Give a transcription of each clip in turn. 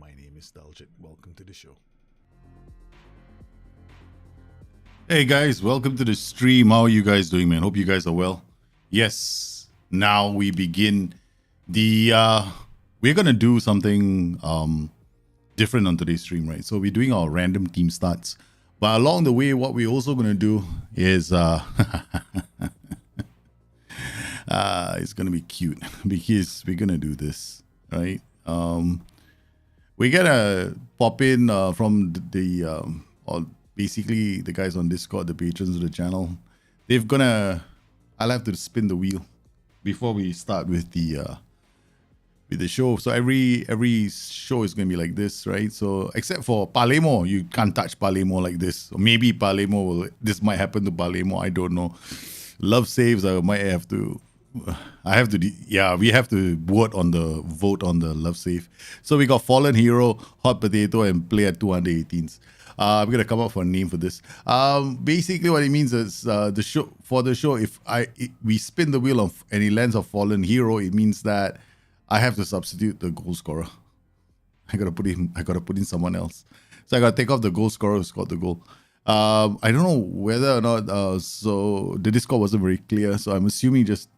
My name is Daljit. Welcome to the show. Hey guys, welcome to the stream. How are you guys doing, man? Hope you guys are well. Yes, now we begin the we're gonna do something different on today's stream, right? So we're doing our random team starts, but along the way, what we're also gonna do is it's gonna be cute because we're gonna do this, right? We're gonna pop in from the or basically the guys on Discord, the patrons of the channel. I'll have to spin the wheel before we start with the show. So every show is gonna be like this, right? So except for Palemo, you can't touch Palemo like this. Or maybe Palemo this might happen to Palemo, I don't know. Love saves, we have to vote on the love save. So we got Fallen Hero, Hot Potato, and Play at 218s. We're gonna come up for a name for this. Basically, what it means is the show. If we spin the wheel and it lands on Fallen Hero, it means that I have to substitute the goal scorer. I gotta put in someone else. So I gotta take off the goal scorer who scored the goal. I don't know whether or not. So the Discord wasn't very clear. So I'm assuming just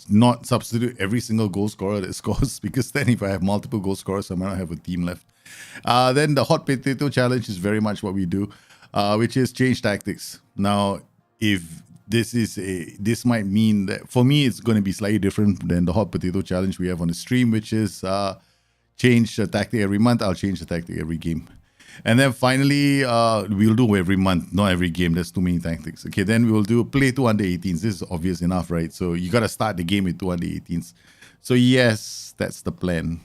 not substitute every single goal scorer that scores, because then if I have multiple goal scorers, I might not have a team left. Then the hot potato challenge is very much what we do, which is change tactics. Now, if this might mean that for me it's going to be slightly different than the hot potato challenge we have on the stream, which is change the tactic every month. I'll change the tactic every game. And then finally, we'll do every month, not every game. There's too many tactics. Okay, then we will do play 2 under 18s. This is obvious enough, right? So you got to start the game with 2 under 18s. So yes, that's the plan.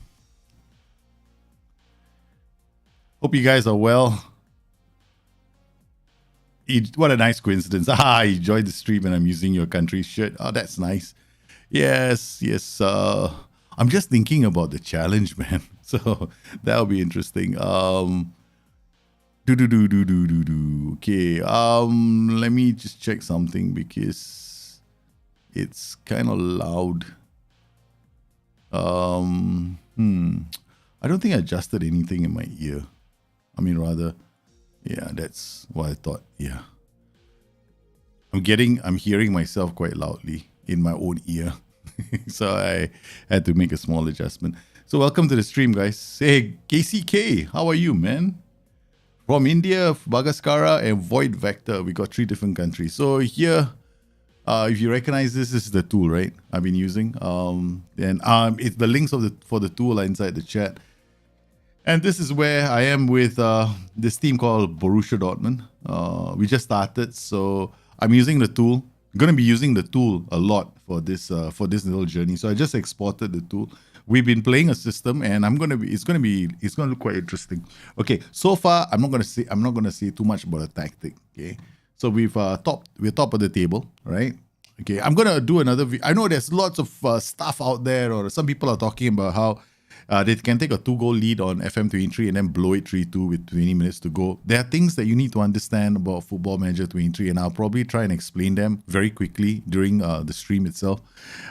Hope you guys are well. What a nice coincidence. I joined the stream and I'm using your country shirt. Oh, that's nice. Yes. I'm just thinking about the challenge, man. So that'll be interesting. Okay. Let me just check something because it's kind of loud I don't think I adjusted anything in my ear. I mean, rather, yeah, that's what I thought. Yeah. I'm hearing myself quite loudly in my own ear. So I had to make a small adjustment. So welcome to the stream, guys. Hey, KCK, how are you, man? From India, Bagaskara, and Void Vector. We got 3 different countries. So here, if you recognize this is the tool, right? I've been using. It's the links for the tool are inside the chat. And this is where I am with this team called Borussia Dortmund. We just started, so I'm using the tool. I'm gonna be using the tool a lot for this little journey. So I just exported the tool. We've been playing a system, and it's gonna look quite interesting. Okay, so far I'm not gonna say too much about a tactic. Okay, so we're top of the table, right? Okay, I'm gonna do another. I know there's lots of stuff out there, or some people are talking about how they can take a 2-goal lead on FM23 and then blow it 3-2 with 20 minutes to go. There are things that you need to understand about Football Manager 23, and I'll probably try and explain them very quickly during the stream itself.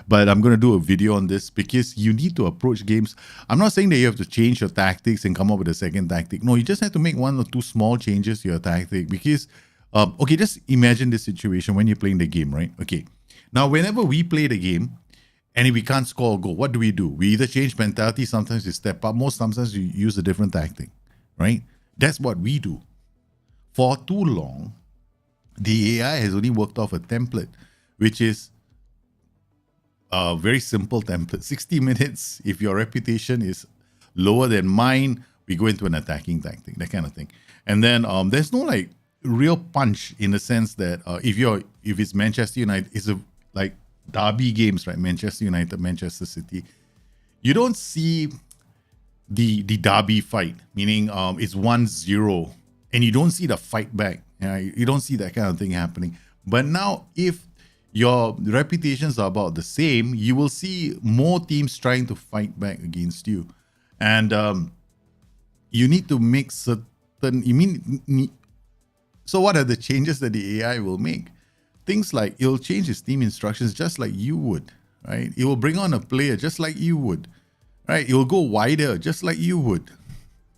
But I'm going to do a video on this because you need to approach games. I'm not saying that you have to change your tactics and come up with a second tactic. No, you just have to make 1 or 2 small changes to your tactic because, okay, just imagine this situation when you're playing the game, right? Okay, now whenever we play the game, and if we can't score a goal, what do? We either change mentality, sometimes we step up, sometimes we use a different tactic, right? That's what we do. For too long, the AI has only worked off a template, which is a very simple template. 60 minutes, if your reputation is lower than mine, we go into an attacking tactic, that kind of thing. And then there's no like real punch in the sense that if it's Manchester United, it's like derby games, right? Manchester United, Manchester City. You don't see the derby fight, meaning it's 1-0, and you don't see the fight back. You don't see that kind of thing happening. But now, if your reputations are about the same, you will see more teams trying to fight back against you, and you need to make certain. So, what are the changes that the AI will make? Things like it'll change its team instructions just like you would, right? It will bring on a player just like you would, right? It will go wider just like you would.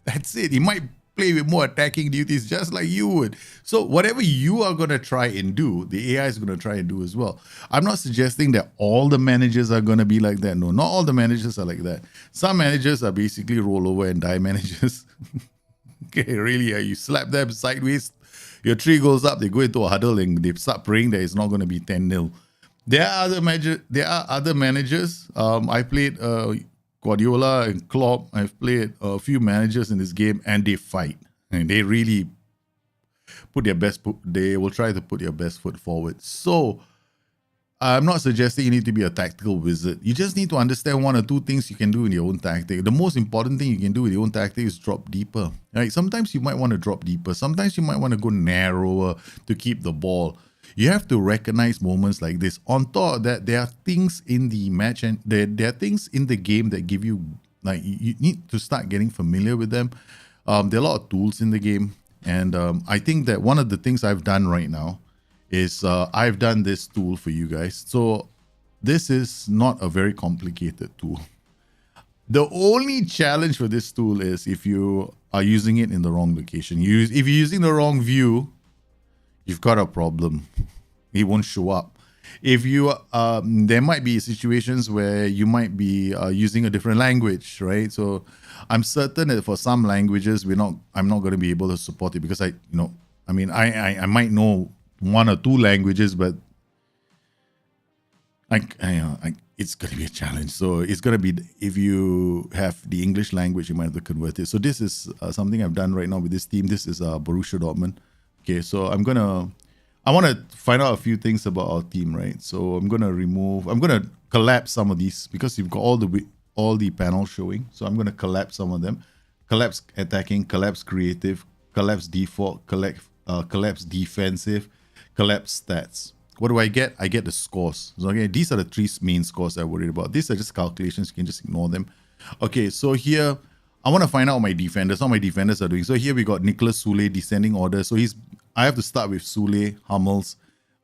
That's it. It might play with more attacking duties just like you would. So whatever you are going to try and do, the AI is going to try and do as well. I'm not suggesting that all the managers are going to be like that. No, not all the managers are like that. Some managers are basically rollover and die managers. Okay, really, you slap them sideways, your 3 goals up, they go into a huddle and they start praying that it's not going to be 10-0. There are other managers. I played Guardiola and Klopp. I've played a few managers in this game, and they fight. And they really put their best. They will try to put their best foot forward. So I'm not suggesting you need to be a tactical wizard. You just need to understand 1 or 2 things you can do in your own tactic. The most important thing you can do with your own tactic is drop deeper. Right? Sometimes you might want to drop deeper. Sometimes you might want to go narrower to keep the ball. You have to recognize moments like this. On top of that, there are things in the match and there are things in the game that give you, like, you need to start getting familiar with them. There are a lot of tools in the game. And I think that one of the things I've done right now is I've done this tool for you guys. So this is not a very complicated tool. The only challenge for this tool is if you are using it in the wrong location. If you're using the wrong view, you've got a problem. It won't show up. If you, there might be situations where you might be using a different language, right? So I'm certain that for some languages, I'm not going to be able to support it because I might know 1 or 2 languages, but it's going to be a challenge. So it's going to be, if you have the English language, you might have to convert it. So this is something I've done right now with this team. This is Borussia Dortmund. Okay, so I want to find out a few things about our team, right? So I'm going to collapse some of these because you've got all the panels showing. So I'm going to collapse some of them. Collapse attacking, collapse creative, collapse default, collapse defensive, collapse stats. What do I get? I get the scores. So, okay, these are the 3 main scores I'm worried about. These are just calculations. You can just ignore them. Okay, so here, I want to find out my defenders, how my defenders are doing. So here we got Nicholas Sule, descending order. So I have to start with Sule, Hummels,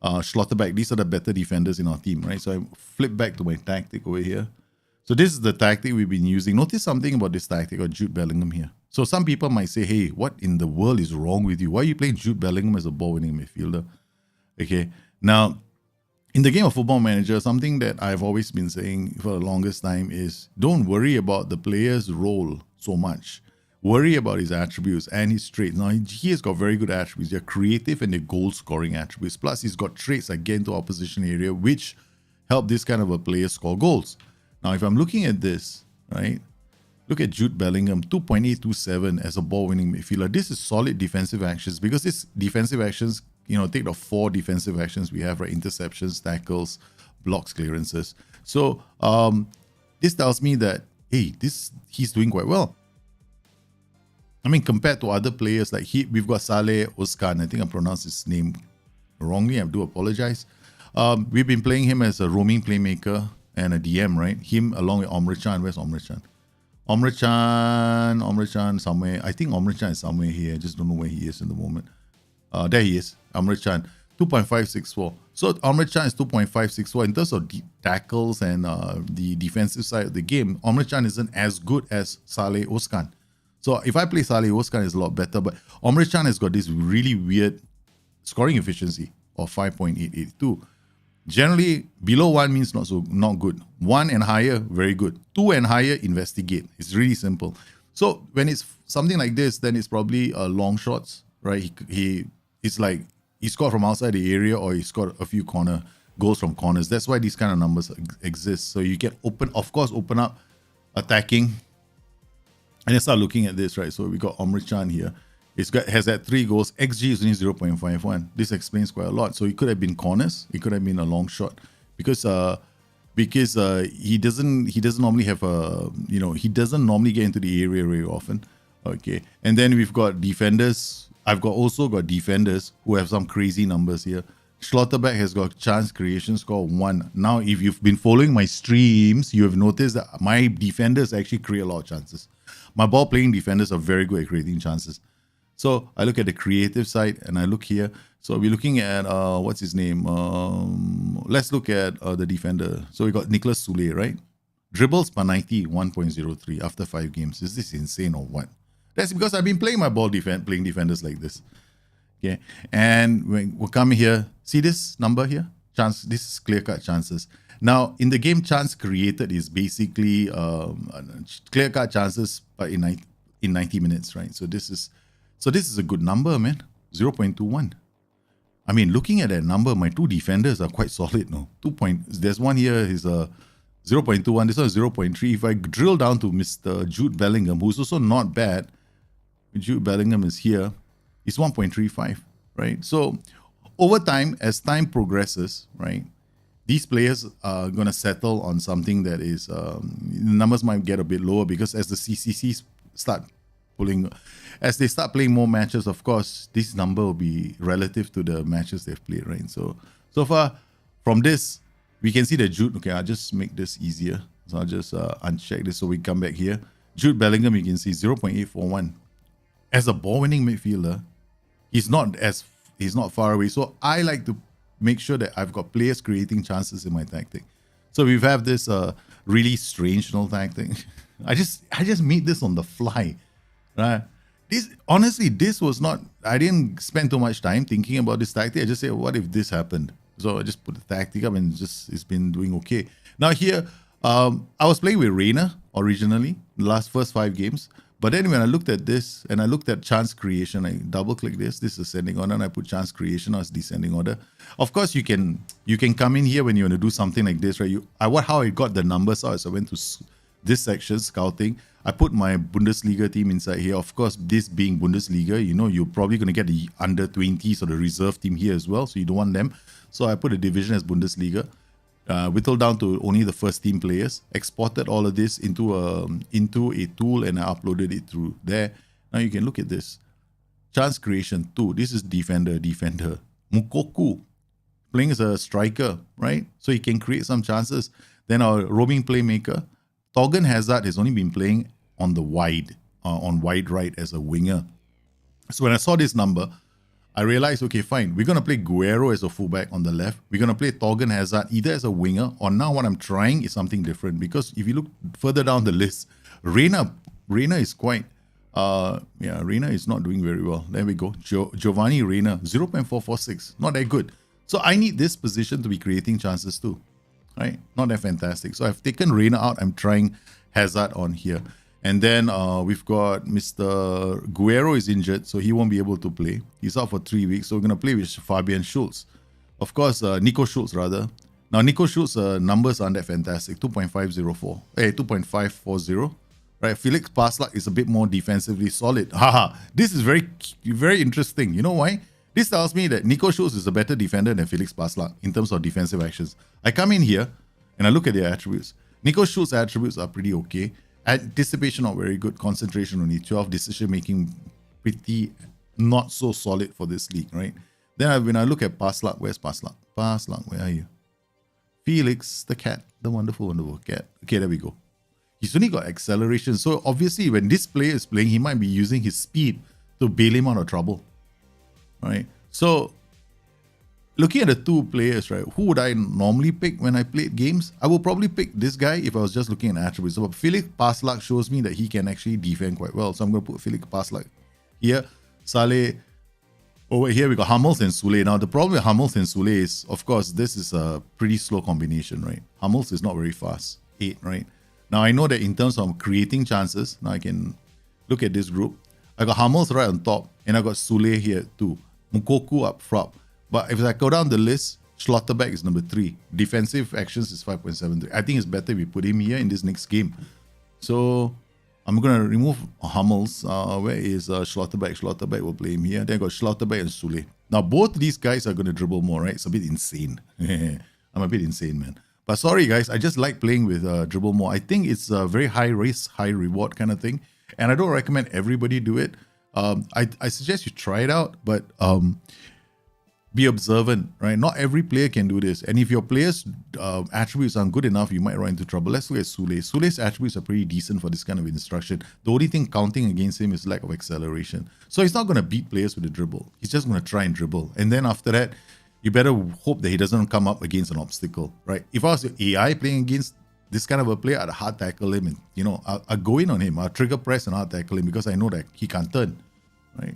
Schlotterbeck. These are the better defenders in our team, right? So I flip back to my tactic over here. So this is the tactic we've been using. Notice something about this tactic of Jude Bellingham here. So some people might say, hey, what in the world is wrong with you? Why are you playing Jude Bellingham as a ball-winning midfielder? Okay, now, in the game of Football Manager, something that I've always been saying for the longest time is don't worry about the player's role so much. Worry about his attributes and his traits. Now, he has got very good attributes. They're creative and they're goal-scoring attributes. Plus, he's got traits that get into opposition area, which help this kind of a player score goals. Now, if I'm looking at this, right, look at Jude Bellingham, 2.827 as a ball-winning midfielder. This is solid defensive actions because this defensive actions, take the 4 defensive actions we have, right? Interceptions, tackles, blocks, clearances. So this tells me that, hey, he's doing quite well. I mean, compared to other players, like we've got Saleh Özkan. I think I pronounced his name wrongly. I do apologize. We've been playing him as a roaming playmaker and a DM, right? Him along with Omre Can. Where's Omre Can? Omre Can somewhere. I think Omre Can is somewhere here. I just don't know where he is in the moment. There he is, Omre Can, 2.564. So Omre Can is 2.564 in terms of tackles and the defensive side of the game. Omre Can isn't as good as Saleh Özkan. So if I play Saleh Özkan, it's a lot better. But Omre Can has got this really weird scoring efficiency of 5.882. Generally, below 1 means not good. 1 and higher, very good. 2 and higher, investigate. It's really simple. So when it's something like this, then it's probably long shots, right? It's like he scored from outside the area or he scored a few goals from corners. That's why these kind of numbers exist. So you can open up attacking, and then start looking at this, right? So we got Omre Can here. Has had 3 goals. XG is only 0.51. This explains quite a lot. So it could have been corners. It could have been a long shot because he doesn't normally have he doesn't normally get into the area very often. Okay, and then we've got defenders. I've also got defenders who have some crazy numbers here. Schlotterbeck has got chance creation score 1. Now, if you've been following my streams, you have noticed that my defenders actually create a lot of chances. My ball playing defenders are very good at creating chances. So I look at the creative side and I look here. So we're looking at, what's his name? Let's look at the defender. So we got Nicholas Soulé, right? Dribbles per 90, 1.03 after 5 games. Is this insane or what? That's because I've been playing my ball playing defenders like this. Okay. And when we come here, see this number here? This is clear-cut chances. Now, in the game, chance created is basically clear-cut chances in 90 minutes, right? So this is a good number, man. 0.21. I mean, looking at that number, my 2 defenders are quite solid, no? There's one here is 0.21. This one is 0.3. If I drill down to Mr. Jude Bellingham, who's also not bad, Jude Bellingham is here, it's 1.35, right? So over time, as time progresses, right, these players are going to settle on something that is, the numbers might get a bit lower because as the CCCs as they start playing more matches, of course, this number will be relative to the matches they've played, right? So far from this, we can see that Jude, okay, I'll just make this easier. So I'll just uncheck this so we come back here. Jude Bellingham, you can see 0.841. As a ball-winning midfielder, he's not far away. So I like to make sure that I've got players creating chances in my tactic. So we have this really strange tactic. I just made this on the fly, right? This was not, I didn't spend too much time thinking about this tactic. I just said, what if this happened? So I just put the tactic up and it's been doing okay. Now here, I was playing with Reina originally, the first 5 games. But then when I looked at this and I looked at chance creation, I double click this is ascending order and I put chance creation as descending order. Of course, you can come in here when you want to do something like this, right? How I got the numbers out is I went to this section, scouting. I put my Bundesliga team inside here. Of course, this being Bundesliga, you're probably going to get the under 20s or the reserve team here as well. So you don't want them. So I put a division as Bundesliga. Whittled down to only the first team players, exported all of this into a tool and I uploaded it through there. Now you can look at this. Chance creation 2. This is defender. Mukoku, playing as a striker, right? So he can create some chances. Then our roaming playmaker, Torgan Hazard has only been playing on the wide right as a winger. So when I saw this number, I realized, okay, fine. We're going to play Guerrero as a fullback on the left. We're going to play Torgan Hazard either as a winger, or now what I'm trying is something different. Because if you look further down the list, Reina is quite, Reina is not doing very well. There we go. Giovanni Reina, 0.446. Not that good. So I need this position to be creating chances too. Right? Not that fantastic. So I've taken Reina out. I'm trying Hazard on here. And then we've got Mr. Guerrero is injured, so he won't be able to play. He's out for 3 weeks, so we're going to play with Fabian Schulz. Of course, Nico Schulz rather. Now, Nico Schulz numbers aren't that fantastic. 2.504. 2.540. Right, Felix Paslak is a bit more defensively solid. Haha, this is very, very interesting. You know why? This tells me that Nico Schulz is a better defender than Felix Paslak in terms of defensive actions. I come in here and I look at their attributes. Nico Schulz's attributes are pretty okay. Anticipation not very good. Concentration only 12. Decision making pretty not so solid for this league, right? Then when I look at Paslak, where's Paslak? Paslak, where are you? Felix, the cat, the wonderful, wonderful cat. Okay, there we go. He's only got acceleration. So obviously when this player is playing, he might be using his speed to bail him out of trouble. Right? So looking at the two players, right, who would I normally pick when I played games? I would probably pick this guy if I was just looking at attributes. But Felix Paslak shows me that he can actually defend quite well. So I'm going to put Felix Paslak here. Saleh. Over here, we got Hummels and Sule. Now, the problem with Hummels and Sule is, of course, this is a pretty slow combination, right? Hummels is not very fast. 8, right? Now, I know that in terms of creating chances, now I can look at this group. I got Hummels right on top, and I got Sule here too. Mukoku up front. But if I go down the list, Schlotterbeck is number 3. Defensive actions is 5.73. I think it's better if we put him here in this next game. So I'm going to remove Hummels. Where is Schlotterbeck? Schlotterbeck will play him here. Then I got Schlotterbeck and Sule. Now, both these guys are going to dribble more, right? It's a bit insane. I'm a bit insane, man. But sorry, guys. I just like playing with dribble more. I think it's a very high risk, high reward kind of thing. And I don't recommend everybody do it. I suggest you try it out, but be observant, right? Not every player can do this. And if your player's attributes aren't good enough, you might run into trouble. Let's look at Sule. Sule's attributes are pretty decent for this kind of instruction. The only thing counting against him is lack of acceleration. So he's not going to beat players with a dribble. He's just going to try and dribble. And then after that, you better hope that he doesn't come up against an obstacle, right? If I was an AI playing against this kind of a player, I'd hard tackle him and, I'll go in on him. I'll trigger press and hard tackle him because I know that he can't turn, right?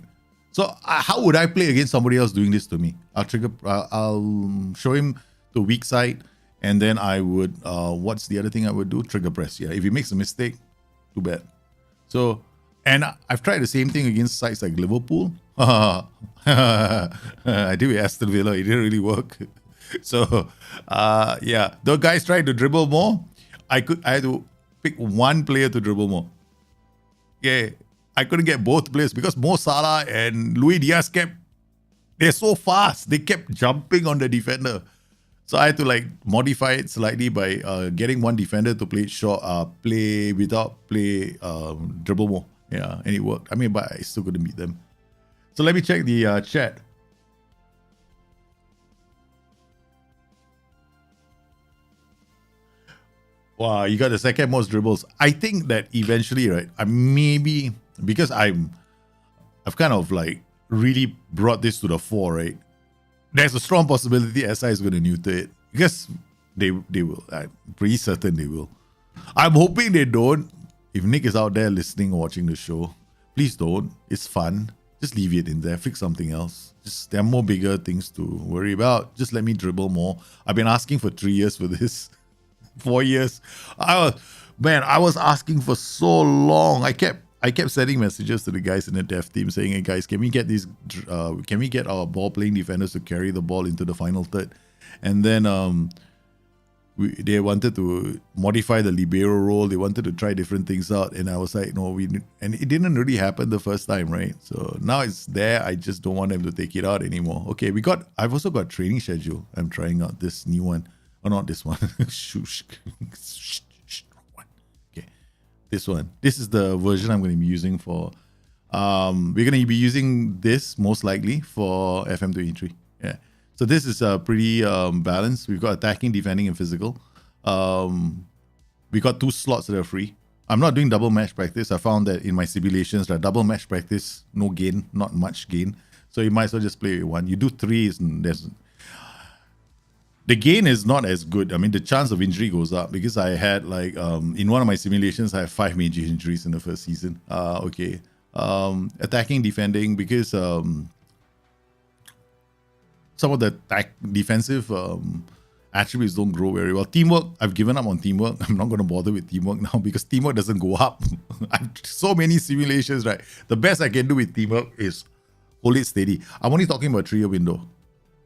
So how would I play against somebody else doing this to me? I'll show him the weak side, and then I would, what's the other thing I would do? Trigger press, yeah. If he makes a mistake, too bad. So, and I've tried the same thing against sides like Liverpool. I did with Aston Villa, it didn't really work. So, yeah, the guys tried to dribble more. I had to pick one player to dribble more. Yeah. I couldn't get both players because Mo Salah and Luis Diaz they're so fast. They kept jumping on the defender. So I had to modify it slightly by getting one defender to play short, dribble more. Yeah, and it worked. I mean, but I still couldn't beat them. So let me check the chat. Wow, you got the second most dribbles. I think that eventually, right, maybe because I've kind of really brought this to the fore, right? There's a strong possibility SI is going to neuter it because they will. I'm pretty certain they will. I'm hoping they don't. If Nick is out there listening or watching the show, please don't. It's fun. Just leave it in there. Fix something else. There are more bigger things to worry about. Just let me dribble more. I've been asking for 3 years for this. 4 years. I was asking for so long. I kept sending messages to the guys in the dev team saying, "Hey guys, can we get our ball playing defenders to carry the ball into the final third?" And then they wanted to modify the libero role. They wanted to try different things out, and I was like, "No, and it didn't really happen the first time, right?" So now it's there. I just don't want them to take it out anymore. Okay, I've also got training schedule. I'm trying out this new one. Oh, not this one. Okay, this one. This is the version I'm going to be using for. We're going to be using this most likely for FM23. Yeah. So this is pretty balanced. We've got attacking, defending, and physical. We got 2 slots that are free. I'm not doing double match practice. I found that in my simulations, double match practice, no gain, not much gain. So you might as well just play with one. You do 3, the gain is not as good. I mean, the chance of injury goes up because I had like in one of my simulations, I have 5 major injuries in the first season. Attacking, defending, because some of the defensive attributes don't grow very well. Teamwork, I've given up on teamwork. I'm not going to bother with teamwork now because teamwork doesn't go up. I've so many simulations, right? The best I can do with teamwork is hold it steady. I'm only talking about 3-year window.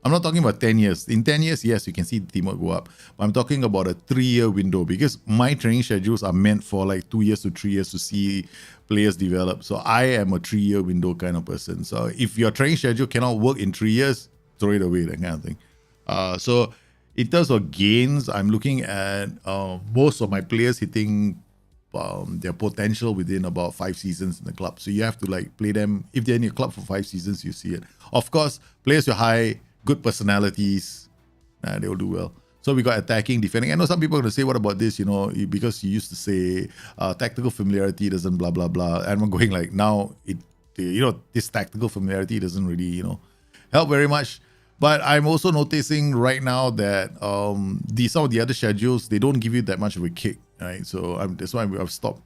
I'm not talking about 10 years. In 10 years, yes, you can see teamwork go up. But I'm talking about a 3-year window because my training schedules are meant for like 2 years to 3 years to see players develop. So I am a 3-year window kind of person. So if your training schedule cannot work in 3 years, throw it away, that kind of thing. So in terms of gains, I'm looking at most of my players hitting their potential within about 5 seasons in the club. So you have to like play them. If they're in your club for 5 seasons, you see it. Of course, players with high, good personalities, they will do well. So we got attacking, defending. I know some people are going to say, what about this? You know, because you used to say tactical familiarity doesn't blah, blah, blah. And I'm going like, now, this tactical familiarity doesn't really, help very much. But I'm also noticing right now that some of the other schedules, they don't give you that much of a kick, right? So that's why I've stopped.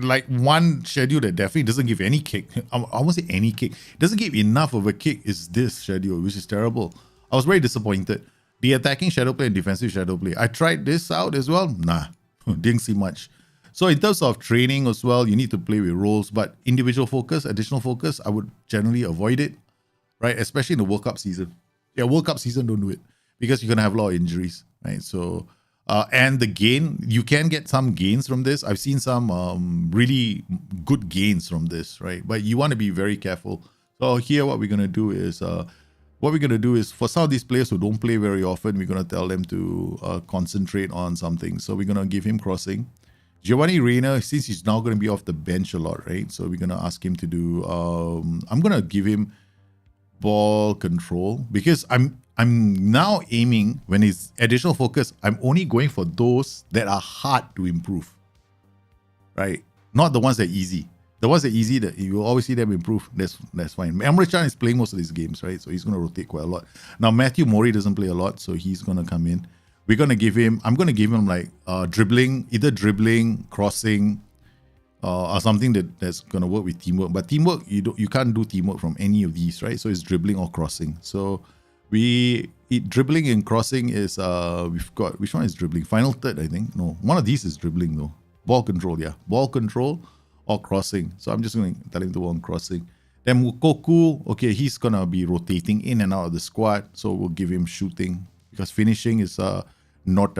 Like one schedule that definitely doesn't give any kick. I won't say any kick. Doesn't give enough of a kick is this schedule, which is terrible. I was very disappointed. The attacking shadow play and defensive shadow play. I tried this out as well. Nah, didn't see much. So in terms of training as well, you need to play with roles, but individual focus, additional focus, I would generally avoid it, right? Especially in the World Cup season. Yeah, World Cup season, don't do it because you're going to have a lot of injuries, right? So, and the gain, you can get some gains from this. I've seen some really good gains from this, right? But you want to be very careful. So here, what we're going to do is for some of these players who don't play very often, we're going to tell them to concentrate on something. So we're going to give him crossing. Giovanni Reina, since he's now going to be off the bench a lot, right? So we're going to ask him to do, I'm going to give him ball control because I'm now aiming, when it's additional focus, I'm only going for those that are hard to improve, right? Not the ones that are easy. The ones that are easy, that you will always see them improve, that's fine. Emre Can is playing most of these games, right? So he's going to rotate quite a lot. Now, Matthew Mori doesn't play a lot, so he's going to come in. I'm going to give him like dribbling, either dribbling, crossing, or something that's going to work with teamwork. But teamwork, you can't do teamwork from any of these, right? So it's dribbling or crossing. So dribbling and crossing is, we've got, which one is dribbling? Final third, I think. No, one of these is dribbling though. Ball control, yeah. Ball control or crossing. So I'm just going to tell him to work on crossing. Then Mukoku, okay, he's going to be rotating in and out of the squad. So we'll give him shooting because finishing is not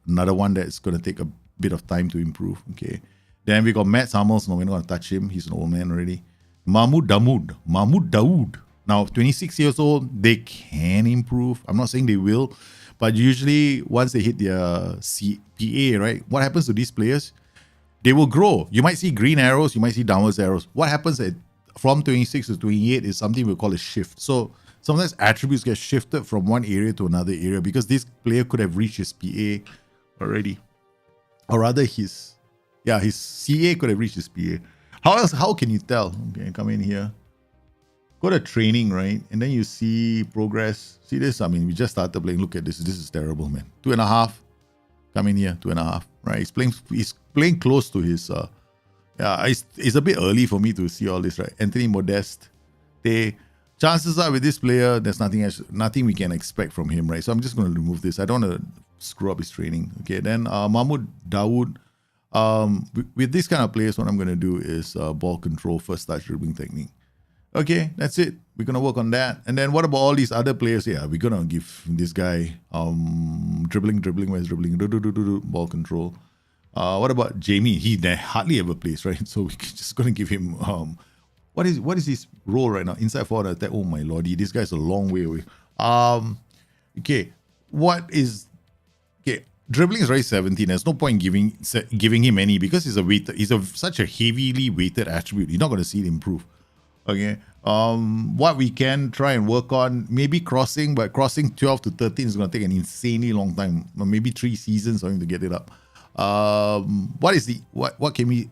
another one that's going to take a bit of time to improve, okay? Then we got Matt Samuels. No, we're not going to touch him. He's an old man already. Mahmoud Dawood. Now, 26 years old. They can improve. I'm not saying they will. But usually, once they hit their CPA, right? What happens to these players? They will grow. You might see green arrows. You might see downwards arrows. What happens from 26 to 28 is something we call a shift. So sometimes attributes get shifted from one area to another area because this player could have reached his PA already. Or rather, his CA could have reached his PA. How can you tell? Okay, come in here. Go to training, right? And then you see progress. See this? I mean, we just started playing. Look at this. This is terrible, man. 2.5. Come in here. 2.5. Right? He's playing close to his it's a bit early for me to see all this, right? Anthony Modeste. Chances are with this player, there's nothing we can expect from him, right? So I'm just going to remove this. I don't want to screw up his training. Okay, then Mahmoud Dawood. With this kind of players, what I'm going to do is ball control, first touch dribbling technique. Okay, that's it. We're going to work on that. And then what about all these other players? Yeah, we're going to give this guy dribbling, where's dribbling? Ball control. What about Jamie? He hardly ever plays, right? So we're just going to give him... What is his role right now? Inside forward attack. Oh my lordy, this guy's a long way away. Okay, dribbling is right 17. There's no point giving him any because he's such a heavily weighted attribute. You're not going to see it improve. Okay. What we can try and work on, maybe crossing, but crossing 12 to 13 is going to take an insanely long time. Maybe 3 seasons for him to get it up. What can we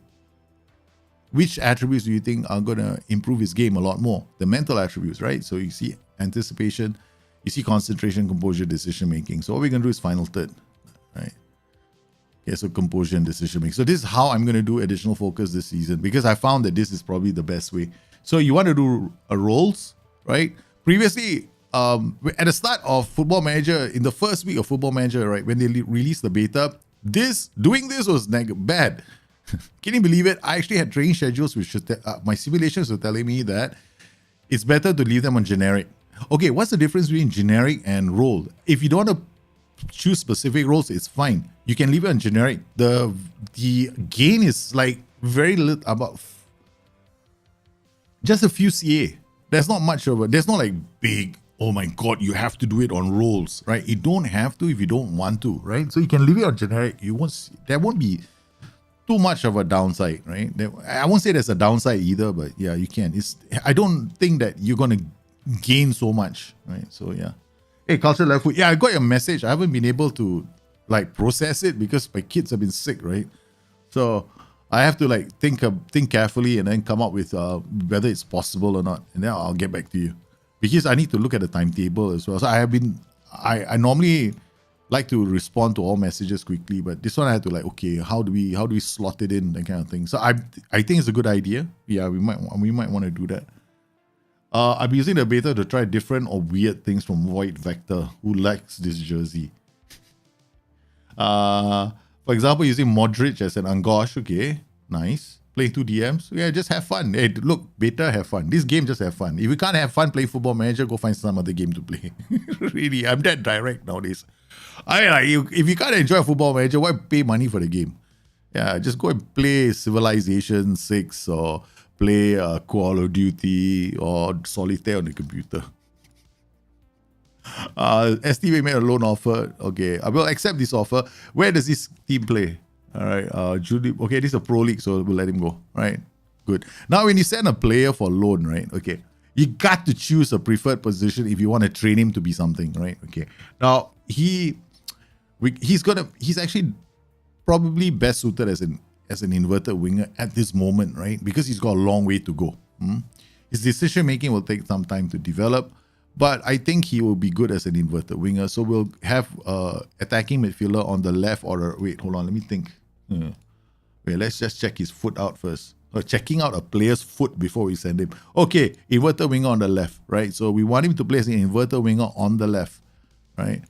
which attributes do you think are going to improve his game a lot more? The mental attributes, right? So you see anticipation, you see concentration, composure, decision making. So what we're going to do is final third, right? Okay, so composure and decision making. So this is how I'm going to do additional focus this season, because I found that this is probably the best way. So you want to do roles, right? Previously, at the start of Football Manager, in the first week of Football Manager, right, when they released the beta, doing this was bad. Can you believe it? I actually had training schedules which my simulations were telling me that it's better to leave them on generic. Okay, what's the difference between generic and role? If you don't want to choose specific roles, it's fine. You can leave it on generic. The gain is like very little, about just a few CA. There's not much of it. There's not like big, oh my God, you have to do it on roles, right? You don't have to if you don't want to, right? So you can leave it on generic. There won't be too much of a downside, right? I won't say there's a downside either, but yeah, you can. I don't think that you're going to gain so much, right? So yeah. Hey, Culture Left Foot. Yeah, I got your message. I haven't been able to like process it because my kids have been sick, right? So I have to like think carefully and then come up with whether it's possible or not. And then I'll get back to you. Because I need to look at the timetable as well. So I normally like to respond to all messages quickly, but this one I had to like, okay, how do we slot it in, that kind of thing. So I think it's a good idea. Yeah, we might want to do that. I'm using the beta to try different or weird things from Void Vector, who likes this jersey. For example, using Modric as an Angosh. Okay, nice. Playing 2 DMs. Yeah, just have fun. Hey, look, beta, have fun. This game, just have fun. If you can't have fun playing Football Manager, go find some other game to play. Really, I'm that direct nowadays. If you can't enjoy Football Manager, why pay money for the game? Yeah, just go and play Civilization 6 or play Call of Duty or Solitaire on the computer. STV made a loan offer. Okay, I will accept this offer. Where does this team play? All right, Julie. Okay, this is a pro league, so we'll let him go. All right, good. Now, when you send a player for loan, right? Okay, you got to choose a preferred position if you want to train him to be something, right? Okay. Now he's actually probably best suited as an inverted winger at this moment, right? Because he's got a long way to go. His decision making will take some time to develop, but I think he will be good as an inverted winger. So we'll have attacking midfielder on the left or wait, hold on, let me think. Wait, let's just check his foot out first. Checking out a player's foot before we send him. Okay, inverted winger on the left, right? So we want him to play as an inverted winger on the left, right?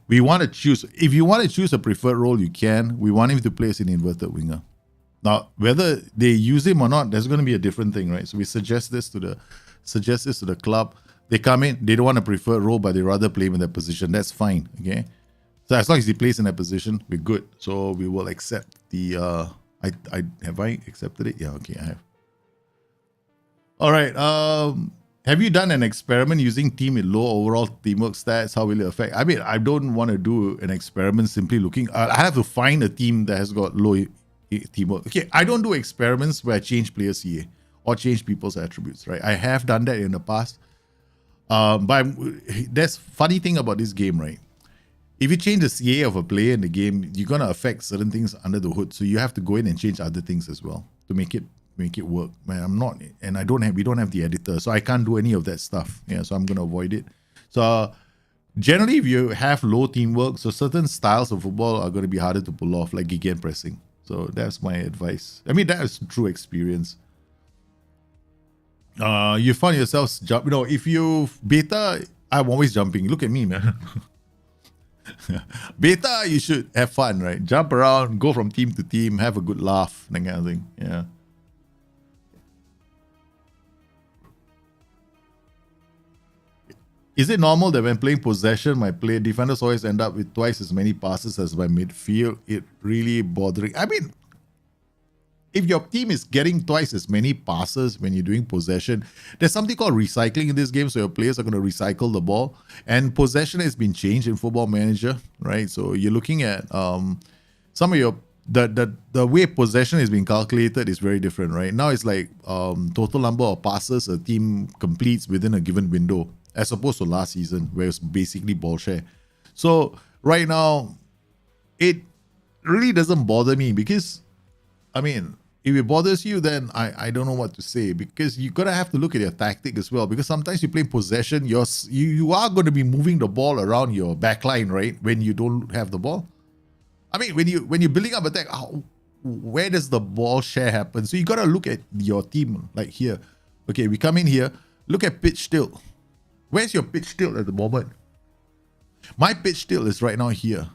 We want to choose, if you want to choose a preferred role, you can. We want him to play as an inverted winger. Now, whether they use him or not, that's going to be a different thing, right? So we suggest this to the club. They come in, they don't want a preferred role, but they rather play him in that position. That's fine, okay? So as long as he plays in that position, we're good. So we will accept the, have I accepted it? Yeah, okay, I have. All right, have you done an experiment using team with low overall teamwork stats? How will it affect? I mean, I don't want to do an experiment simply looking. I have to find a team that has got low teamwork. Okay, I don't do experiments where I change player CA or change people's attributes, right? I have done that in the past. But there's funny thing about this game, right? If you change the CA of a player in the game, you're gonna affect certain things under the hood. So you have to go in and change other things as well to make it work. Man, I'm not, and we don't have the editor, so I can't do any of that stuff. Yeah, so I'm gonna avoid it. So generally, if you have low teamwork, so certain styles of football are gonna be harder to pull off, like gegen pressing. So that's my advice. I mean, that is true experience. You find yourself if you beta, I'm always jumping. Look at me, man. Beta, you should have fun, right? Jump around, go from team to team, have a good laugh, that kind of thing. Yeah. Is it normal that when playing possession, my defenders always end up with twice as many passes as my midfield? It really bothering. I mean, if your team is getting twice as many passes when you're doing possession, there's something called recycling in this game. So your players are going to recycle the ball, and possession has been changed in Football Manager, right? So you're looking at some of your the way possession is being calculated is very different, right? Now it's like total number of passes a team completes within a given window, as opposed to last season where it's basically ball share. So right now, it really doesn't bother me because, I mean, if it bothers you, then I don't know what to say, because you're gonna have to look at your tactic as well. Because sometimes you play possession, you are going to be moving the ball around your back line, right? When you don't have the ball. I mean, when you're building up attack, where does the ball share happen? So you gotta look at your team like here. Okay, we come in here. Look at pitch tilt. Where's your pitch tilt at the moment? My pitch tilt is right now here.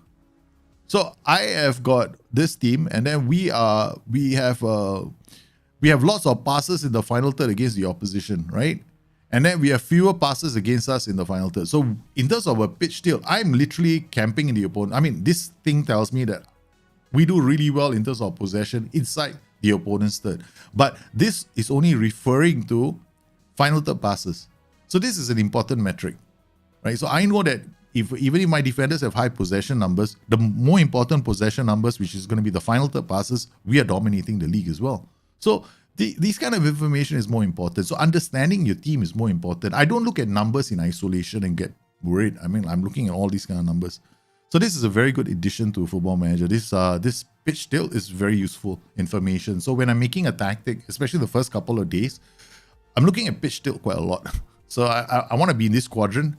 So I have got this team, and then we have lots of passes in the final third against the opposition, right? And then we have fewer passes against us in the final third. So in terms of a pitch tilt, I'm literally camping in the opponent. I mean, this thing tells me that we do really well in terms of possession inside the opponent's third. But this is only referring to final third passes. So this is an important metric, right? So I know that even if my defenders have high possession numbers, the more important possession numbers, which is going to be the final third passes, we are dominating the league as well. So these kind of information is more important. So understanding your team is more important. I don't look at numbers in isolation and get worried. I mean, I'm looking at all these kind of numbers. So this is a very good addition to Football Manager. This pitch tilt is very useful information. So when I'm making a tactic, especially the first couple of days, I'm looking at pitch tilt quite a lot. So I want to be in this quadrant,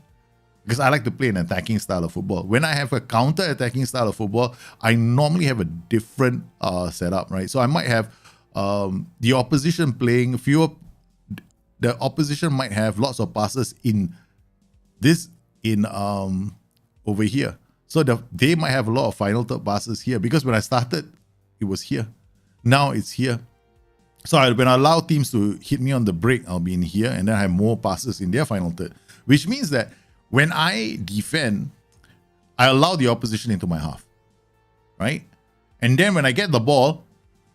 because I like to play an attacking style of football. When I have a counter-attacking style of football, I normally have a different setup, right? So I might have the opposition playing fewer. The opposition might have lots of passes over here. So they might have a lot of final third passes here, because when I started, it was here. Now it's here. So when I allow teams to hit me on the break, I'll be in here, and then I have more passes in their final third, which means that when I defend, I allow the opposition into my half, right? And then when I get the ball,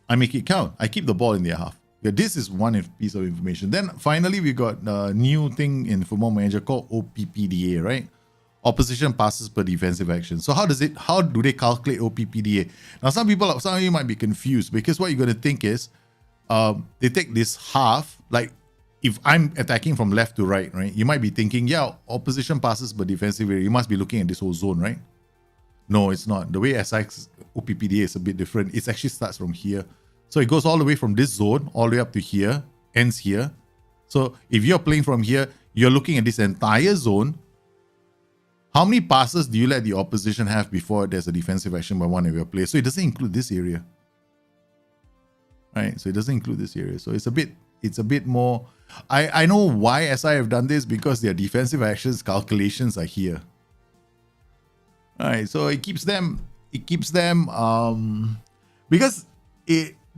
I make it count. I keep the ball in their half. Yeah, this is one piece of information. Then finally, we got a new thing in Football Manager called OPPDA, right? Opposition passes per defensive action. So how do they calculate OPPDA? Now, some of you might be confused, because what you're going to think is, they take this half, like if I'm attacking from left to right, you might be thinking, yeah, opposition passes per defensive area. You must be looking at this whole zone, right? No, it's not. The way SI's OPPDA is a bit different. It actually starts from here. So it goes all the way from this zone, all the way up to here, ends here. So if you're playing from here, you're looking at this entire zone. How many passes do you let the opposition have before there's a defensive action by one of your players? So it doesn't include this area. Right, so it doesn't include this area. So it's a bit more. I know why SI have done this, because their defensive actions calculations are here. Right, so it keeps them because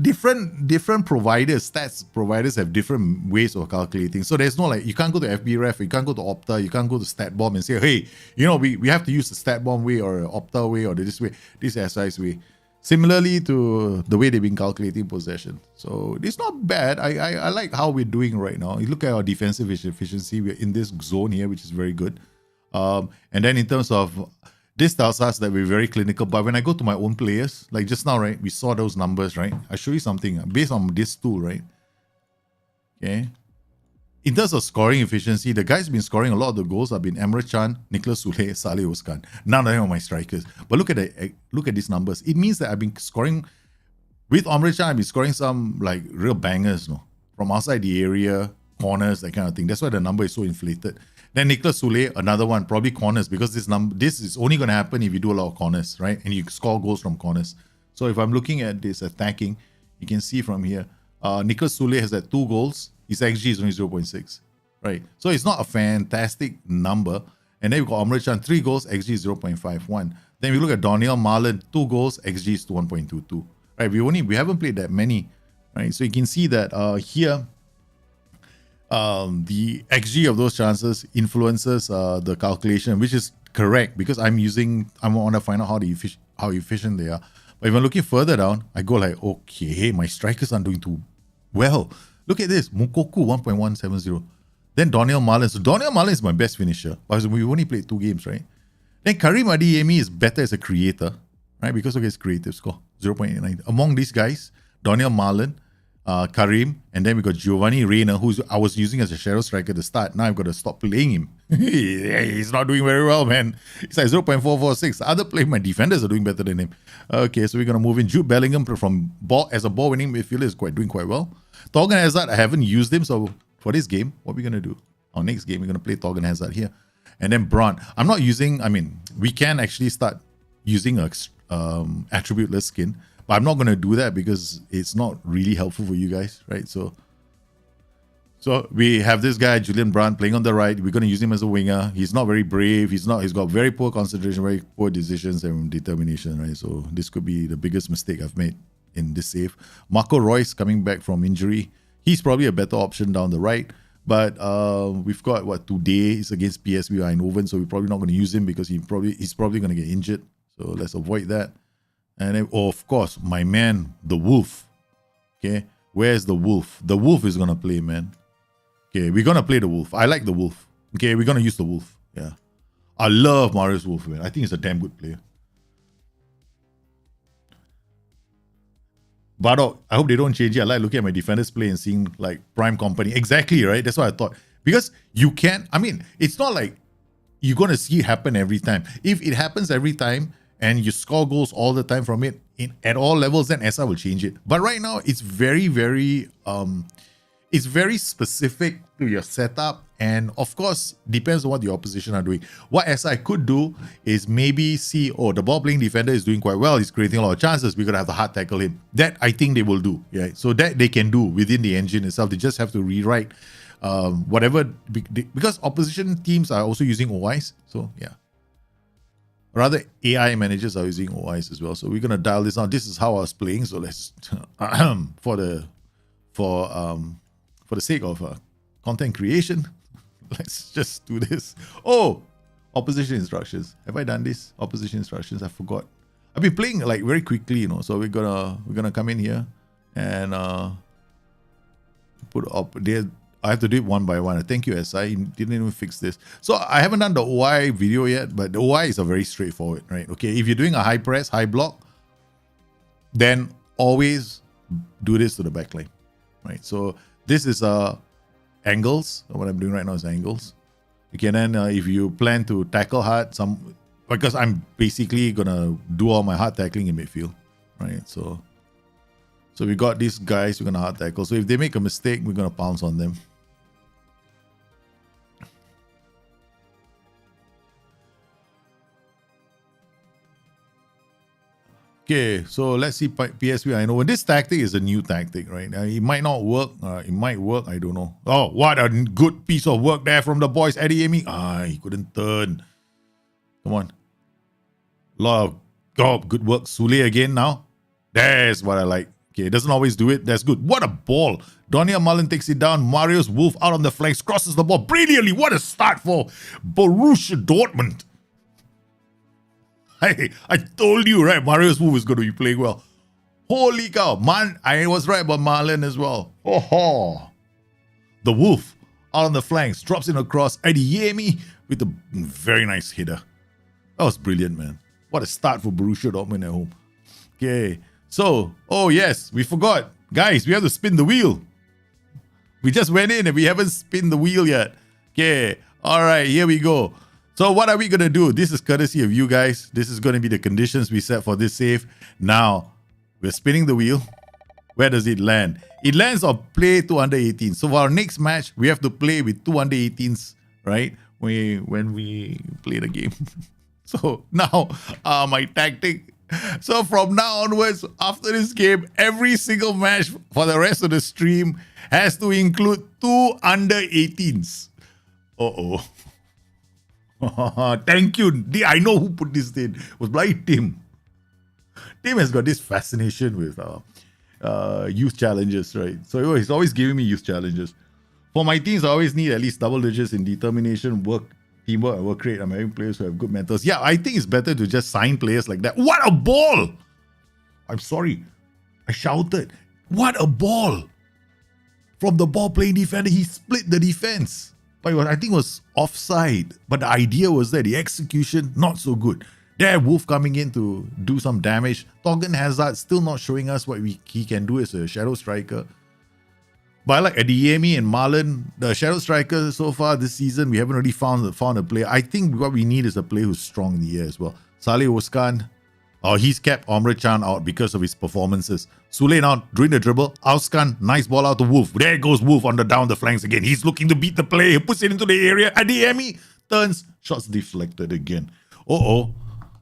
different providers, stats providers have different ways of calculating. So there's no like, you can't go to FBref, you can't go to Opta, you can't go to StatBomb and say, hey, we have to use the StatBomb way or Opta way or this way, this SI's way. Similarly to the way they've been calculating possession. So it's not bad. I like how we're doing right now. You look at our defensive efficiency, we're in this zone here, which is very good. And then in terms of, this tells us that we're very clinical. But when I go to my own players, like just now, right, we saw those numbers, right? I'll show you something based on this tool, right? Okay. In terms of scoring efficiency, the guys been scoring a lot of the goals have been Emre Can, Nicholas Sule, Saleh Özkan. None of them are my strikers. But look at these numbers. It means that I've been scoring with Emre Can. I've been scoring some like real bangers, from outside the area, corners, that kind of thing. That's why the number is so inflated. Then Nicholas Sule, another one, probably corners, because this is only going to happen if you do a lot of corners, right? And you score goals from corners. So if I'm looking at this attacking, you can see from here, Nicholas Sule has had 2 goals. His XG is only 0.6, right? So it's not a fantastic number. And then we got Emre Can, 3 goals, XG is 0.51. Then we look at Daniel Marlon, 2 goals, XG is 1.22. Right? We haven't played that many, right? So you can see that here, the XG of those chances influences the calculation, which is correct, because I want to find out how efficient they are. But if I'm looking further down, I go like, okay, my strikers aren't doing too well. Look at this, Mukoku 1.170. Then Daniel Marlon. So Daniel Marlon is my best finisher, because we only played 2 games, right? Then Karim Adeyemi is better as a creator, right? Because of his creative score, 0.89. Among these guys, Daniel Marlon, Karim, and then we got Giovanni Reina, who I was using as a shadow striker to start. Now I've got to stop playing him. He's not doing very well, man. He's like 0.446. Other my defenders are doing better than him. Okay, so we're going to move in. Jude Bellingham from as a ball-winning midfielder is doing quite well. Thorgan Hazard, I haven't used him, so for this game, what are we going to do? Our next game, we're going to play Thorgan Hazard here. And then Brandt. I'm not using, we can actually start using a attribute-less skin, but I'm not going to do that because it's not really helpful for you guys, right? So we have this guy, Julian Brandt, playing on the right. We're going to use him as a winger. He's not very brave. He's got very poor concentration, very poor decisions and determination, right? So this could be the biggest mistake I've made in this save. Marco Reus coming back from injury. He's probably a better option down the right. But we've got, today is against PSV Eindhoven, so we're probably not going to use him because he's probably going to get injured. So let's avoid that. And then, of course, my man, the Wolf. Okay, where's the Wolf? The Wolf is going to play, man. Okay, we're going to play the Wolf. I like the Wolf. Okay, we're going to use the Wolf. Yeah. I love Marius Wolf, man. I think he's a damn good player. Bardock, I hope they don't change it. I like looking at my defenders play and seeing like prime company. Exactly, right? That's what I thought. Because you can't, it's not like you're going to see it happen every time. If it happens every time and you score goals all the time from it at all levels, then SI will change it. But right now, it's very, very, it's very specific to your setup. And of course, depends on what the opposition are doing. What SI could do is maybe see, the ball playing defender is doing quite well. He's creating a lot of chances. We're going to have to hard tackle him. That I think they will do. Yeah. So that they can do within the engine itself. They just have to rewrite whatever, because opposition teams are also using OIs. So yeah. Rather, AI managers are using OIs as well. So we're going to dial this out. This is how I was playing. So let's, for the sake of content creation, let's just do this. Opposition instructions. Have I done this? Opposition instructions. I forgot. I've been playing like very quickly, So we're gonna come in here and put up there. I have to do it one by one. Thank you, SI. Didn't even fix this. So I haven't done the OI video yet, but the OI is a very straightforward, right? Okay, if you're doing a high press, high block, then always do this to the backline, right? So this is angles. What I'm doing right now is angles. Okay, then if you plan to tackle hard, because I'm basically gonna do all my hard tackling in midfield, right? So we got these guys we're gonna hard tackle. So if they make a mistake, we're gonna pounce on them. Okay, so let's see PSV. I know this tactic is a new tactic, right? It might not work. It might work. I don't know. Oh, what a good piece of work there from the boys. Eddie Amy. He couldn't turn. Come on. Lot of good work. Sule again now. That's what I like. Okay, it doesn't always do it. That's good. What a ball. Donia Mullen takes it down. Marius Wolf out on the flanks. Crosses the ball brilliantly. What a start for Borussia Dortmund. I told you, right? Marius Wolf is going to be playing well. Holy cow. Man, I was right about Marlon as well. The Wolf out on the flanks. Drops in across. Adeyemi with a very nice header. That was brilliant, man. What a start for Borussia Dortmund at home. Okay. So, yes, we forgot. Guys, we have to spin the wheel. We just went in and we haven't spinned the wheel yet. Okay. All right, here we go. So what are we going to do? This is courtesy of you guys. This is going to be the conditions we set for this save. Now, we're spinning the wheel. Where does it land? It lands on play 2 under 18. So for our next match, we have to play with 2 under 18s, right? When we play the game. So now, my tactic. So from now onwards, after this game, every single match for the rest of the stream has to include 2 under 18s. Thank you. I know who put this in. It was bloody Tim. Tim has got this fascination with youth challenges, right? So he's always giving me youth challenges. For my teams, I always need at least double digits in determination, work, teamwork, and work rate. I'm having players who have good mentors. Yeah, I think it's better to just sign players like that. What a ball! I'm sorry. I shouted. What a ball! From the ball playing defender, he split the defense. But I think it was offside. But the idea was there. The execution, not so good. There, Wolf coming in to do some damage. Thorgan Hazard still not showing us what he can do as a shadow striker. But I like Adeyemi and Marlon, the shadow strikers so far this season. We haven't really found a player. I think what we need is a player who's strong in the air as well. Saleh Oskan, he's kept Omre Chan out because of his performances. Sule now doing the dribble. Auskan, nice ball out to Wolf. There goes Wolf on down the flanks again. He's looking to beat the play. He puts it into the area. Adeyemi turns, shots deflected again.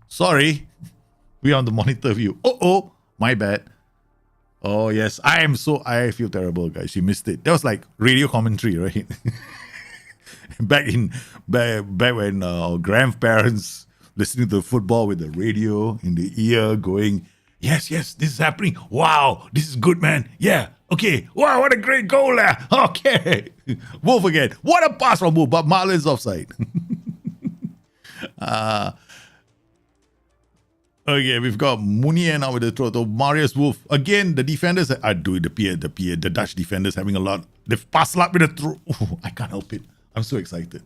Sorry. We're on the monitor view. My bad. Oh yes, I feel terrible, guys. You missed it. That was like radio commentary, right? back when our grandparents listening to football with the radio in the ear, going, yes, this is happening. Wow, this is good, man. Yeah, okay. Wow, what a great goal there. Okay, Wolf again. What a pass from Wolf, but Marlon's offside. Okay, we've got Munier now with the throw to Marius Wolf. Again, the defenders are doing the Dutch defenders having a lot. They've passed up with the throw. I can't help it. I'm so excited.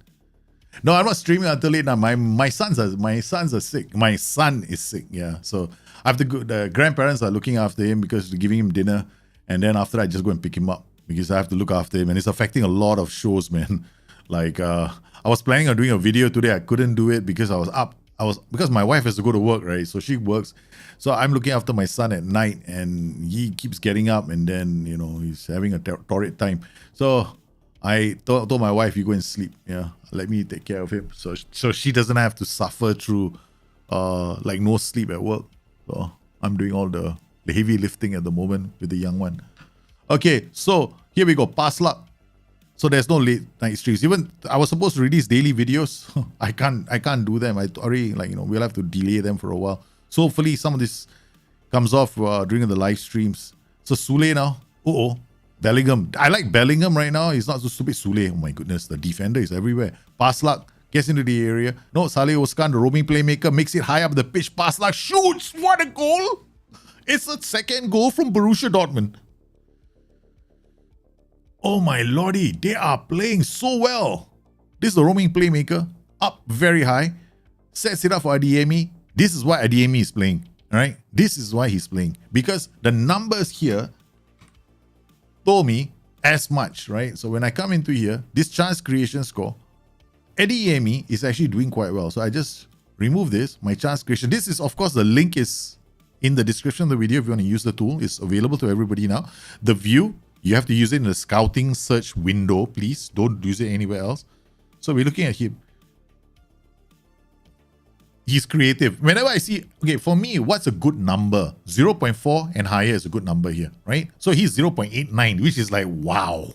No, I'm not streaming until late now. My sons are sick. My son is sick, yeah. So I have to go, the grandparents are looking after him because they're giving him dinner. And then after that, I just go and pick him up because I have to look after him. And it's affecting a lot of shows, man. Like, I was planning on doing a video today. I couldn't do it because I was up. Because my wife has to go to work, right? So she works. So I'm looking after my son at night and he keeps getting up and then, he's having a torrid time. So I told my wife, you go and sleep. Yeah, let me take care of him. So she doesn't have to suffer through like no sleep at work. So I'm doing all the heavy lifting at the moment with the young one. Okay, so here we go. Pass luck. So there's no late night streams. Even I was supposed to release daily videos. I can't do them. I already we'll have to delay them for a while. So hopefully some of this comes off during the live streams. So Sule now. Bellingham. I like Bellingham right now. He's not so stupid. Sule. Oh my goodness, the defender is everywhere. Pass luck. Gets into the area. No, Saleh Oskan, the roaming playmaker, makes it high up the pitch. Pass luck. Shoots. What a goal. It's a second goal from Borussia Dortmund. Oh my lordy, they are playing so well. This is the roaming playmaker, up very high, sets it up for Adeyemi. This is why Adeyemi is playing, right? This is why he's playing. Because the numbers here told me as much, right? So when I come into here, this chance creation score, Adeyemi is actually doing quite well. So I just remove this, my chance creation. This is, of course, the link is in the description of the video if you want to use the tool. It's available to everybody now. The view, you have to use it in the scouting search window, please. Don't use it anywhere else. So we're looking at him. He's creative. Whenever I see, okay, for me, what's a good number? 0.4 and higher is a good number here, right? So he's 0.89, which is like, wow.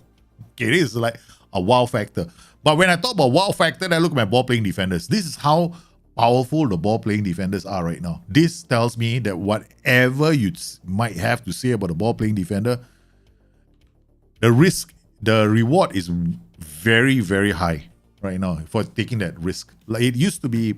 Okay, it is like a wow factor. But when I talk about wow factor, I look at my ball-playing defenders. This is how powerful the ball-playing defenders are right now. This tells me that whatever you might have to say about the ball-playing defender, the reward is very, very high right now for taking that risk. Like it used to be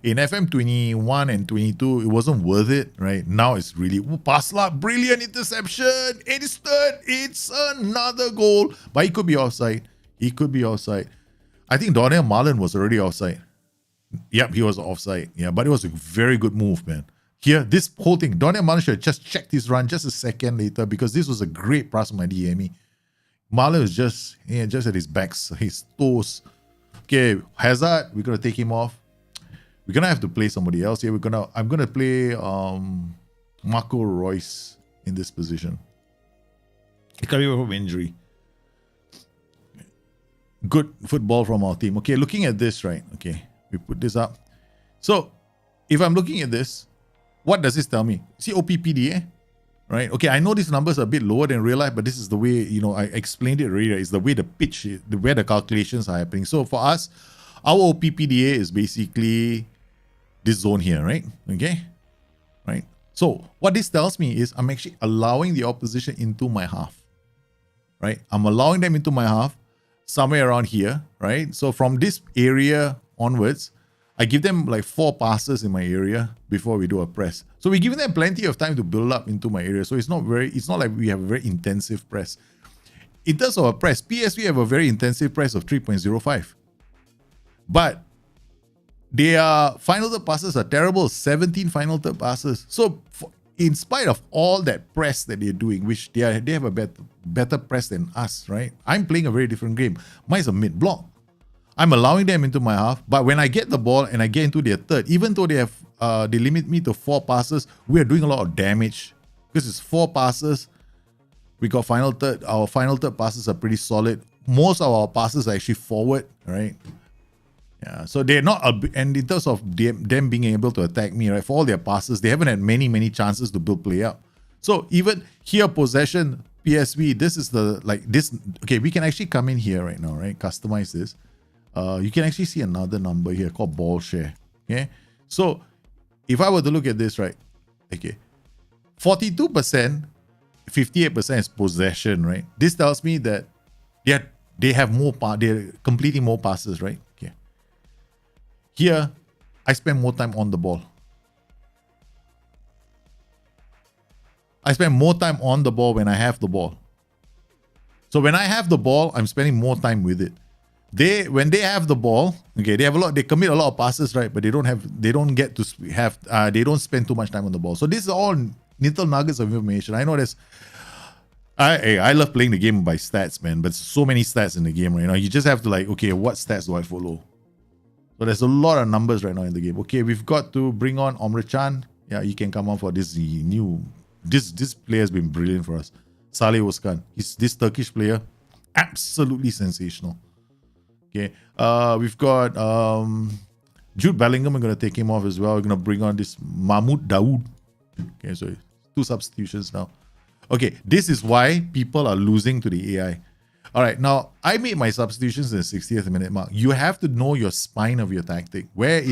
in FM21 and 22, it wasn't worth it, right? Now it's really, pass luck, brilliant interception. It is third. It's another goal. But he could be offside. I think Donnell Marlon was already offside. Yep, he was offside. Yeah, but it was a very good move, man. Here, this whole thing, Donnell Marlon should have just checked his run just a second later because this was a great pass from Adeyemi. Marlon is just at his backs, his toes. Okay, Hazard, we're gonna take him off. We're gonna have to play somebody else here. I'm gonna play Marco Reus in this position. He coming from injury. Good football from our team. Okay, looking at this, right? Okay, we put this up. So, if I'm looking at this, what does this tell me? See OPPDA? Right? Okay, I know these numbers are a bit lower than real life, but this is the way, I explained it already. It's the way the pitch, where the calculations are happening. So for us, our OPPDA is basically this zone here, right? Okay? Right? So what this tells me is I'm actually allowing the opposition into my half. Right? I'm allowing them into my half somewhere around here, right? So from this area onwards, I give them like 4 passes in my area before we do a press. So we're giving them plenty of time to build up into my area. So it's not like we have a very intensive press. In terms of a press, PSV have a very intensive press of 3.05. But their final third passes are terrible, 17 final third passes. So in spite of all that press that they're doing, which they have a better press than us, right? I'm playing a very different game. Mine's a mid block. I'm allowing them into my half, but when I get the ball and I get into their third, even though they limit me to 4 passes, we are doing a lot of damage because it's 4 passes. We got final third. Our final third passes are pretty solid. Most of our passes are actually forward, right? Yeah, so they're not, and in terms of them being able to attack me, right, for all their passes, they haven't had many chances to build play up. So even here, possession, PSV, this is okay, we can actually come in here right now, right, customize this. You can actually see another number here called ball share, okay? So if I were to look at this, right, okay, 42%, 58% is possession, right? This tells me that they have more, they're completing more passes, right? Okay. Here, I spend more time on the ball. I spend more time on the ball when I have the ball. So when I have the ball, I'm spending more time with it. When they have the ball, okay, they commit a lot of passes, right? But they don't spend too much time on the ball. So this is all little nuggets of information. I know I love playing the game by stats, man, but so many stats in the game right now. You just have to okay, what stats do I follow? So there's a lot of numbers right now in the game. Okay, we've got to bring on Omre Can. Yeah, he can come on for this new. This player has been brilliant for us. Saleh Özkan. He's this Turkish player, absolutely sensational. Okay, we've got Jude Bellingham. I'm gonna take him off as well. We're gonna bring on this Mahmoud Dawood. Okay, so 2 substitutions now. Okay, this is why people are losing to the AI. All right, now I made my substitutions in the 60th minute mark. You have to know your spine of your tactic. Where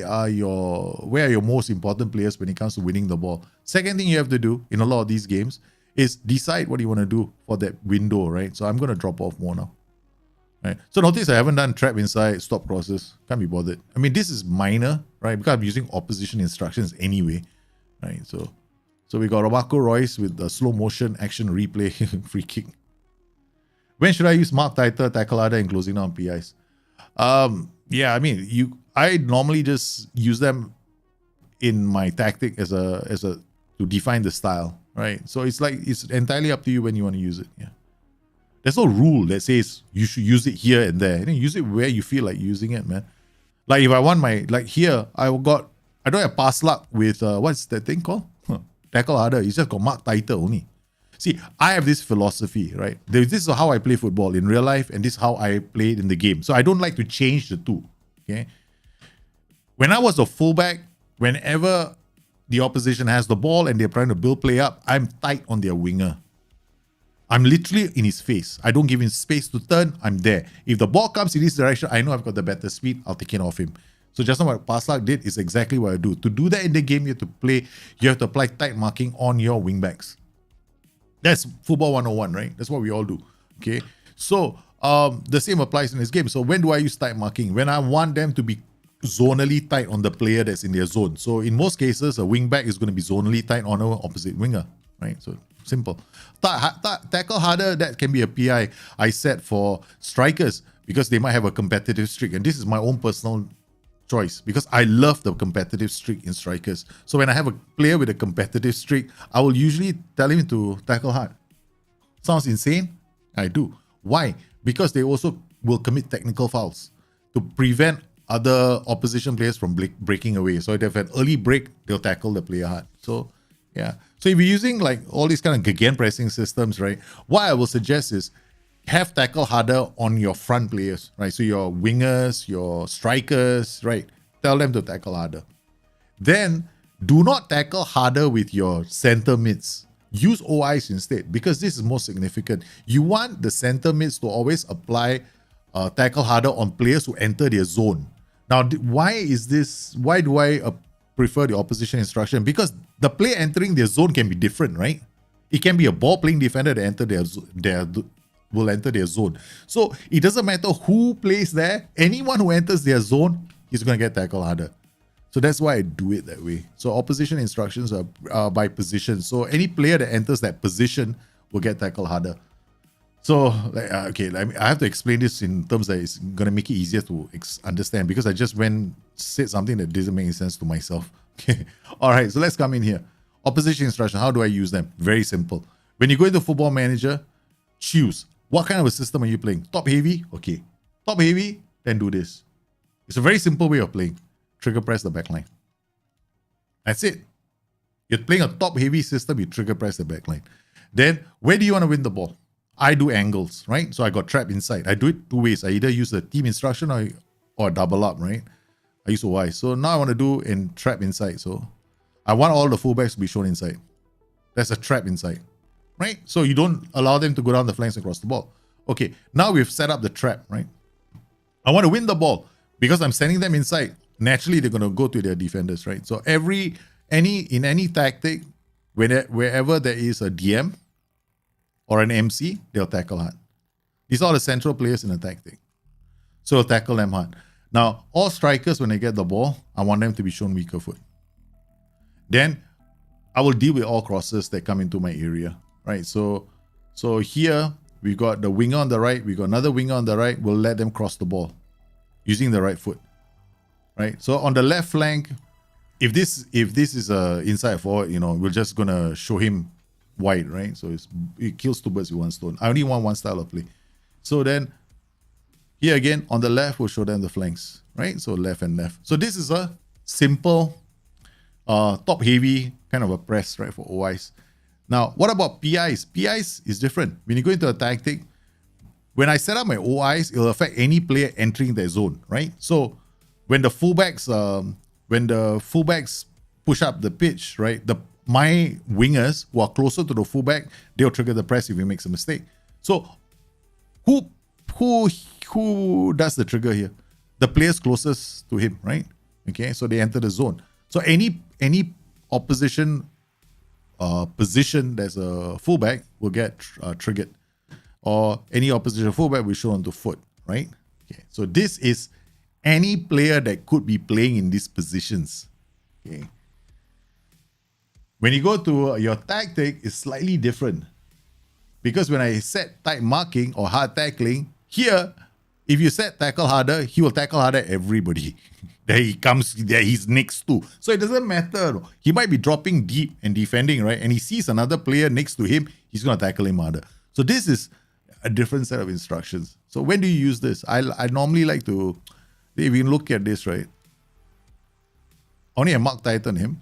are your most important players when it comes to winning the ball? Second thing you have to do in a lot of these games is decide what you want to do for that window, right? So I'm going to drop off more now. Right. So notice I haven't done trap inside, stop crosses. Can't be bothered. I mean, this is minor, right? Because I'm using opposition instructions anyway, right? So we got Romarco Royce with the slow motion action replay free kick. When should I use Mark Titer, tackle harder, and closing down PIs? Yeah, I mean, I normally just use them in my tactic as a to define the style, right? So it's entirely up to you when you want to use it. Yeah, there's no rule that says you should use it here and there. Use it where you feel like using it, man. Like if I want here, I don't have pass luck with what's that thing called? Tackle harder. It's just got Mark Titer only. See, I have this philosophy, right? This is how I play football in real life, and this is how I play it in the game. So I don't like to change the two. Okay. When I was a fullback, whenever the opposition has the ball and they're trying to build play up, I'm tight on their winger. I'm literally in his face. I don't give him space to turn. I'm there. If the ball comes in this direction, I know I've got the better speed. I'll take it off him. So just now what Paslak did is exactly what I do. To do that in the game, you have to apply tight marking on your wingbacks. That's football 101, right? That's what we all do. Okay. So the same applies in this game. So when do I use tight marking? When I want them to be zonally tight on the player that's in their zone. So in most cases, a wingback is going to be zonally tight on an opposite winger, right? So simple. Tackle harder, that can be a PI I set for strikers because they might have a competitive streak. And this is my own personal choice because I love the competitive streak in strikers. So when I have a player with a competitive streak, I will usually tell him to tackle hard. Sounds insane? I do. Why? Because they also will commit technical fouls to prevent other opposition players from breaking away. So if they have an early break, they'll tackle the player hard. So yeah. So if you're using all these kind of gegenpressing systems, right, what I will suggest is have tackle harder on your front players, right? So your wingers, your strikers, right? Tell them to tackle harder. Then do not tackle harder with your center mids. Use OIs instead because this is more significant. You want the center mids to always apply tackle harder on players who enter their zone. Now, why do I prefer the opposition instruction? Because the player entering their zone can be different, right? It can be a ball playing defender that will enter their zone. So it doesn't matter who plays there. Anyone who enters their zone is going to get tackled harder. So that's why I do it that way. So opposition instructions are by position. So any player that enters that position will get tackled harder. So, I have to explain this in terms that it's going to make it easier to understand because I just said something that doesn't make any sense to myself. Okay. All right, so let's come in here. Opposition instruction, how do I use them? Very simple. When you go into Football Manager, choose what kind of a system are you playing. Top heavy? Okay. Top heavy? Then do this. It's a very simple way of playing. Trigger press the backline. That's it. You're playing a top heavy system, you trigger press the backline. Then, where do you want to win the ball? I do angles, right? So I got trap inside. I do it two ways. I either use the team instruction or double up, right? I use OI. So now I want to do in trap inside. So I want all the fullbacks to be shown inside. That's a trap inside, right? So you don't allow them to go down the flanks across the ball. Okay, now we've set up the trap, right? I want to win the ball because I'm sending them inside. Naturally, they're going to go to their defenders, right? So in any tactic, wherever there is a DM or an MC, they'll tackle hard. These are the central players in a tactic. So they'll tackle them hard. Now, all strikers, when they get the ball, I want them to be shown weaker foot. Then I will deal with all crosses that come into my area, right? So here we got the winger on the right, we got another winger on the right. We'll let them cross the ball using the right foot, right? So on the left flank, if this is a inside forward, we're just gonna show him wide, right? So it kills two birds with one stone. I only want one style of play. So then here again on the left, we'll show them the flanks, right? So left and left. So this is a simple top heavy kind of a press, right, for OIs. Now, what about PIs? PIs is different. When you go into a tactic, when I set up my OIs, it'll affect any player entering their zone, right? So when the fullbacks push up the pitch, right, my wingers who are closer to the fullback, they'll trigger the press if he makes a mistake. So who does the trigger here? The players closest to him, right? Okay, so they enter the zone. So any opposition position there's a fullback will get triggered, or any opposition fullback will show onto foot, right? Okay, so this is any player that could be playing in these positions. Okay. When you go to your tactic, it's slightly different. Because when I set tight marking or hard tackling, here, if you set tackle harder, he will tackle harder everybody that he's next to. So it doesn't matter. He might be dropping deep and defending, right? And he sees another player next to him, he's going to tackle him harder. So this is a different set of instructions. So when do you use this? I normally like to, if you look at this, right? Only a mark tighter on him,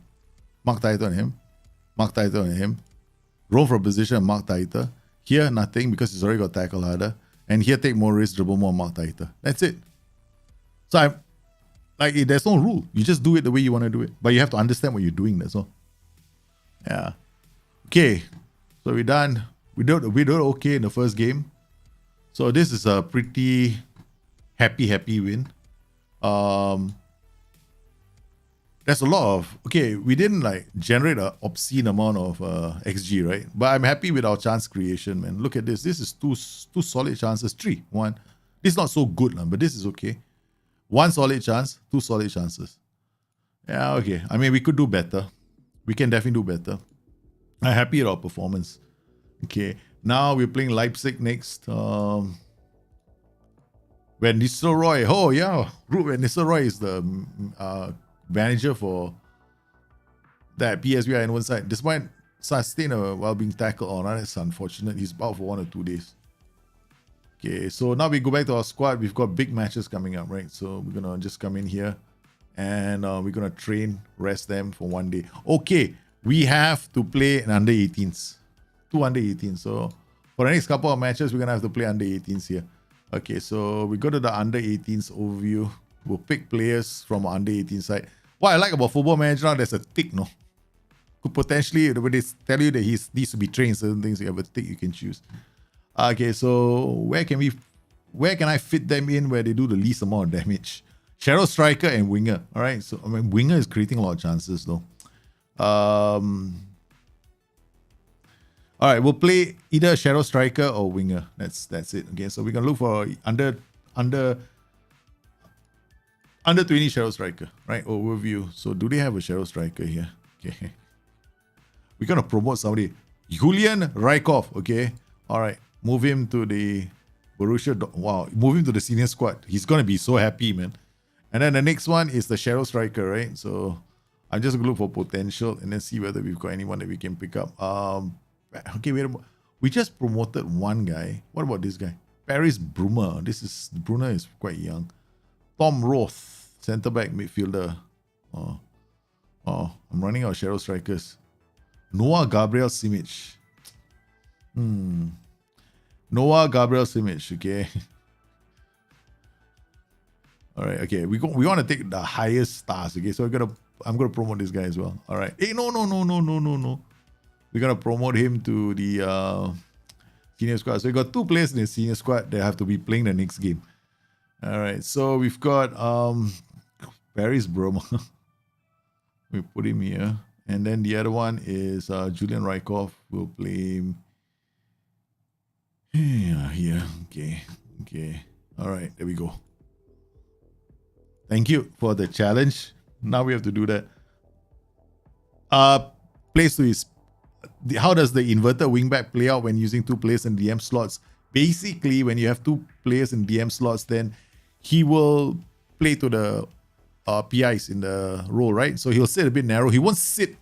mark tighter on him, mark tighter on him, roll for position, mark tighter. Here, nothing because he's already got tackle harder. And here, take more risk, dribble more, mark tighter. That's it. So there's no rule. You just do it the way you want to do it. But you have to understand what you're doing, that's all. Yeah. Okay. So we're done. We did okay in the first game. So this is a pretty happy win. There's a lot of, we didn't generate an obscene amount of XG, right? But I'm happy with our chance creation, man. Look at this. This is two solid chances. 3-1. This is not so good, but this is okay. 1 solid chance, 2 solid chances. Yeah, okay. I mean, we could do better. We can definitely do better. I'm happy with our performance. Okay. Now we're playing Leipzig next. When Nistelrooy, when Nistelrooy is the manager for that PSV on one side, despite sustained while being tackled on, that's unfortunate. He's out for 1 or 2 days. Okay, so now we go back to our squad. We've got big matches coming up, right? So we're gonna just come in here and we're gonna train, rest them for 1 day. Okay, we have to play an under 18s, 2 under 18s. So for the next couple of matches, we're gonna have to play under 18s here. Okay, so we go to the under 18s overview. We'll pick players from our under 18 side. What I like about Football Manager now, there's a tick, no? Could potentially, when they tell you that he needs to be trained, certain things, you have a tick you can choose. Okay, so where can I fit them in where they do the least amount of damage? Shadow Striker and Winger. All right, so I mean, Winger is creating a lot of chances, though. All right, we'll play either Shadow Striker or Winger. That's it. Okay, so we're gonna look for under 20 Shadow Striker, right? Overview. So do they have a Shadow Striker here? Okay. We're going to promote somebody. Julian Rykov, okay? All right. Move him to the Borussia. Wow. Move him to the senior squad. He's going to be so happy, man. And then the next one is the Shadow Striker, right? So I'm just gonna look for potential and then see whether we've got anyone that we can pick up. Okay, wait. We just promoted one guy. What about this guy? Paris Brummer. Brunner is quite young. Tom Roth, centre back midfielder. Oh, I'm running out of shadow strikers. Noah Gabriel Simic. Noah Gabriel Simic. Okay. All right. Okay. We want to take the highest stars. Okay. So I'm gonna promote this guy as well. All right. Hey, no. We're gonna promote him to the senior squad. So we got 2 players in the senior squad that have to be playing the next game. All right. So we've got Paris Broma. We put him here, and then the other one is Julian Rykov. We'll play him here. Okay. All right. There we go. Thank you for the challenge. Now we have to do that. Place to his. How does the inverted wingback play out when using 2 players in DM slots? Basically, when you have 2 players in DM slots, then he will play to the PIs in the role, right? So he'll sit a bit narrow. He won't sit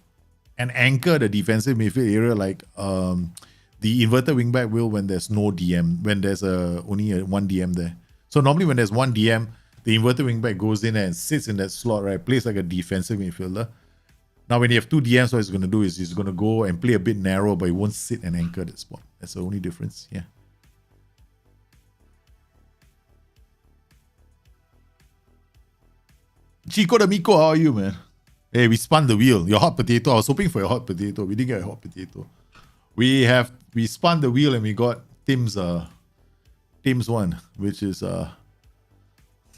and anchor the defensive midfield area like the inverted wingback will when there's no DM, when there's only one DM there. So normally when there's one DM, the inverted wingback goes in and sits in that slot, right? Plays like a defensive midfielder. Now, when you have 2 DMs, what he's going to do is he's going to go and play a bit narrow, but he won't sit and anchor that spot. That's the only difference. Yeah. Chico D'Amico, how are you, man? Hey, we spun the wheel. Your hot potato. I was hoping for your hot potato. We didn't get a hot potato. We spun the wheel and we got Tim's one, which is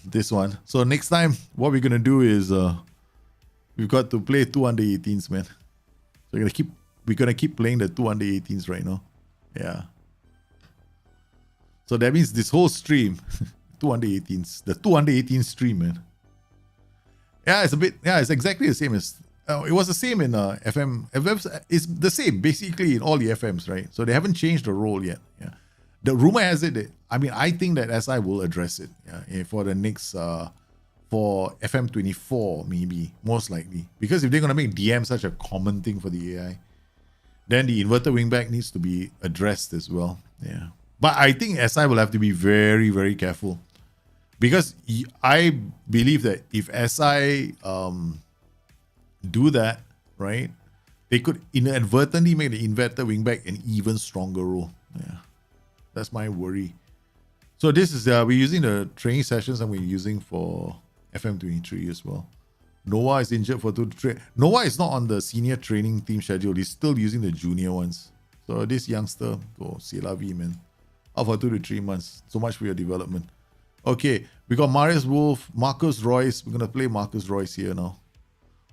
this one. So next time, what we're gonna do is we've got to play 2 under 18s, man. So we're gonna keep playing the 2 under 18s right now. Yeah. So that means this whole stream, 2 under 18s, the 2 under 18 stream, man. Yeah, it's exactly the same as it was the same in FM. It's the same basically in all the FMs, right? So they haven't changed the role yet. Yeah. The rumor has it that, I think that SI will address it for the next for FM24 maybe, most likely. Because if they're gonna make DM such a common thing for the AI, then the inverted wingback needs to be addressed as well. Yeah. But I think SI will have to be very, very careful. Because I believe that if SI do that, right, they could inadvertently make the inverted wingback an even stronger role. Yeah, that's my worry. So this is we're using the training sessions and we're using for FM23 as well. Noah is injured for 2 to 3. Noah is not on the senior training team schedule. He's still using the junior ones. So this youngster, c'est la vie, man. Out for 2 to 3 months. So much for your development. Okay, we got Marius Wolf, Marcus Royce. We're going to play Marcus Royce here now.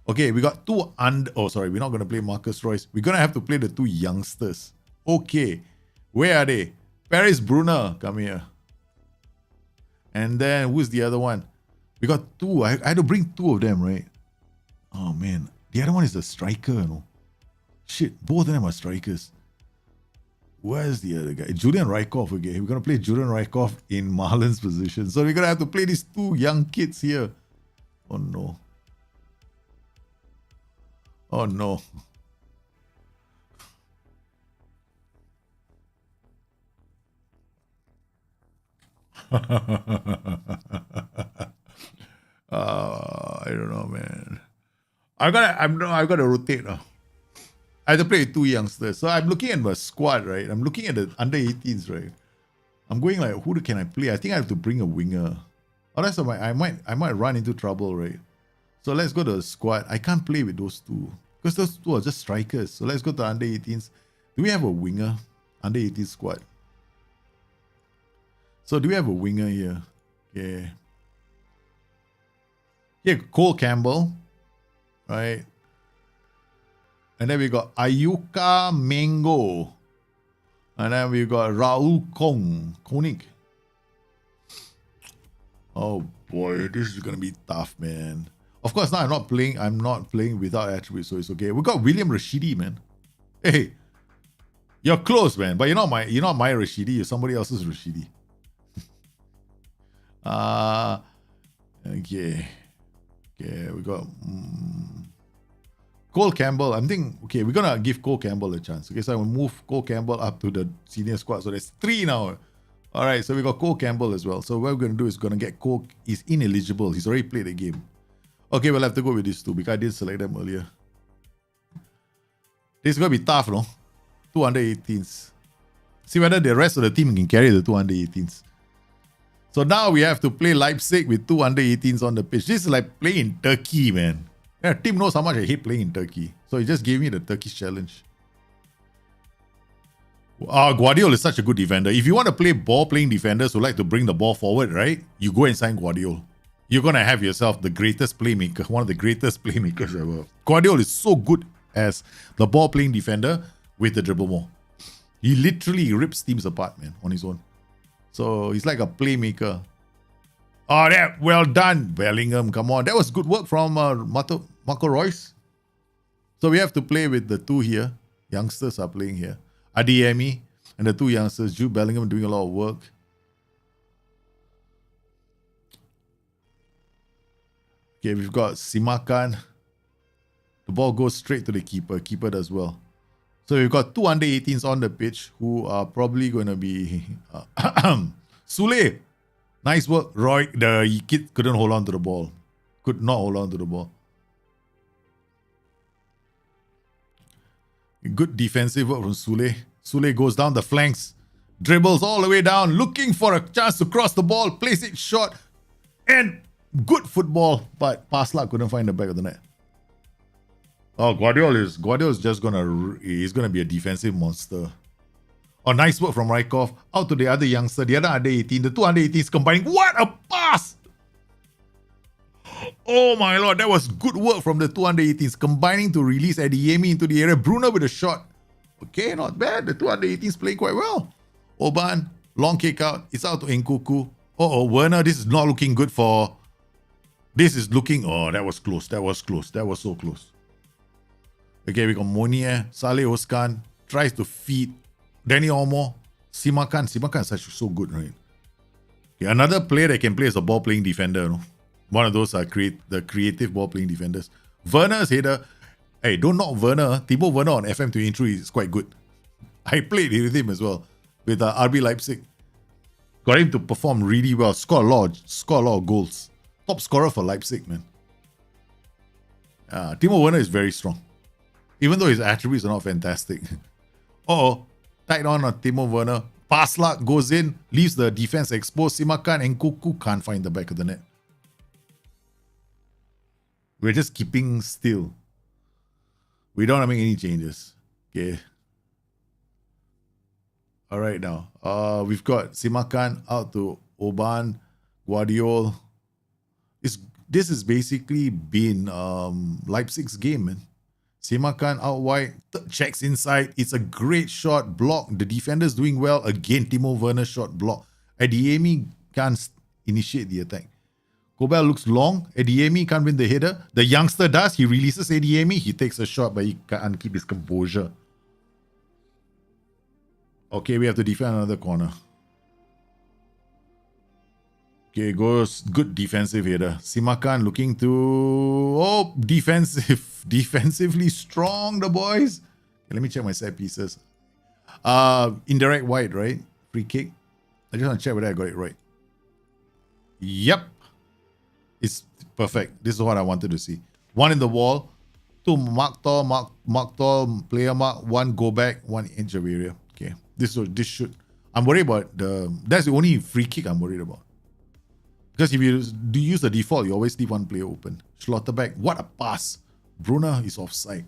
Okay, we got 2 we're not going to play Marcus Royce. We're going to have to play the 2 youngsters. Okay, where are they? Paris Brunner, come here. And then, who's the other one? We got 2. I had to bring 2 of them, right? Oh, man. The other one is a striker, no? Shit, both of them are strikers. Where's the other guy? Julian Rykov again. We're going to play Julian Rykov in Marlon's position. So we're going to have to play these 2 young kids here. Oh, no. Oh, no. I don't know, man. I gotta rotate now. I have to play with 2 youngsters. So I'm looking at my squad, right? I'm looking at the under 18s, right? I'm going like, who can I play? I think I have to bring a winger. Otherwise, I might run into trouble, right? So let's go to the squad. I can't play with those 2 because those 2 are just strikers. So let's go to under 18s. Do we have a winger? Under 18 squad. So do we have a winger here? Okay. Here, Cole Campbell, right? And then we got Ayuka Mengo. And then we got Raul Koenig. Oh boy, this is gonna be tough, man. Of course, now I'm not playing without attributes, so it's okay. We got William Rashidi, man. Hey, you're close, man, but you're not my Rashidi, you're somebody else's Rashidi. Okay. Okay, we got Cole Campbell, I'm thinking, okay, we're going to give Cole Campbell a chance. Okay, so I will move Cole Campbell up to the senior squad. So there's 3 now. All right, so we got Cole Campbell as well. So what we're going to do is going to get Cole. He's ineligible. He's already played the game. Okay, we'll have to go with these 2 because I did select them earlier. This is going to be tough, no? 2 under 18s. See whether the rest of the team can carry the 2 under 18s. So now we have to play Leipzig with 2 under 18s on the pitch. This is like playing in Turkey, man. Yeah, team knows how much I hate playing in Turkey. So he just gave me the Turkish challenge. Guardiola is such a good defender. If you want to play ball-playing defenders who like to bring the ball forward, right? You go and sign Guardiola. You're going to have yourself the greatest playmaker, one of the greatest playmakers ever. Guardiola is so good as the ball-playing defender with the dribble ball. He literally rips teams apart, man, on his own. So he's like a playmaker. Oh, yeah, well done, Bellingham. Come on. That was good work from Marco Reus. So we have to play with the 2 here. Youngsters are playing here. Adeyemi and the 2 youngsters. Jude Bellingham doing a lot of work. Okay, we've got Simakan. The ball goes straight to the keeper. Keeper does well. So we've got 2 under 18s on the pitch who are probably going to be Sule. Nice work. Roy, the kid couldn't hold on to the ball. Could not hold on to the ball. Good defensive work from Sule. Sule goes down the flanks. Dribbles all the way down. Looking for a chance to cross the ball. Plays it short. And good football. But Pasla couldn't find the back of the net. Oh, Guardiola is just he's gonna be a defensive monster. Oh, nice work from Rykov. Out to the other youngster, the other under 18, the 2 under 18s combining. What a pass! Oh my lord, that was good work from the 2 under 18s, combining to release Adeyemi into the area. Bruno with a shot. Okay, not bad. The 2 under 18s playing quite well. Oban, long kick out. It's out to Nkuku. Oh, Werner, this is not looking good for. This is looking. Oh, that was close. That was close. That was so close. Okay, we got Monier, Saleh Oskan, tries to feed Danny Olmo, Simakan. Simakan is actually so good, right? Okay, another player that can play as a ball-playing defender. You know? One of those are the creative ball-playing defenders. Werner's header. Hey, don't knock Werner. Timo Werner on FM23 is quite good. I played with him as well with RB Leipzig. Got him to perform really well. Score a lot of goals. Top scorer for Leipzig, man. Timo Werner is very strong. Even though his attributes are not fantastic. Tight on Timo Werner. Pass luck goes in, leaves the defense exposed. Simakan and Nkuku can't find the back of the net. We're just keeping still. We don't want to make any changes. Okay. All right now. We've got Simakan out to Oban, Guardiola. This has basically been Leipzig's game, man. Simakan out wide, checks inside. It's a great shot block. The defender's doing well. Again, Timo Werner shot block. Adeyemi can't initiate the attack. Kobel looks long. Adeyemi can't win the header. The youngster does. He releases Adeyemi. He takes a shot, but he can't keep his composure. Okay, we have to defend another corner. Okay, goes good defensive header. Simakan looking to defensively strong, the boys. Okay, let me check my set pieces. Indirect wide, right? Free kick. I just want to check whether I got it right. Yep. It's perfect. This is what I wanted to see. 1 in the wall, 2 mark tall, player mark, 1 go back, 1 inch of area. Okay. This should. I'm worried about that's the only free kick I'm worried about. Because if you do use the default, you always leave 1 player open. Schlotterbeck, what a pass. Brunner is offside.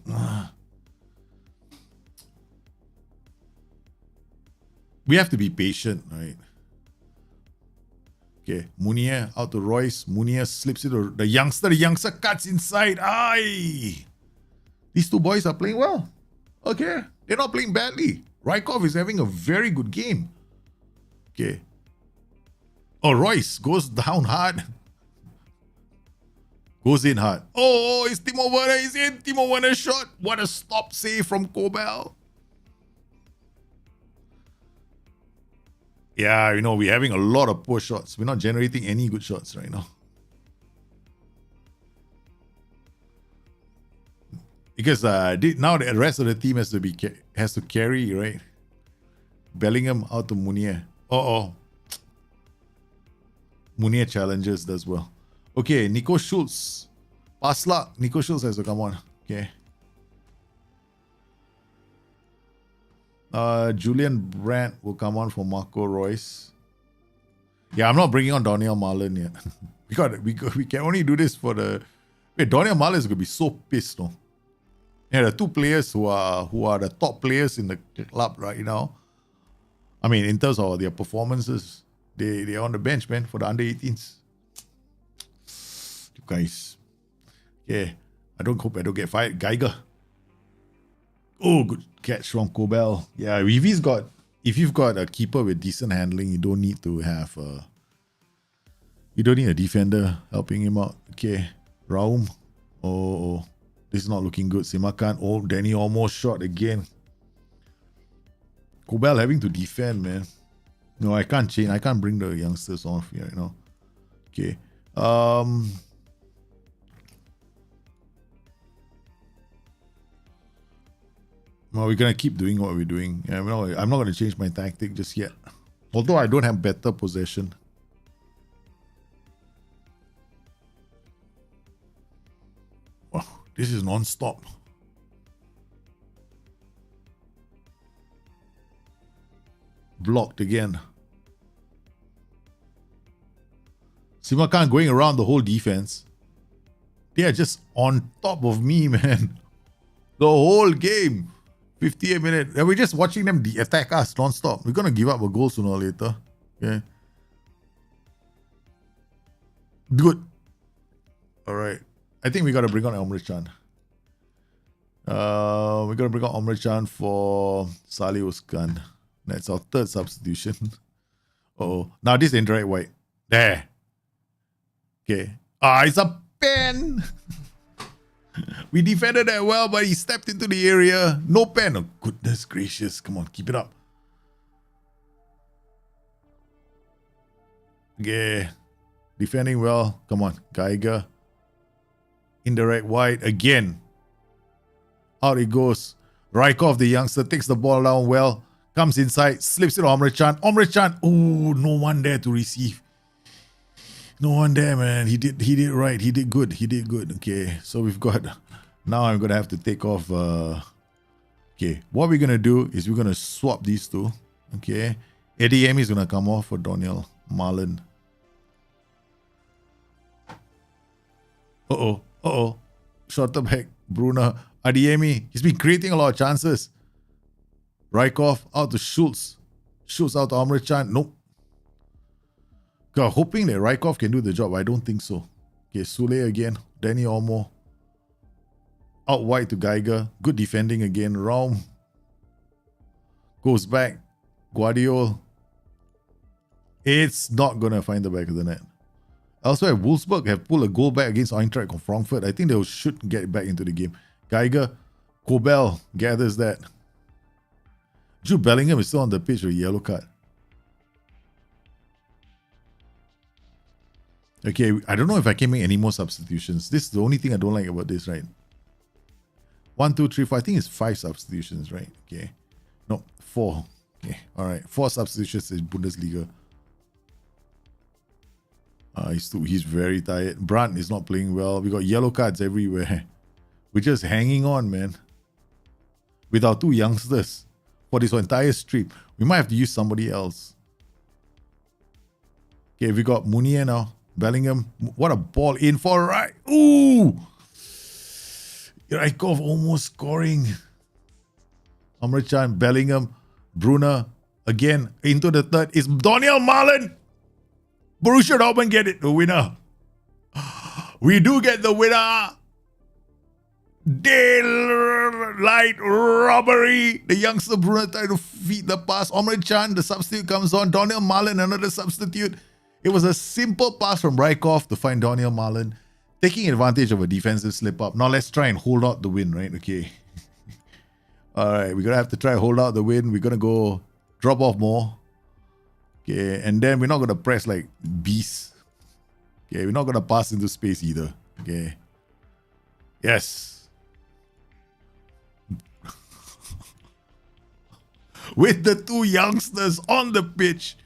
We have to be patient, right? Okay, Munier out to Royce. Munier slips it to the youngster. The youngster cuts inside. Aye! These 2 boys are playing well. Okay, they're not playing badly. Rykov is having a very good game. Okay. Oh, Royce goes down hard. Goes in hard. Oh, it's Timo Werner. He's in. Timo Werner shot. What a stop save from Kobel. Yeah, we're having a lot of poor shots. We're not generating any good shots right now. Because now the rest of the team has to carry, right? Bellingham out to Munier. Munier challenges does well. Okay, Nico Schultz. Pass luck. Nico Schultz has to come on. Okay. Julian Brandt will come on for Marco Reus. Yeah, I'm not bringing on Daniel Marlon yet. we can only do this for the... Wait, Daniel Marlon is going to be so pissed, no? Yeah, the two players who are the top players in the club right now. I mean, in terms of their performances, they're on the bench, man, for the under-18s. You guys. Yeah, I hope I don't get fired. Geiger. Oh, good catch from Kobel. Yeah, if you've got a keeper with decent handling, you don't need to have you don't need a defender helping him out. Okay, Raum. Oh, this is not looking good. Simakan. Oh, Danny almost shot again. Kobel having to defend, man. No, I can't change. I can't bring the youngsters off here, you know. Okay. Well, we're gonna keep doing what we're doing. Yeah, I'm not gonna change my tactic just yet. Although I don't have better possession. Oh, this is non-stop. Blocked again. Simakan going around the whole defense. They are just on top of me, man. The whole game. 58 minutes. And we're just watching them attack us non-stop. We're going to give up a goal sooner or later. Okay. Good. All right. I think we got to bring on Omri Chan. We're going to bring on Omri Chan for Salih Uskan. That's our third substitution. Oh, now this is indirect white. There. Okay. It's a pen. We defended that well, but he stepped into the area. No pen. Oh, goodness gracious. Come on, keep it up. Okay. Defending well. Come on, Geiger. Indirect wide again. Out it goes. Rykov, the youngster, takes the ball down well. Comes inside, slips it on Omri Chan. Omri Chan. Oh, no one there to receive. No one there, man. He did right. He did good. Okay, so we've got... Now I'm going to have to take off... okay, what we're going to do is we're going to swap these two. Okay. Eddie Amy is going to come off for Daniel Marlon. Shorter back. Bruna. Adiemi. He's been creating a lot of chances. Rykov out to Schultz. Schultz out to Omri Chan. Nope. God, hoping that Rykov can do the job. I don't think so. Okay, Sule again. Danny Olmo. Out wide to Geiger. Good defending again. Raum. Goes back. Guardiol. It's not going to find the back of the net. Elsewhere, Wolfsburg have pulled a goal back against Eintracht Frankfurt. I think they should get back into the game. Geiger. Kobel gathers that. Jude Bellingham is still on the pitch with a yellow card. Okay, I don't know if I can make any more substitutions. This is the only thing I don't like about this, right? 1, 2, 3, 4. I think it's 5 substitutions, right? Okay. No, 4. Okay, all right. 4 substitutions in Bundesliga. He's very tired. Brandt is not playing well. We got yellow cards everywhere. We're just hanging on, man. With our 2 youngsters for this entire strip. We might have to use somebody else. Okay, we got Munier now. Bellingham. What a ball in for right. Ooh! Rykov almost scoring. Omri Chan, Bellingham, Bruna. Again, into the third is Daniel Marlon. Borussia Dortmund get it, the winner. We do get the winner. Daylight robbery. The youngster Bruna tried to feed the pass. Omri Chan, the substitute comes on. Daniel Marlon, another substitute. It was a simple pass from Rykov to find Daniel Marlon, taking advantage of a defensive slip-up. Now let's try and hold out the win, right? Okay. All right, we're going to have to try and hold out the win. We're going to go drop off more. Okay, and then we're not going to press like beasts. Okay, we're not going to pass into space either. Okay. Yes. with the two youngsters on the pitch.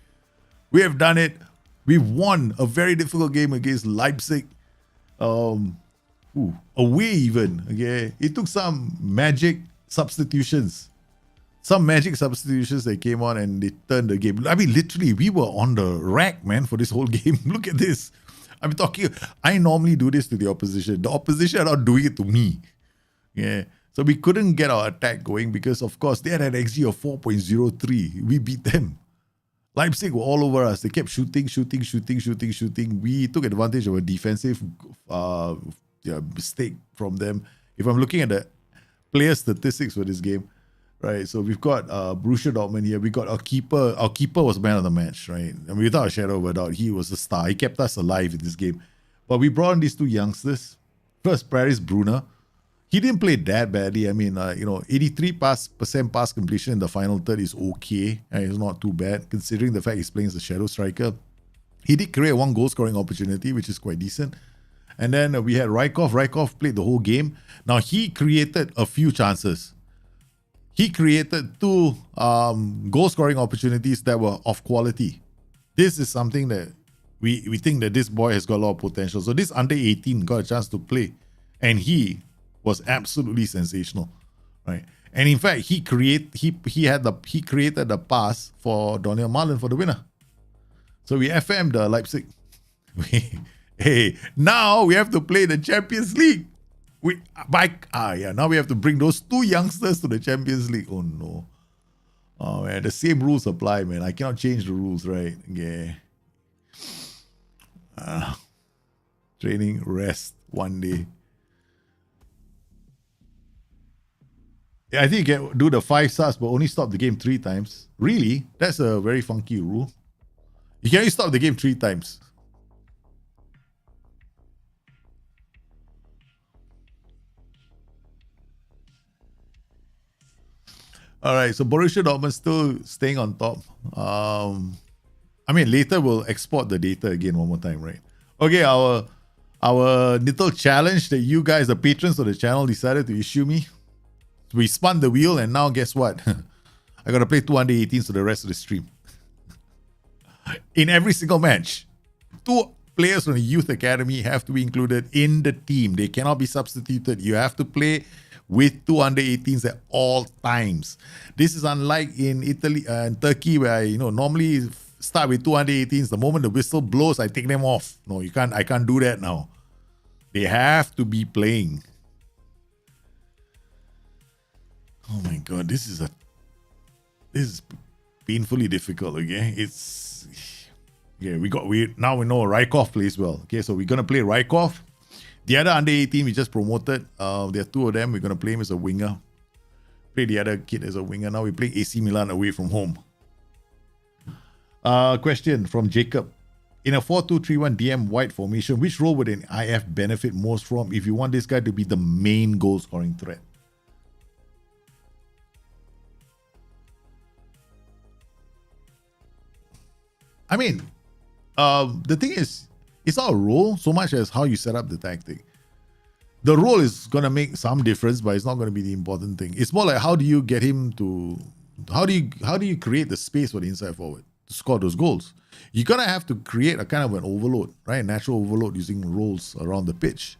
We have done it. We've won a very difficult game against Leipzig. Away even. Okay, it took some magic substitutions. That came on and they turned the game. I mean, literally, we were on the rack, man, for this whole game. Look at this. I normally do this to the opposition. The opposition are not doing it to me. Yeah. So we couldn't get our attack going because, of course, they had an XG of 4.03. We beat them. Leipzig were all over us. They kept shooting. We took advantage of a defensive mistake from them. If I'm looking at the player statistics for this game, right? So we've got Borussia Dortmund here. We got our keeper. Our keeper was man of the match, right? I mean, without a shadow of a doubt, he was the star. He kept us alive in this game. But we brought in these two youngsters. First, Paris Brunner. He didn't play that badly. I mean, 83% pass completion in the final third is okay. It's not too bad considering the fact he's playing as a shadow striker. He did create one goal scoring opportunity, which is quite decent. And then we had Rykov. Rykov played the whole game. Now, he created a few chances. He created two goal scoring opportunities that were of quality. This is something that we think that this boy has got a lot of potential. So this under 18 got a chance to play. And he was absolutely sensational, right? And in fact, he created the pass for Daniel Marlin for the winner. So we FM'd Leipzig. Hey, now we have to play the Champions League. Now we have to bring those two youngsters to the Champions League. Oh no. Oh man, the same rules apply, man. I cannot change the rules, right? Yeah. Training, rest, one day. Yeah, I think you can do the 5 stars, but only stop the game 3 times. Really? That's a very funky rule. You can only stop the game 3 times. All right, so Borussia Dortmund still staying on top. Later we'll export the data again one more time, right? Okay, our little challenge that you guys, the patrons of the channel, decided to issue me. We spun the wheel, and now guess what? I got to play 218s for the rest of the stream. In every single match, 2 players from the youth academy have to be included in the team. They cannot be substituted. You have to play with 2 under 18s at all times. This is unlike in Italy and Turkey, where I normally start with 2 under 18s. The moment the whistle blows, I take them off. No, you can't. I can't do that now. They have to be playing. Oh my god, this is painfully difficult. Okay, now we know Rykov plays well. Okay, so we're gonna play Rykov. The other under 18 we just promoted. There are 2 of them. We're gonna play him as a winger. Play the other kid as a winger. Now we play AC Milan away from home. Question from Jacob. In a 4-2-3-1 DM wide formation, which role would an IF benefit most from if you want this guy to be the main goal scoring threat? I mean, the thing is, it's not a role so much as how you set up the tactic. The role is going to make some difference, but it's not going to be the important thing. It's more like how do you get him to, how do you create the space for the inside forward to score those goals? You're going to have to create a kind of an overload, right? Natural overload using roles around the pitch.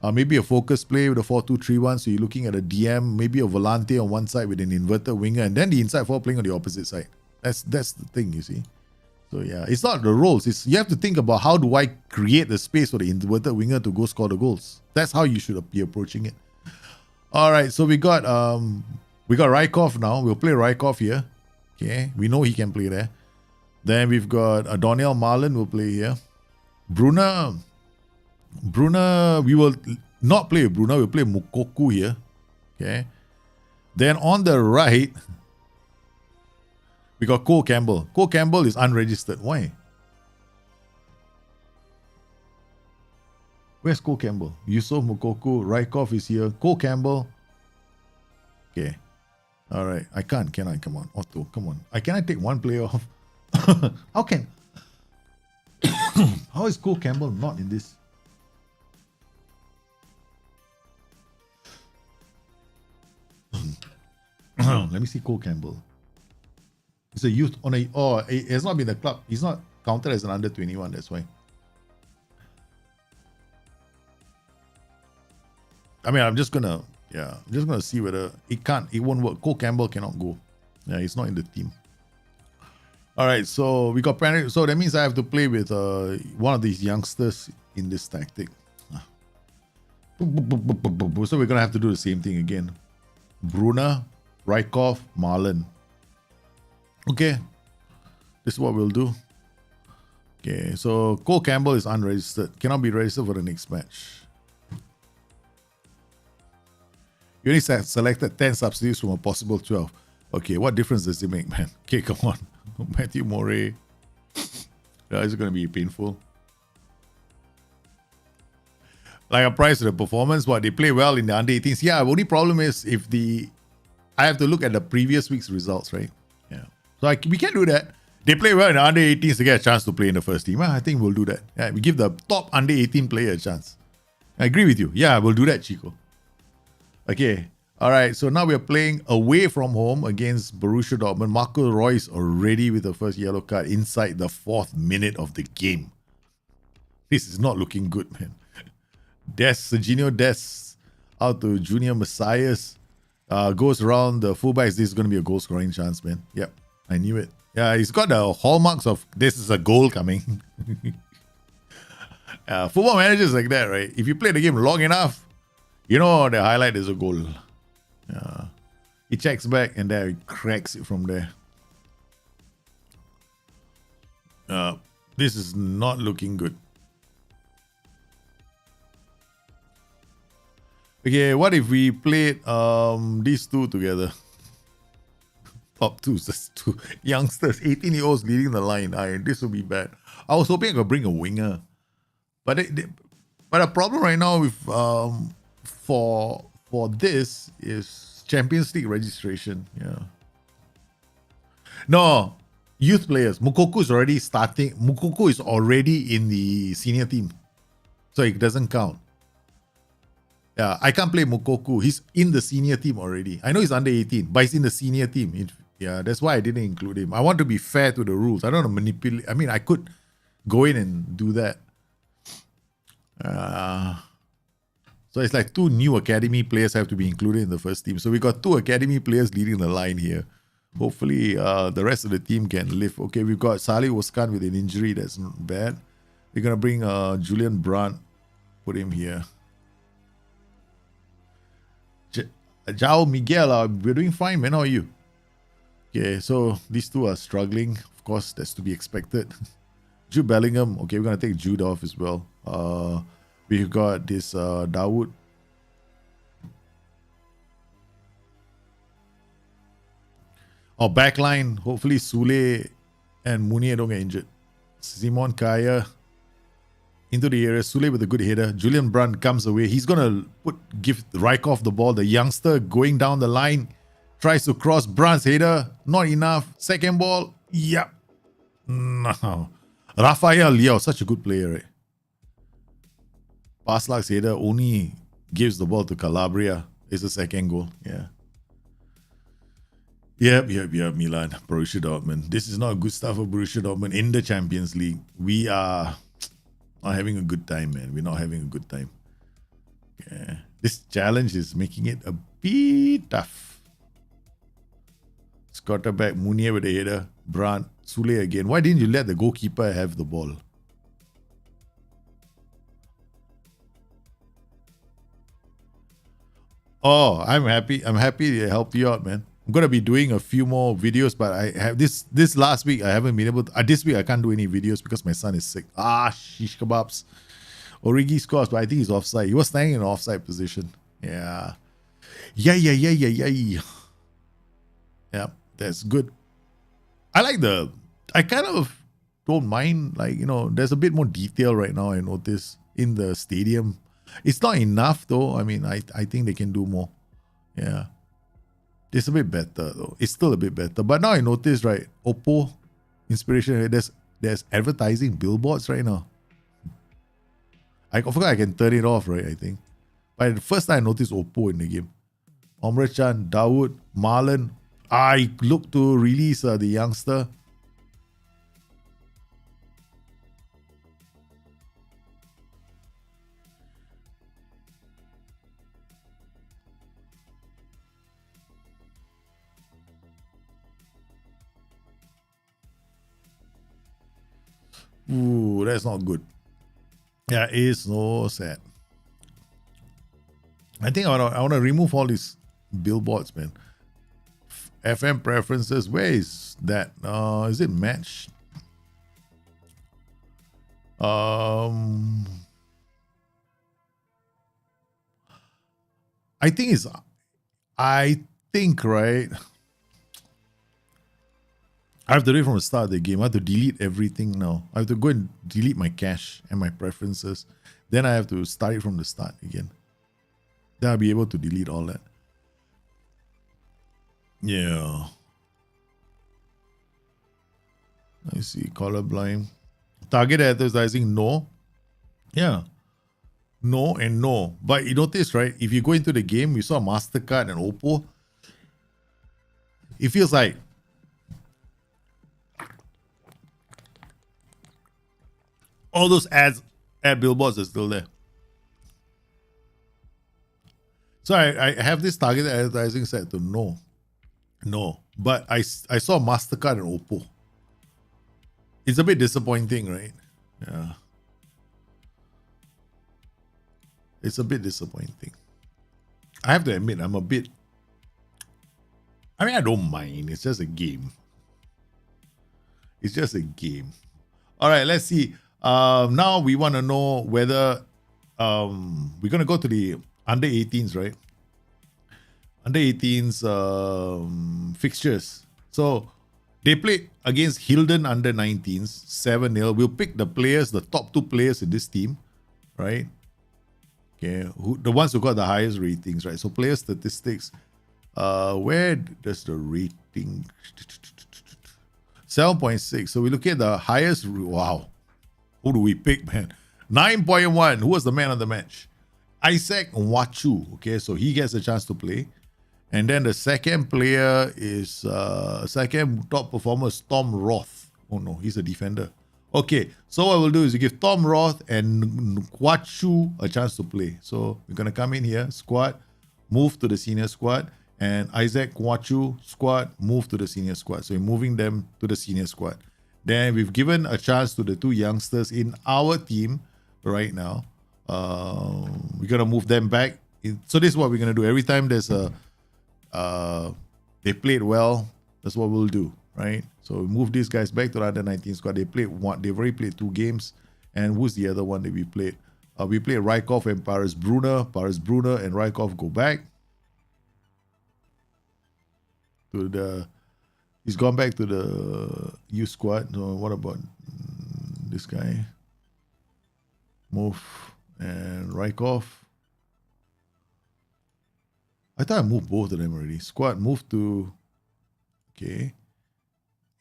Maybe a focus play with a 4-2-3-1. So you're looking at a DM, maybe a volante on one side with an inverted winger, and then the inside forward playing on the opposite side. That's the thing, you see. So yeah, it's not the roles. You have to think about how do I create the space for the inverted winger to go score the goals. That's how you should be approaching it. All right, so we got Rykov now. We'll play Rykov here. Okay, we know he can play there. Then we've got Daniel Marlin will play here. Brunner, we will not play with Brunner. We'll play Mukoku here. Okay. Then on the right, we got Cole Campbell. Cole Campbell is unregistered. Why? Where's Cole Campbell? Yusuf Mukoku. Rykov is here. Cole Campbell. Okay. All right. I can't, can I? Come on. Otto, come on. Can I take one player off? How can... How is Cole Campbell not in this? Let me see Cole Campbell. It's a youth on a, oh, it has not been a club. He's not counted as an under 21, that's why. I mean, I'm just gonna see whether it won't work. Cole Campbell cannot go. Yeah, he's not in the team. All right, so we got penalty. So that means I have to play with one of these youngsters in this tactic. So we're gonna have to do the same thing again. Brunner, Rykov, Marlon. Okay, this is what we'll do. Okay, so Cole Campbell is unregistered. Cannot be registered for the next match. You only selected 10 substitutes from a possible 12. Okay, what difference does it make, man? Okay, come on. Matthew Morey. Yeah, it's going to be painful. Like a price to the performance, what they play well in the under 18s. Yeah, the only problem is I have to look at the previous week's results, right? Yeah. So we can do that. They play well in the under 18s to get a chance to play in the first team. Well, I think we'll do that. Yeah, we give the top under 18 player a chance. I agree with you. Yeah, we'll do that, Chico. Okay. All right. So now we're playing away from home against Borussia Dortmund. Marco Reus already with the first yellow card inside the 4th minute of the game. This is not looking good, man. Serginho Dest out to Junior Messias. Goes around the fullbacks. This is going to be a goal scoring chance, man. Yep. I knew it. Yeah, he's got the hallmarks of this is a goal coming. Football managers like that, right? If you play the game long enough, you know the highlight is a goal. He checks back and there he cracks it from there. This is not looking good. Okay, what if we played these two together? Top two, just two youngsters, 18-year-olds leading the line. This will be bad. I was hoping I could bring a winger, but the problem right now with for this is Champions League registration. Yeah. No, youth players. Mukoku is already starting. Mukoku is already in the senior team, so it doesn't count. Yeah, I can't play Mukoku. He's in the senior team already. I know he's under 18, but he's in the senior team. Yeah, that's why I didn't include him. I want to be fair to the rules. I don't want to manipulate. I mean, I could go in and do that. So it's like 2 new academy players have to be included in the first team. So we got 2 academy players leading the line here. Hopefully, the rest of the team can live. Okay, we've got Salih Oskan with an injury. That's not bad. We're going to bring Julian Brandt. Put him here. Jao Miguel, we're doing fine, man. How are you? Okay, so these two are struggling. Of course, that's to be expected. Jude Bellingham. Okay, we're going to take Jude off as well. We've got this Dawood. Our backline, hopefully Sule and Munier don't get injured. Simon Kaya into the area. Sule with a good header. Julian Brandt comes away. He's going to give Rykov the ball. The youngster going down the line. Tries to cross. Brandt's header. Not enough. Second ball. Yep. No. Rafael Liao. Such a good player, right? Paslak's header only gives the ball to Calabria. It's the second goal. Yeah. Yep, Milan. Borussia Dortmund. This is not good stuff for Borussia Dortmund in the Champions League. We are not having a good time, man. We're not having a good time. Yeah. This challenge is making it a bit tough. Quarterback Munier with the header. Brandt. Sule again. Why didn't you let the goalkeeper have the ball? Oh, I'm happy. I'm happy to help you out, man. I'm gonna be doing a few more videos, but I have this last week I haven't been able to. This week I can't do any videos because my son is sick. Shish kebabs. Origi scores, but I think he's offside. He was standing in an offside position. Yeah. Yeah, that's good. I kind of don't mind, like, you know, there's a bit more detail right now, I notice, in the stadium. It's not enough though. I mean, I think they can do more. Yeah. It's a bit better though. It's still a bit better. But now I notice, right, Oppo inspiration, there's advertising billboards right now. I forgot I can turn it off, right, I think. But the first time I noticed Oppo in the game. Omre Chan, Dawood, Marlon. I look to release the youngster. Ooh, that's not good. Yeah, it is so sad. I think I want to remove all these billboards, man. FM preferences, where is that? Is it match? I think right. I have to do it from the start of the game. I have to delete everything now. I have to go and delete my cache and my preferences. Then I have to start it from the start again. Then I'll be able to delete all that. Yeah. Let me see. Colorblind. Target advertising, no. Yeah. No and no. But you notice, right? If you go into the game, you saw MasterCard and Oppo. It feels like all those ad billboards are still there. So I have this targeted advertising set to no. No. But I saw MasterCard and Oppo. It's a bit disappointing, right? Yeah. It's a bit disappointing. I have to admit, I don't mind. It's just a game. It's just a game. All right, let's see. Now we want to know whether we're going to go to the under 18s, right? Under 18s fixtures. So they played against Hilden under 19s, 7-0. We'll pick the players, the top 2 players in this team, right? Okay, the ones who got the highest ratings, right? So player statistics. Where does the rating? 7.6. So we look at the highest. Wow. Who do we pick, man? 9.1. Who was the man of the match? Isaac Wachu. Okay, so he gets a chance to play. And then the second player is second top performer is Tom Roth. Oh no, he's a defender. Okay, so what we'll do is we give Tom Roth and Wachu a chance to play. So we're gonna come in here, squad, move to the senior squad, and Isaac Wachu squad, move to the senior squad. So we're moving them to the senior squad. Then we've given a chance to the 2 youngsters in our team right now. We're gonna move them back. So this is what we're gonna do. Every time there's a they played well, that's what we'll do, right? So we move these guys back to the under 19 squad. They've already played 2 games. And who's the other one that we played? We played Rykov and Paris Brunner. Paris Brunner and Rykov go back to the. He's gone back to the U squad. So what about this guy? Move and Rykov. I thought I moved both of them already. Squad moved to. Okay.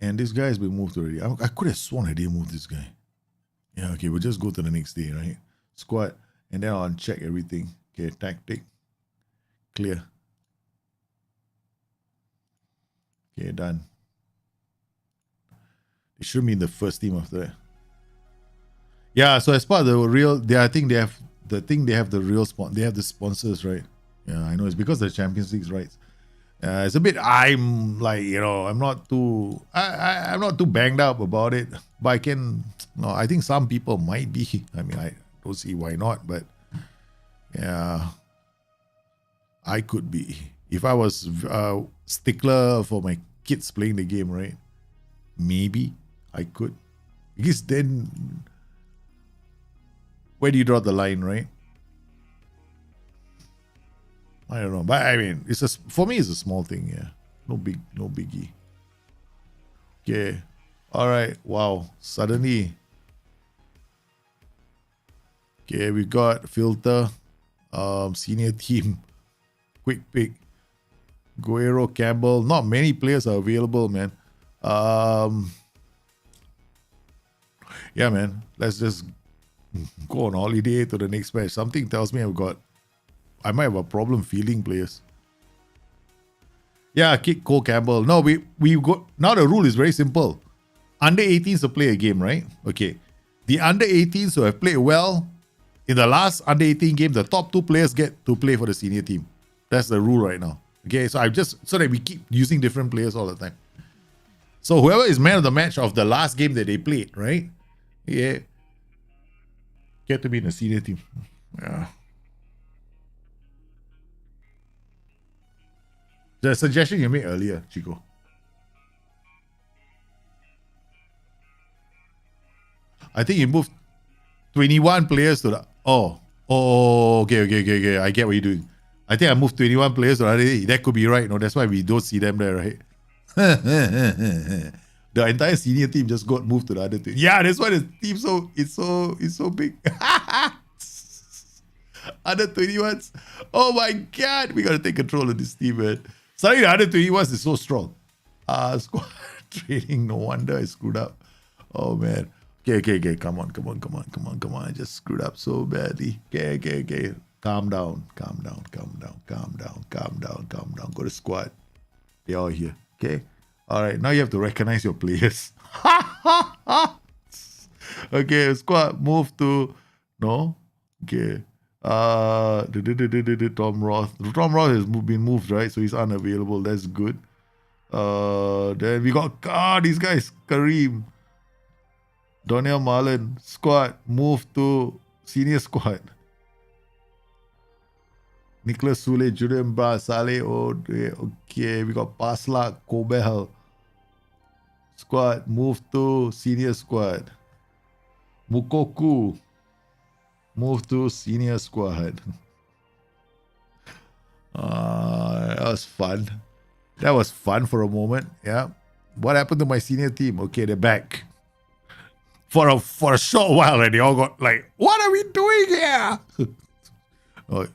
And this guy has been moved already. I could have sworn I didn't move this guy. Yeah, okay, we'll just go to the next day, right? Squad, and then I'll uncheck everything. Okay, tactic. Clear. Okay, done. It should be in the first team after that. Yeah, so as part of the real, I think they have the real sponsor. They have the sponsors, right? Yeah, I know it's because of the Champions League rights. It's a bit. I'm like, I'm not too. I'm not too banged up about it, but I can. No, I think some people might be. I mean, I don't see why not, but yeah, I could be if I was a stickler for my kids playing the game, right? Maybe I could, because then where do you draw the line, right? I don't know, but I mean, for me, it's a small thing. Yeah, no biggie. Okay, all right. Wow, suddenly. Okay, we got filter, senior team, quick pick, Guerrero, Campbell. Not many players are available, man. Yeah, man. Let's just go on holiday to the next match. Something tells me I might have a problem fielding players. Yeah, kick Cole Campbell. No, we go now. The rule is very simple. Under 18s to play a game, right? Okay. The under 18s who have played well in the last under 18 game, the top 2 players get to play for the senior team. That's the rule right now. Okay, so I've just so that we keep using different players all the time. So whoever is man of the match of the last game that they played, right? Yeah, get to be in the senior team. Yeah. The suggestion you made earlier, Chico. I think you moved 21 players to the. Okay. I get what you're doing. I think I moved 21 players to the other day. That could be right. No, that's why we don't see them there, right? The entire senior team just got moved to the other team. Yeah, that's why the team it's so big. Under 21s. Oh my god, we gotta take control of this team, man. Sorry, the under 21s is so strong. Squad training, no wonder I screwed up. Oh man. Okay. Come on. I just screwed up so badly. Okay. Calm down. Go to squad. They're all here. Okay. All right. Now you have to recognize your players. Okay. Squad, move to no. Okay. Tom Roth. Tom Roth has been moved, right? So he's unavailable. That's good. Then we got these guys. Kareem. Donnell Marlon, squad, move to senior squad. Nicholas Sule, Julian Bra, Saleh, okay, we got Paslak, Kobel. Squad, move to senior squad. Mukoku, move to senior squad. That was fun. That was fun for a moment, yeah. What happened to my senior team? Okay, they're back. For a short while, and they all got like, what are we doing here? Oh,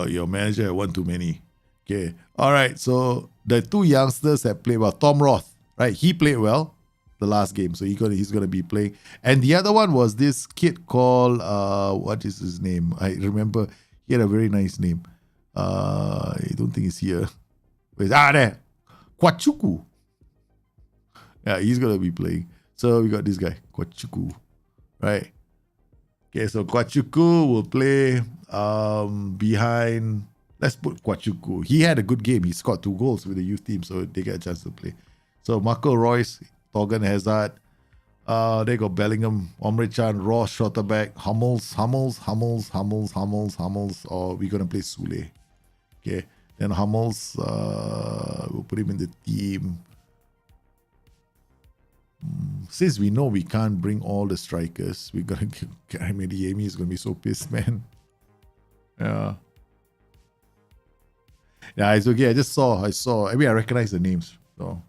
your manager had one too many. Okay. All right. So the 2 youngsters have played well. Tom Roth, right? He played well the last game. So he's gonna be playing. And the other one was this kid called what is his name? I remember he had a very nice name. I don't think he's here. There. Kwachuku. Yeah, he's gonna be playing. So we got this guy, Kwachuku, right? Okay, so Kwachuku will play behind. Let's put Kwachuku. He had a good game. He scored 2 goals with the youth team, so they get a chance to play. So Marco Royce, Torgan Hazard. They got Bellingham, Omri Chan, Ross, Schotterbeck, Hummels. Or we're gonna play Sule. Okay, then Hummels. We'll put him in the team. Since we know we can't bring all the strikers, we're gonna get Amy is gonna be so pissed, man. Yeah, it's okay. I saw. I mean, I recognize the names. So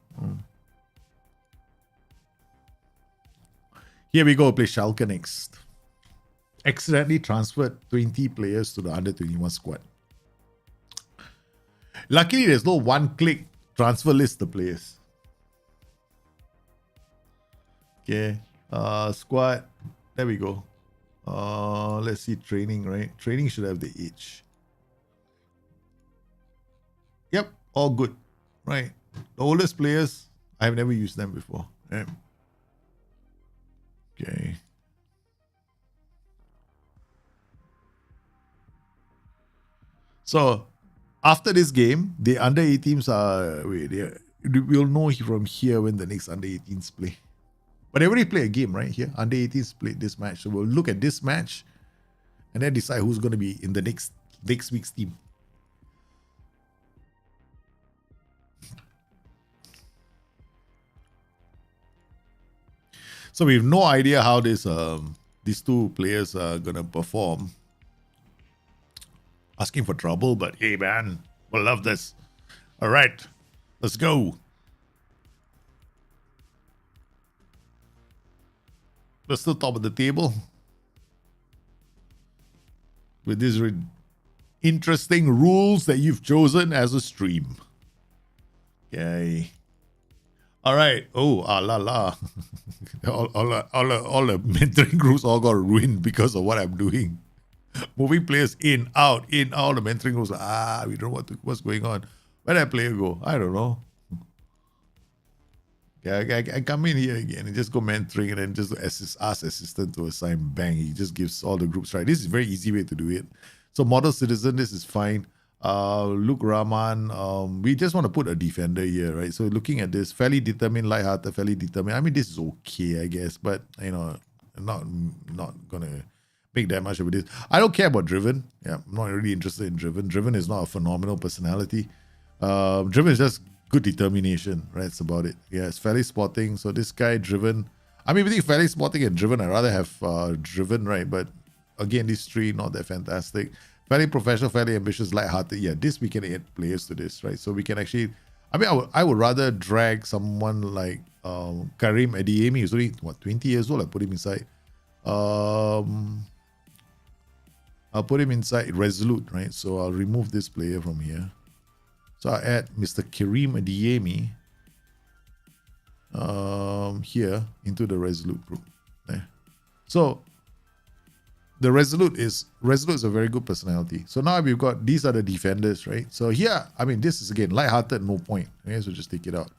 here we go. Play Schalke next. Accidentally transferred 20 players to the under 21 squad. Luckily, there's no one-click transfer list the players. Okay, squad, there we go. Let's see training, right? Training should have the age. Yep, all good, right? The oldest players, I've never used them before. Right? Okay. So, after this game, the under 18s we'll know from here when the next under 18s play. But they already play a game, right? Here, under 18s played this match. So we'll look at this match and then decide who's going to be in the next week's team. So we have no idea how these 2 players are going to perform. Asking for trouble, but hey, man, we'll love this. All right, let's go. We're still top of the table with these interesting rules that you've chosen as a stream. Okay. All right. Oh, la la. all the mentoring rules all got ruined because of what I'm doing. Moving players in, out, the mentoring rules. We don't know what's going on. Where that player go? I don't know. Yeah, I come in here again and just go mentoring and then just ask assistant to assign. Bang, he just gives all the groups right. This is a very easy way to do it. So model citizen, this is fine. Luke Rahman, we just want to put a defender here, right? So looking at this, fairly determined, lighthearted, fairly determined. I mean, this is okay, I guess, but you know, not gonna make that much of it. I don't care about Driven. Yeah, I'm not really interested in Driven. Driven is not a phenomenal personality. Driven is just good determination, right? That's about it. Yeah, it's fairly sporting. So this guy, Driven, I mean, between fairly sporting and Driven, I'd rather have Driven, right? But again, these three, not that fantastic. Fairly professional, fairly ambitious, light-hearted. Yeah, this we can add players to this, right? So we can actually, I mean, I would rather drag someone like Karim Adeyemi, who's only, 20 years old. I put him inside. I'll put him inside Resolute, right? So I'll remove this player from here. So I add Mr. Karim Adeyemi here into the Resolute group. There. So the Resolute is a very good personality. So now we've got, these are the defenders, right? So here, I mean, this is again light-hearted, no point. Okay, so just take it out.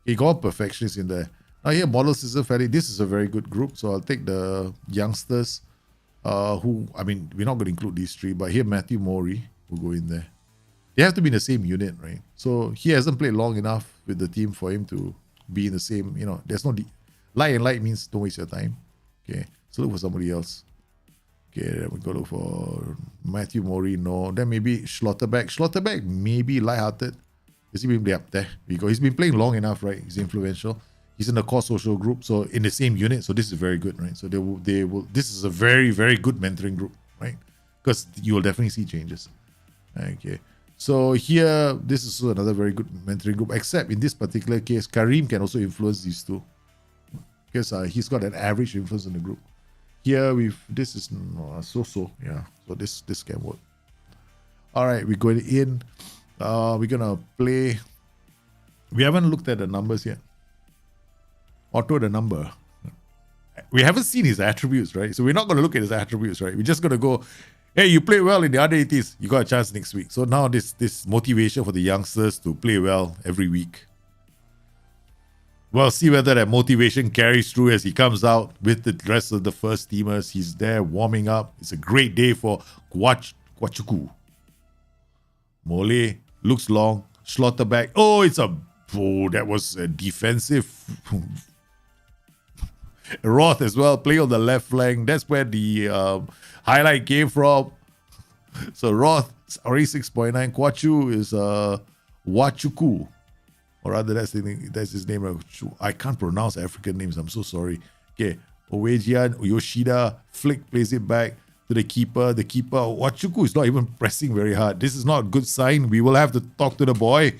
You got perfectionists in there. Now here, model citizen fairly. This is a very good group. So I'll take the youngsters. Who, I mean, we're not going to include these three, but here Matthew Mori will go in there. They have to be in the same unit, right? So he hasn't played long enough with the team for him to be in the same, you know, there's no, light and light means don't waste your time. Okay, so look for somebody else. Okay, then we go look for Matthew Mori, no. Then maybe Schlotterbeck. Schlotterbeck maybe light-hearted. Has he been up there? Because he's been playing long enough, right? He's influential. He's in the core social group, so in the same unit. So this is very good, right? So they will. This is a very, very good mentoring group, right? Because you will definitely see changes. Okay. So here, this is also another very good mentoring group. Except in this particular case, Karim can also influence these two, because he's got an average influence in the group. Here this is so. Yeah. So this can work. All right, we're going in. We're gonna play. We haven't looked at the numbers yet. Auto the number. We haven't seen his attributes, right? So we're not going to look at his attributes, right? We're just going to go, hey, you played well in the under 80s. You got a chance next week. So now this motivation for the youngsters to play well every week. We'll see whether that motivation carries through as he comes out with the rest of the first teamers. He's there warming up. It's a great day for Kwachuku. Mole looks long. Schlotterbeck. That was a defensive. Roth as well, play on the left flank. That's where the highlight came from. So Roth already 6.9. Kwachu is Wachuku, or rather that's his name. I can't pronounce African names. I'm so sorry. Okay, Owejian Yoshida Flick plays it back to the keeper. The keeper Wachuku is not even pressing very hard. This is not a good sign. We will have to talk to the boy.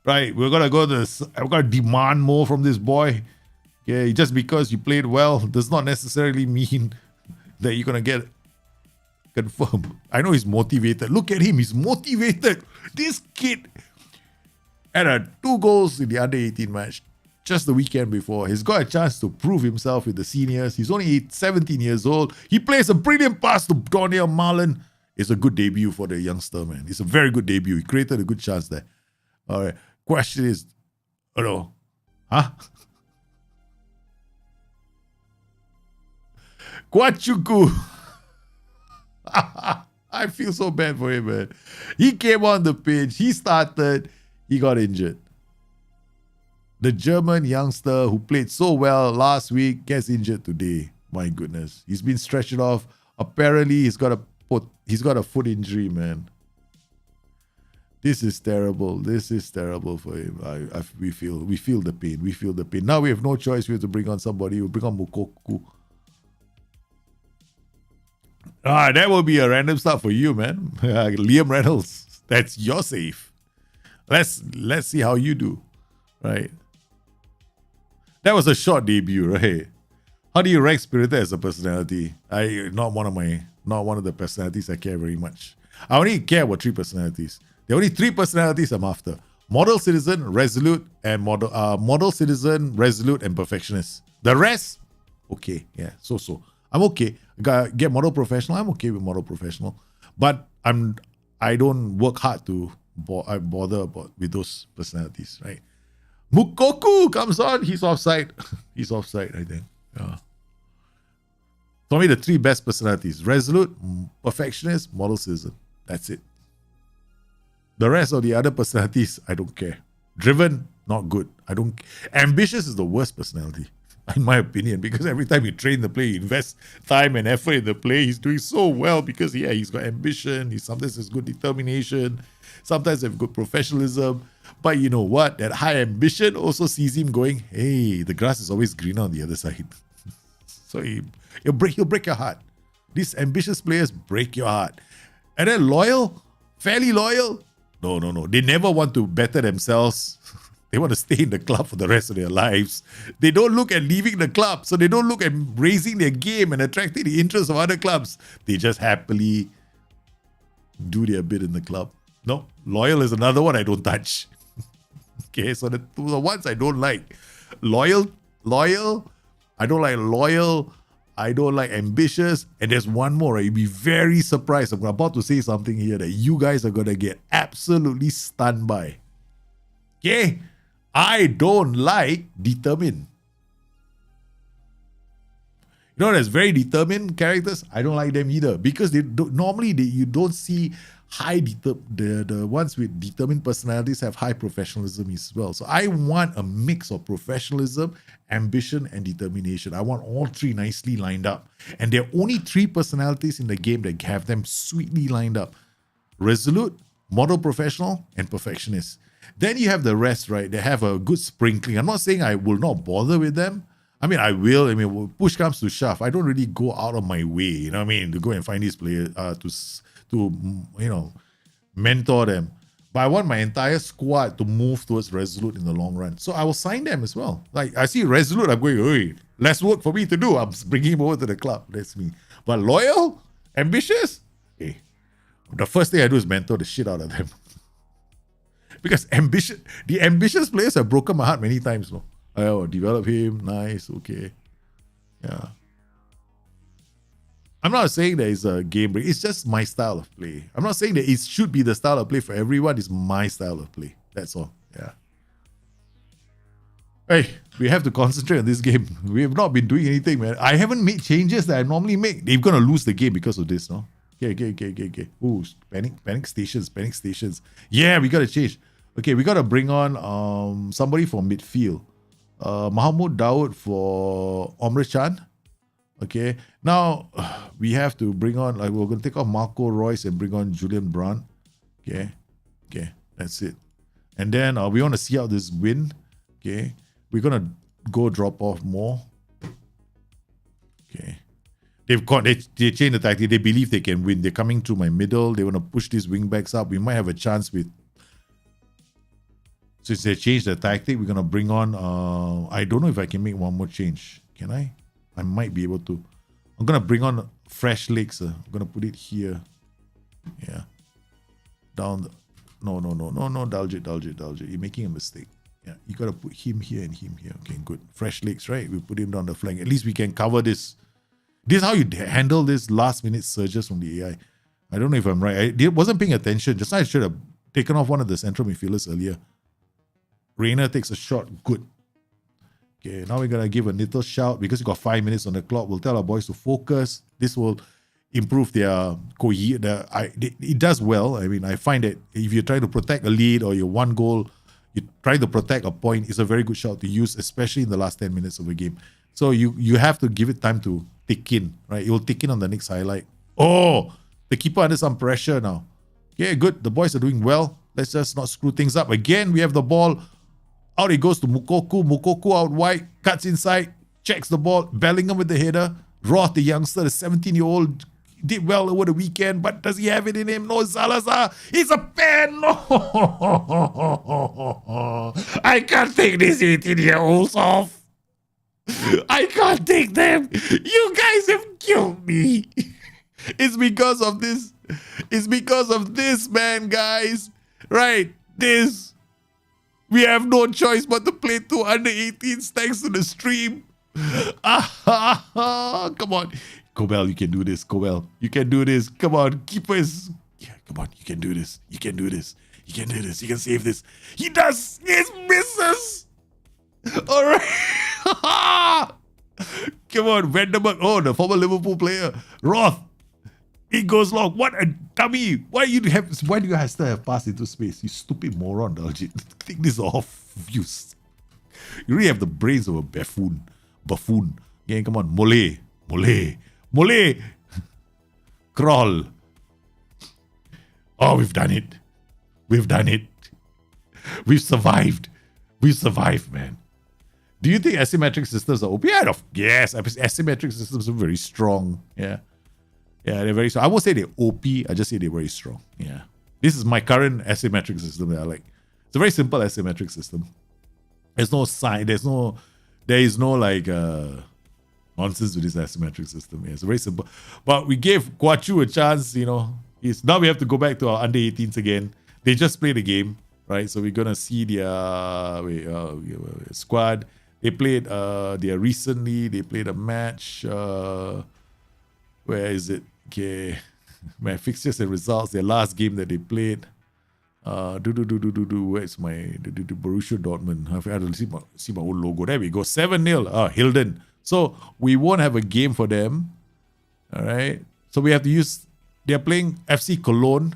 Right, we're gonna demand more from this boy. Okay, just because you played well does not necessarily mean that you're gonna get confirmed. I know he's motivated. Look at him, he's motivated. This kid had 2 goals in the under 18 match just the weekend before. He's got a chance to prove himself with the seniors. He's only 17 years old. He plays a brilliant pass to Doniel Marlon. It's a good debut for the youngster, man. It's a very good debut. He created a good chance there. All right. Question is, Kwachuku. I feel so bad for him, man. He came on the pitch. He started. He got injured. The German youngster who played so well last week gets injured today. My goodness. He's been stretched off. Apparently, he's got a foot injury, man. This is terrible. This is terrible for him. We feel the pain. We feel the pain. Now we have no choice. We have to bring on somebody. We'll bring on Mukoku. That will be a random start for you, man. Liam Reynolds. That's your save. Let's see how you do. Right. That was a short debut, right? How do you rank Spirited as a personality? Not one of the personalities I care very much. I only care about 3 personalities. There are only 3 personalities I'm after: model citizen, resolute, and model citizen, resolute, and perfectionist. The rest, okay, yeah, so. I'm okay. Get model professional. I'm okay with model professional, but I don't work hard to bother about with those personalities, right? Mukoku comes on. He's offside. He's offside, I think. Yeah. For me, the three best personalities: resolute, perfectionist, model citizen. That's it. The rest of the other personalities, I don't care. Driven, not good. Ambitious is the worst personality, in my opinion, because every time you train the player, you invest time and effort in the play. He's doing so well because, he's got ambition. He sometimes has good determination. Sometimes have good professionalism. But you know what? That high ambition also sees him going, hey, the grass is always greener on the other side. So he'll break your heart. These ambitious players break your heart. And then loyal, fairly loyal. No. They never want to better themselves. They want to stay in the club for the rest of their lives. They don't look at leaving the club. So they don't look at raising their game and attracting the interest of other clubs. They just happily do their bit in the club. No, loyal is another one I don't touch. Okay, so the ones I don't like. Loyal. I don't like loyal. I don't like ambitious. And there's one more, right? You'll be very surprised. I'm about to say something here that you guys are going to get absolutely stunned by. Okay? I don't like determined. You know, there's very determined characters. I don't like them either because you don't see the ones with determined personalities have high professionalism as well. So I want a mix of professionalism, ambition, and determination. I want all three nicely lined up. And there are only three personalities in the game that have them sweetly lined up: resolute, model professional, and perfectionist. Then you have the rest, right? They have a good sprinkling. I'm not saying I will not bother with them. I mean, I will. I mean, push comes to shove. I don't really go out of my way, you know what I mean, to go and find these players, to mentor them. But I want my entire squad to move towards resolute in the long run. So I will sign them as well. Like, I see resolute, I'm going, hey, less work for me to do. I'm bringing him over to the club. That's me. But loyal, ambitious, hey, the first thing I do is mentor the shit out of them. Because the ambitious players have broken my heart many times. No? Oh, develop him, nice, okay. Yeah. I'm not saying that it's a game break. It's just my style of play. I'm not saying that it should be the style of play for everyone. It's my style of play. That's all. Yeah. Hey, we have to concentrate on this game. We have not been doing anything, man. I haven't made changes that I normally make. They're going to lose the game because of this, no? Okay. Ooh, panic stations. Yeah, we got to change. Okay, we got to bring on somebody from midfield. Mahmoud Dawood for Omri Chan. Okay, now we have to bring on, we're going to take off Marco Reus and bring on Julian Brandt. Okay, that's it. And then we want to see out this win. Okay, we're going to go drop off more. Okay, they changed the tactic. They believe they can win. They're coming through my middle. They want to push these wing backs up. We might have a chance with. Since they changed the tactic, we're going to bring on, I don't know if I can make one more change. Can I? I might be able to. I'm going to bring on fresh legs. I'm going to put it here. Yeah. Down. No. Daljit. You're making a mistake. Yeah. You got to put him here and him here. Okay, good. Fresh legs, right? We put him down the flank. At least we can cover this. This is how you handle this last minute surges from the AI. I don't know if I'm right. I wasn't paying attention. Just I should have taken off one of the central midfielders earlier. Reina takes a shot. Good. Okay, now we're going to give a little shout because we got 5 minutes on the clock. We'll tell our boys to focus. This will improve their it does well. I mean, I find that if you're trying to protect a lead or your one goal, you try to protect a point, it's a very good shout to use, especially in the last 10 minutes of a game. So you have to give it time to tick in, right? It will tick in on the next highlight. Oh, the keeper under some pressure now. Okay, good. The boys are doing well. Let's just not screw things up. Again, we have the ball. Out it goes to Mukoku. Mukoku out wide, cuts inside, checks the ball. Bellingham with the header. Roth, the youngster, the 17-year-old, did well over the weekend, but does he have it in him? No, Salazar. It's a pen. No. I can't take these 18-year-olds off. I can't take them. You guys have killed me. It's because of this. It's because of this, man, guys. Right, this. We have no choice but to play 2 under-18s thanks to the stream. Come on. Kobel, you can do this. Kobel, you can do this. Come on, keepers. Yeah, come on, you can do this. You can do this. He can do this. He can save this. He does. He misses. All right. Come on, Vanderberg. Oh, the former Liverpool player. Roth. It goes long. What a dummy. Why do you guys still have pass into space? You stupid moron, Daljit. Take this off. You really have the brains of a buffoon. Okay, come on. Mole. Crawl. Oh, we've done it. We've survived, man. Do you think asymmetric systems are OP? Yes, asymmetric systems are very strong. Yeah, they're very strong. I won't say they're OP. I just say they're very strong. Yeah. This is my current asymmetric system that I like. It's a very simple asymmetric system. There's no sign. There is no like nonsense with this asymmetric system. Yeah, it's very simple. But we gave Guachu a chance, now we have to go back to our under 18s again. They just played a game, right? So we're gonna see their squad. They played recently they played a match. Where is it? Okay. My fixtures and results, their last game that they played. Where's my Borussia Dortmund? I have to see my own logo. There we go. 7-0. Hilden. So we won't have a game for them. All right. So we have to use. They're playing FC Cologne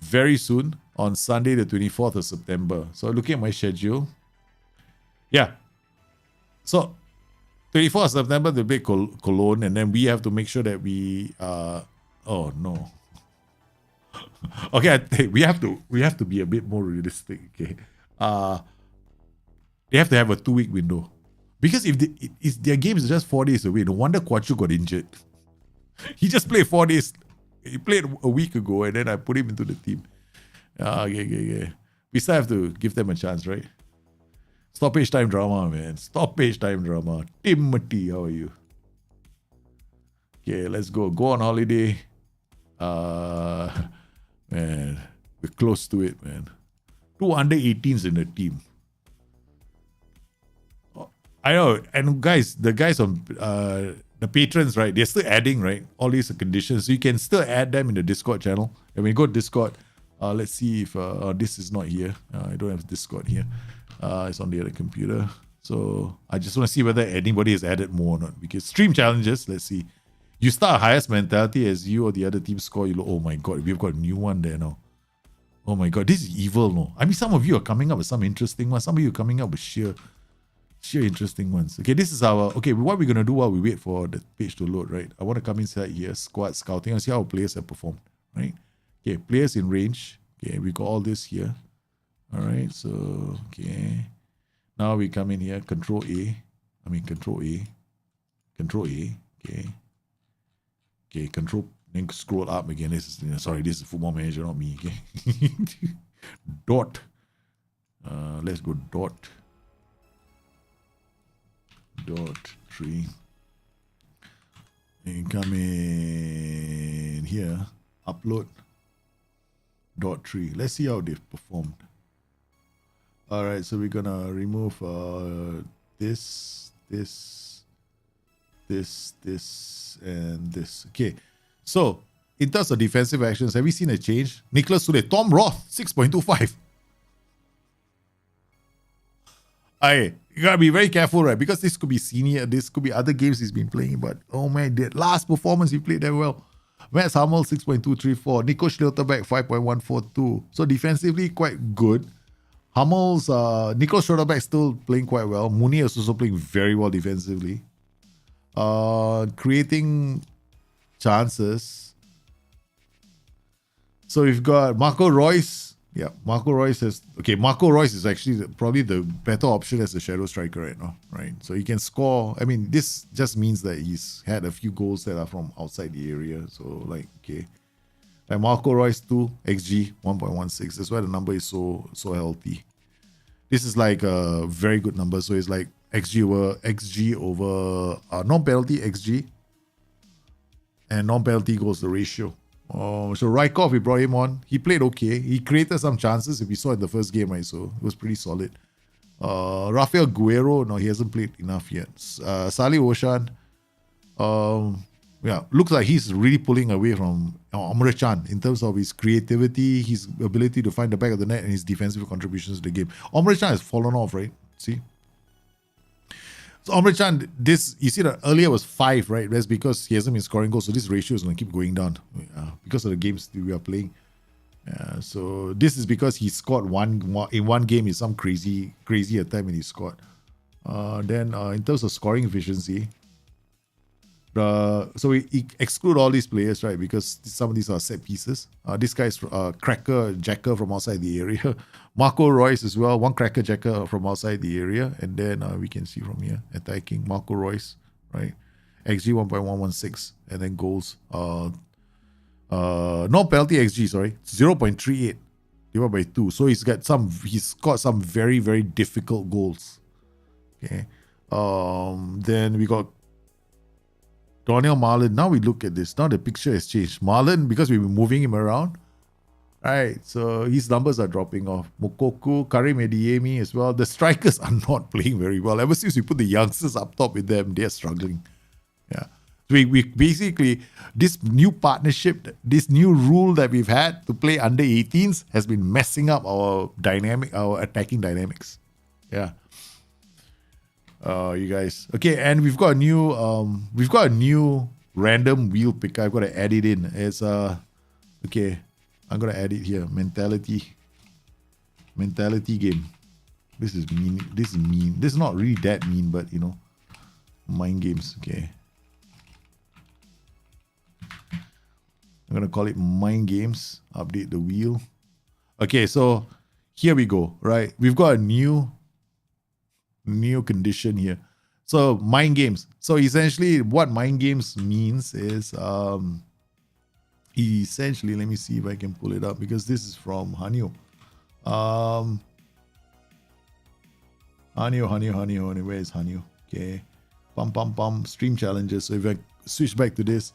very soon on Sunday, the 24th of September. So looking at my schedule. Yeah. So 24th of September they play Cologne, and then we have to make sure that we oh no. Okay, we have to be a bit more realistic. Okay, they have to have a 2-week window, because if their game is just 4 days away, no wonder Kwachu got injured. He just played 4 days. He played a week ago, and then I put him into the team. Okay. We still have to give them a chance, right? Stoppage time drama, man. Stoppage time drama. Timothy, how are you? Okay, let's go. Go on holiday. Man, we're close to it, man. 2 under 18s in the team. I know, and the guys on the patrons, right? They're still adding, right? All these conditions, so you can still add them in the Discord channel. And when you go to Discord, let's see if this is not here. I don't have Discord here. It's on the other computer. So I just want to see whether anybody has added more or not. Because stream challenges, let's see. You start highest mentality as you or the other team score. Oh my god, we've got a new one there now. Oh my god, this is evil, no? I mean, some of you are coming up with some interesting ones. Some of you are coming up with sheer interesting ones. Okay, this is our... Okay, what we're going to do while we wait for the page to load, right? I want to come inside here, squad scouting, and see how players have performed, right? Okay, players in range. Okay, we got all this here. All right, so, okay. Now we come in here, Control A. Okay. Okay, Control... Then scroll up again. This is Football Manager, not me, okay? Dot. Let's go dot 3. And come in here, upload dot 3. Let's see how they've performed. All right, so we're gonna remove this, and this. Okay, so in terms of defensive actions, have we seen a change? Nicholas Sule, Tom Roth, 6.25. You gotta be very careful, right? Because this could be senior, this could be other games he's been playing, but oh man, the last performance he played that well. Mats Hummel, 6.234. Nico Schlotterbeck, 5.142. So defensively, quite good. Hummel's, Nico Schlotterbeck still playing quite well. Mooney is also playing very well defensively. Creating chances. So we've got Marco Reus. Yeah, Marco Reus is actually probably the better option as a shadow striker right now, right? So he can score. I mean, this just means that he's had a few goals that are from outside the area. So like, okay. Like Marco Reus 2, XG 1.16. That's why the number is so healthy. This is like a very good number. So it's like XG over non-penalty XG and non-penalty goals, the ratio. So Rykov, we brought him on. He played okay. He created some chances, if we saw in the first game, right? So it was pretty solid. Rafael Guerrero, no, he hasn't played enough yet. Salih Oshan, looks like he's really pulling away from Omre Can in terms of his creativity, his ability to find the back of the net, and his defensive contributions to the game. Omre Can has fallen off, right? See? So Omre Can, you see that earlier was 5, right? That's because he hasn't been scoring goals, so this ratio is going to keep going down because of the games that we are playing. So this is because he scored in one game is some crazy attempt and he scored. Then in terms of scoring efficiency, so we exclude all these players, right? Because some of these are set pieces. This guy's cracker jacker from outside the area. Marco Reus as well, one cracker jacker from outside the area. And then we can see from here, attacking Marco Reus, right? XG 1.116 and then goals. No penalty XG, sorry, 0.38 divided by 2. So he's got some very, very difficult goals. Okay. Then we got Daniel Marlon. Now we look at this. Now the picture has changed. Marlon, because we've been moving him around, right? So his numbers are dropping off. Mokoku, Karim Ediemi as well. The strikers are not playing very well. Ever since we put the youngsters up top with them, they're struggling. Yeah. We basically, this new partnership, this new rule that we've had to play under 18s has been messing up our attacking dynamics. Yeah. You guys. Okay, and we've got a new random wheel picker. I've got to add it in. It's okay. I'm gonna add it here. Mentality game. This is mean. This is not really that mean, but mind games. Okay. I'm gonna call it mind games. Update the wheel. Okay, so here we go. Right, we've got a new condition here. So mind games. So essentially, what mind games means is essentially. Let me see if I can pull it up because this is from Hanyo. Hanyo. Where is Hanyo? Okay. Stream challenges. So if I switch back to this.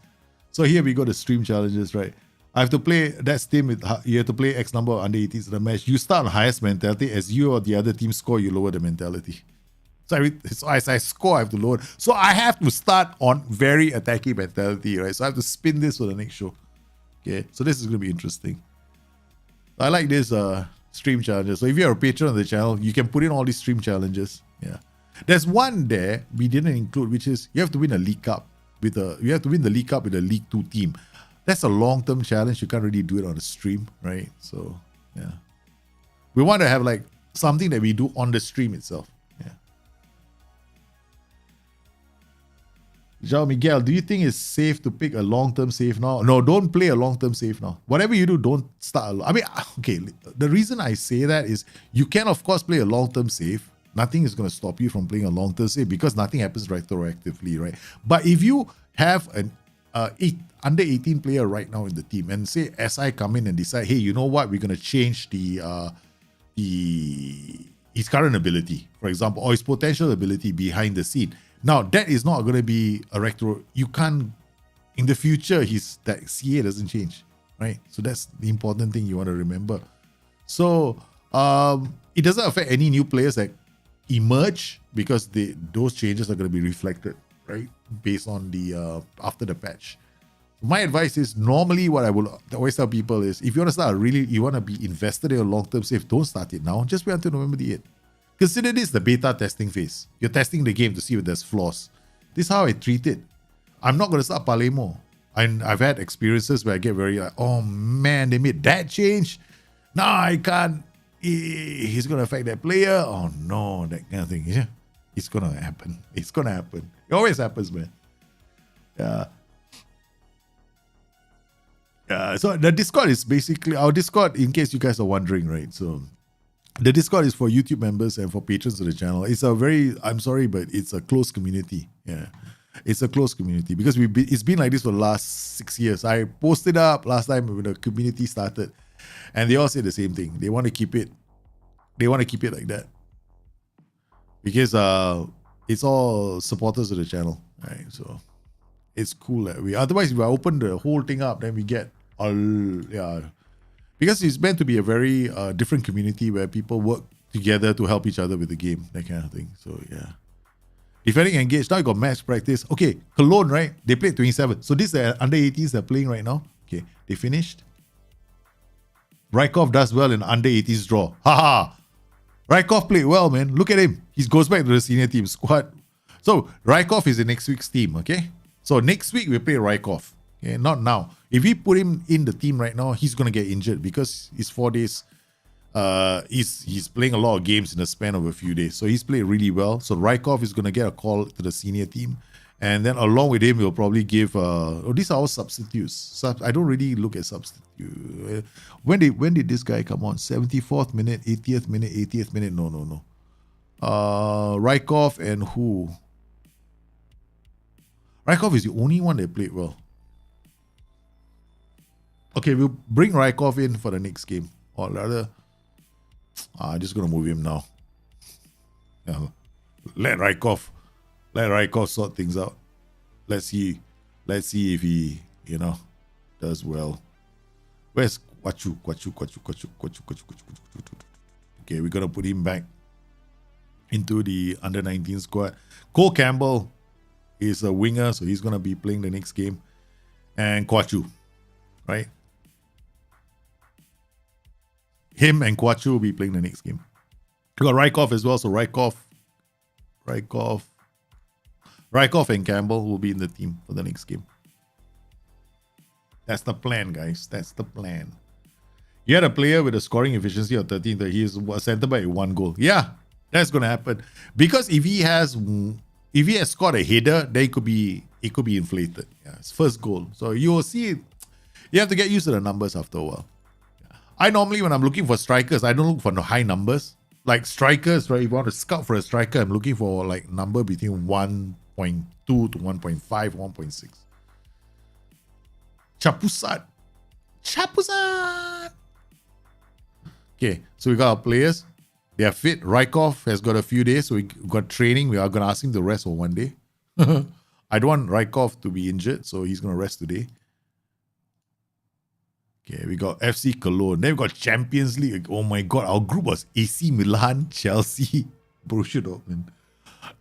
So here we go to stream challenges, right? I have to play that team with, you have to play X number of under 18s in the match. You start on highest mentality. As you or the other team score, you lower the mentality. So as I score, I have to lower. So I have to start on very attacking mentality, right? So I have to spin this for the next show. Okay, so this is going to be interesting. I like this stream challenges. So if you're a patron of the channel, you can put in all these stream challenges. Yeah, there's one there we didn't include, which is you have to win a League Cup with a League 2 team. That's a long-term challenge. You can't really do it on the stream, right? So yeah, we want to have like something that we do on the stream itself. Yeah. João Miguel, do you think it's safe to pick a long-term save now? No, don't play a long-term save now. Whatever you do, don't start. Okay, the reason I say that is you can, of course, play a long-term save. Nothing is going to stop you from playing a long-term save because nothing happens retroactively, right? But if you have an under 18 player right now in the team and say SI come in and decide, hey, you know what, we're going to change his current ability, for example, or his potential ability behind the scene. Now, that is not going to be a retro. You can't, in the future, that CA doesn't change, right? So that's the important thing you want to remember. So it doesn't affect any new players that emerge because those changes are going to be reflected, right, based on the after the patch. My advice is normally what I will always tell people is if you want to you want to be invested in a long-term save, don't start it now. Just wait until November the 8th. Consider this the beta testing phase. You're testing the game to see if there's flaws. This is how I treat it. I'm not going to start Palemo. I've had experiences where I get very like, oh man, they made that change. No, I can't. He's going to affect that player. Oh no, that kind of thing. Yeah, it's going to happen. It's going to happen. It always happens, man. Yeah. So the Discord is basically our Discord, in case you guys are wondering, right? So the Discord is for YouTube members and for patrons of the channel. It's I'm sorry, but it's a closed community. Yeah. It's a closed community because it's been like this for the last 6 years. I posted up last time when the community started and they all say the same thing. They want to keep it like that because it's all supporters of the channel, right? So it's cool that otherwise if I open the whole thing up, then we get because it's meant to be a very different community where people work together to help each other with the game, that kind of thing. So yeah. Defending engaged. Now you got match practice. Okay, Cologne, right? They played 27. So this is the under 18s they're playing right now. Okay, they finished. Rykov does well in under 18s draw. Haha. Rykov played well, man. Look at him. He goes back to the senior team squad. So Rykov is in next week's team, okay? So next week we play Rykov. Okay, not now. If we put him in the team right now, he's gonna get injured because it's 4 days. He's playing a lot of games in the span of a few days. So he's played really well. So Rykov is gonna get a call to the senior team. And then along with him, we'll probably give these are all substitutes. I don't really look at substitute. When did this guy come on? 74th minute, 80th minute, 80th minute. No. Rykov and who? Rykov is the only one that played well. Okay, we'll bring Rykov in for the next game. Or rather, I'm just gonna move him now. Yeah, let Rykov sort things out. Let's see if he, does well. Where's Kwachu? Okay, we're gonna put him back into the under 19 squad. Cole Campbell is a winger, so he's gonna be playing the next game. And Kwachu, right? Him and Kwachu will be playing the next game. We got Rykov as well, so Rykov and Campbell will be in the team for the next game. That's the plan, guys. That's the plan. You had a player with a scoring efficiency of 13, that he is centre back with 1 goal. Yeah, that's gonna happen. Because if he has scored a header, then it could be inflated. Yeah, it's first goal. So you will see it. You have to get used to the numbers after a while. I normally, when I'm looking for strikers, I don't look for high numbers. Like strikers, right? If you want to scout for a striker, I'm looking for like number between 1.2 to 1.5, 1.6. Chapusat. Okay, so we got our players. They are fit. Rykov has got a few days, so we got training. We are going to ask him to rest for 1 day. I don't want Rykov to be injured, so he's going to rest today. Okay, we got FC Cologne. Then we got Champions League. Oh my God, our group was AC Milan, Chelsea, Borussia Dortmund.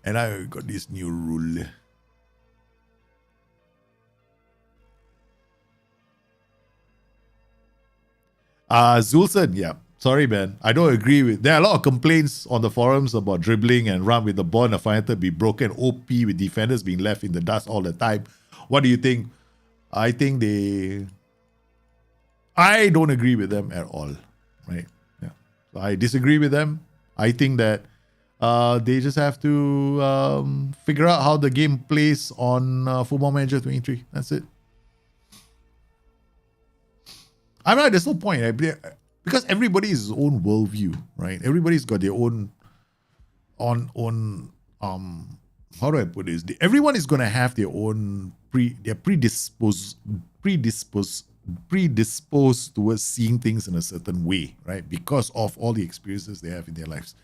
And I got this new rule. Zulson, yeah. Sorry, man. I don't agree with... There are a lot of complaints on the forums about dribbling and run with the ball and the final third be broken. OP with defenders being left in the dust all the time. What do you think? I think I don't agree with them at all, right? Yeah, so I disagree with them. I think that they just have to figure out how the game plays on Football Manager 23. That's it. I'm not. There's no point, right? Because everybody is his own worldview, right? Everybody's got their own how do I put this? Everyone is gonna have their own predisposed towards seeing things in a certain way, right? Because of all the experiences they have in their lives,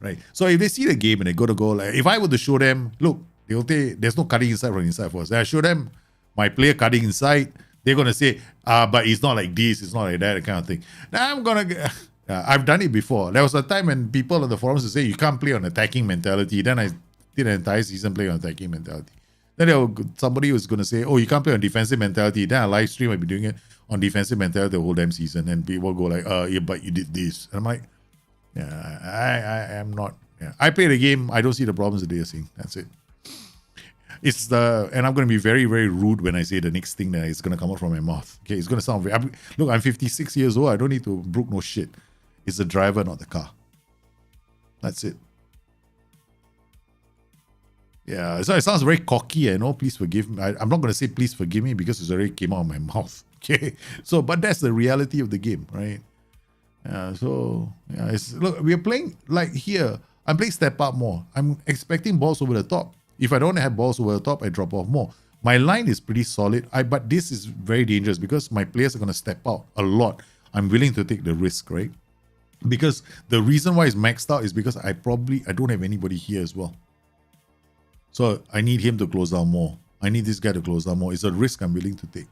right? So if they see the game and they go, like, if I were to show them, look, they'll say there's no cutting inside from inside for us. I show them my player cutting inside, they're gonna say, but it's not like this, it's not like that, kind of thing. Now I've done it before. There was a time when people on the forums would say you can't play on attacking mentality. Then I did an entire season playing on attacking mentality. Then somebody was going to say, oh, you can't play on defensive mentality. Then a live stream I'd be doing it on defensive mentality the whole damn season. And people go like, yeah, but you did this. And I'm like, yeah, I am not. Yeah. I play the game. I don't see the problems that they are seeing. That's it. And I'm going to be very, very rude when I say the next thing that is going to come out from my mouth. Okay, it's going to sound very, look, I'm 56 years old. I don't need to brook no shit. It's the driver, not the car. That's it. Yeah, so it sounds very cocky, I know. Please forgive me. I'm not going to say please forgive me because it's already came out of my mouth. Okay, so but that's the reality of the game, right? So look, we're playing like here. I'm playing step up more. I'm expecting balls over the top. If I don't have balls over the top, I drop off more. My line is pretty solid. But this is very dangerous because my players are going to step out a lot. I'm willing to take the risk, right? Because the reason why it's maxed out is because I don't have anybody here as well. So I need him to close down more. I need this guy to close down more. It's a risk I'm willing to take.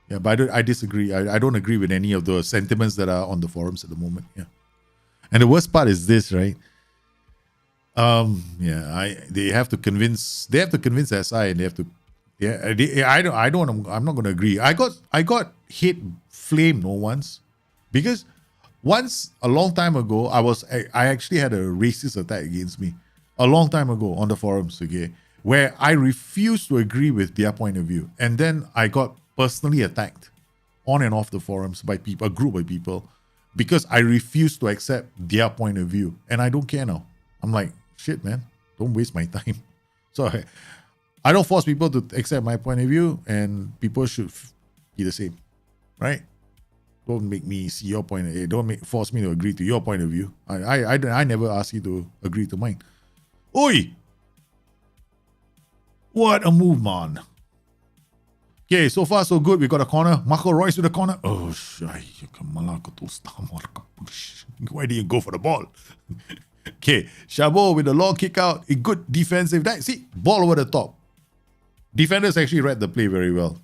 Yeah, but I disagree. I don't agree with any of the sentiments that are on the forums at the moment. Yeah. And the worst part is this, right? They have to convince SI, and they have to. Yeah, I'm not going to agree. I got hate flamed once, because once a long time ago I actually had a racist attack against me a long time ago on the forums, okay, where I refused to agree with their point of view, and then I got personally attacked on and off the forums by people, a group of people, because I refused to accept their point of view, and I don't care now. I'm like, shit, man, don't waste my time. So I don't force people to accept my point of view, and people should be the same, right? Don't make me see your point of view. Don't force me to agree to your point of view. I never ask you to agree to mine. Oi! What a move, man. Okay, so far so good. We got a corner. Marco Reus with the corner. Oh, why did you go for the ball? Okay, Chabot with the long kick out. A good defensive. See, ball over the top. Defenders actually read the play very well.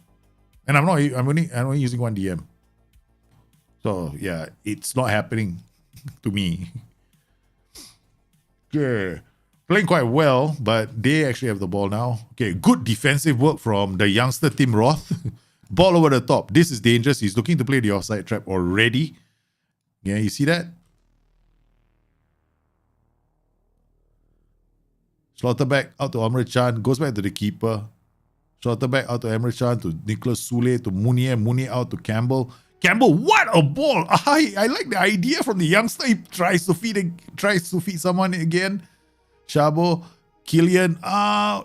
And I'm only using one DM. So yeah, it's not happening to me. Okay. Playing quite well, but they actually have the ball now. Okay, good defensive work from the youngster Tim Roth. Ball over the top. This is dangerous. He's looking to play the offside trap already. Yeah, you see that? Slaughterback out to Amrit Chan. Goes back to the keeper. Slaughterback out to Amrit Chan, to Nicholas Sule, to Munier. Munier out to Campbell. Campbell, what a ball! I like the idea from the youngster. He tries to feed someone again. Shabo, Killian.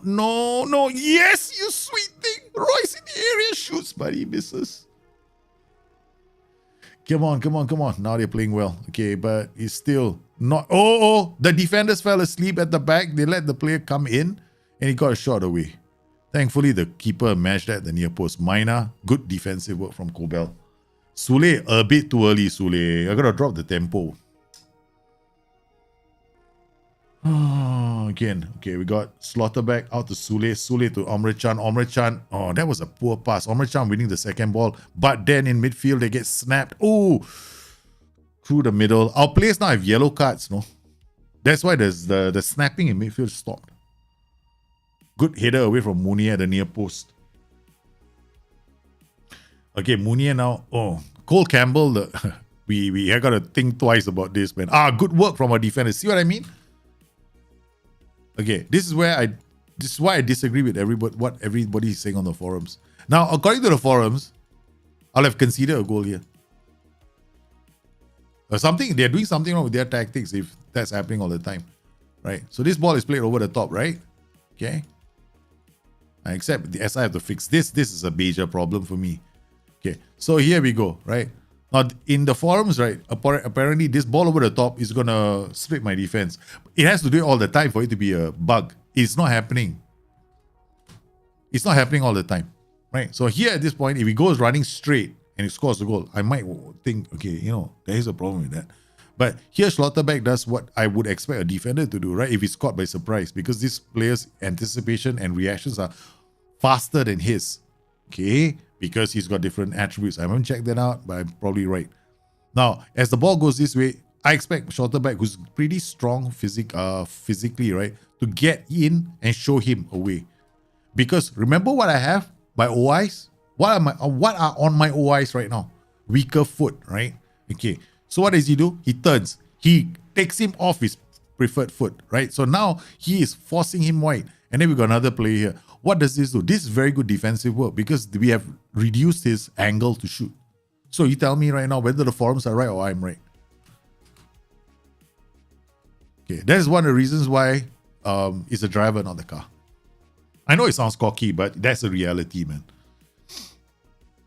No. Yes, you sweet thing. Royce in the area shoots, but he misses. Come on. Now they're playing well. Okay, but it's still not. Oh, the defenders fell asleep at the back. They let the player come in, and he got a shot away. Thankfully, the keeper matched at the near post. Mina, good defensive work from Kobel. Sule, a bit too early, Sule. I gotta drop the tempo. Again, okay, we got Slaughterback out to Sule. Sule to Omri Chan. Oh, that was a poor pass. Omri Chan winning the second ball. But then in midfield, they get snapped. Oh, through the middle. Our players now have yellow cards, no? That's why there's the snapping in midfield stopped. Good header away from Munier at the near post. Okay, Munier now. Oh, Cole Campbell. We have got to think twice about this, man. Good work from our defenders. See what I mean? Okay, this is why I disagree with what everybody is saying on the forums. Now, according to the forums, I'll have conceded a goal here. They're doing something wrong with their tactics if that's happening all the time, right? So this ball is played over the top, right? Okay. I accept the SI have to fix this. This is a major problem for me. Okay, so here we go, right? Now, in the forums, right, apparently this ball over the top is going to split my defense. It has to do it all the time for it to be a bug. It's not happening. It's not happening all the time, right? So here at this point, if he goes running straight and he scores a goal, I might think, okay, there is a problem with that. But here, Schlotterbeck does what I would expect a defender to do, right? If he's caught by surprise, because this player's anticipation and reactions are faster than his, okay? Because he's got different attributes. I haven't checked that out, but I'm probably right. Now, as the ball goes this way, I expect Schlotterbeck, who's pretty strong physically, right, to get in and show him a way. Because remember what I have? My OIs? What are on my OIs right now? Weaker foot, right? Okay. So what does he do? He turns. He takes him off his preferred foot, right? So now he is forcing him wide. And then we got another player here. What does this do? This is very good defensive work because we have reduced his angle to shoot. So you tell me right now whether the forums are right or I'm right. Okay, that is one of the reasons why it's the driver, not the car. I know it sounds cocky, but that's the reality, man.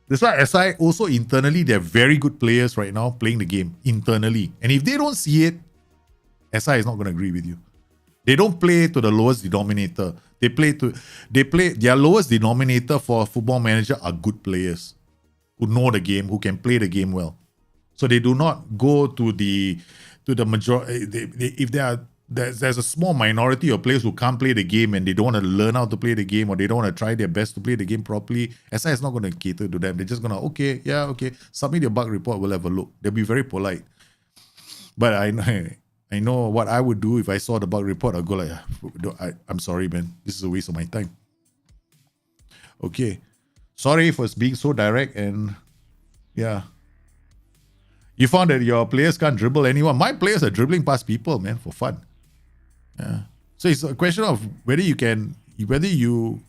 That's why SI also internally, they're very good players right now playing the game internally. And if they don't see it, SI is not going to agree with you. They don't play to the lowest denominator. They play their lowest denominator for a football manager are good players who know the game, who can play the game well. So they do not go to the majority. If there's a small minority of players who can't play the game and they don't want to learn how to play the game or they don't want to try their best to play the game properly, SI is not going to cater to them. They're just going to, okay, submit your bug report, we'll have a look. They'll be very polite. But I know what I would do if I saw the bug report. I'd go like, I'm sorry, man. This is a waste of my time. Okay. Sorry for being so direct and yeah. You found that your players can't dribble anyone. My players are dribbling past people, man, for fun. Yeah. So it's a question of whether you,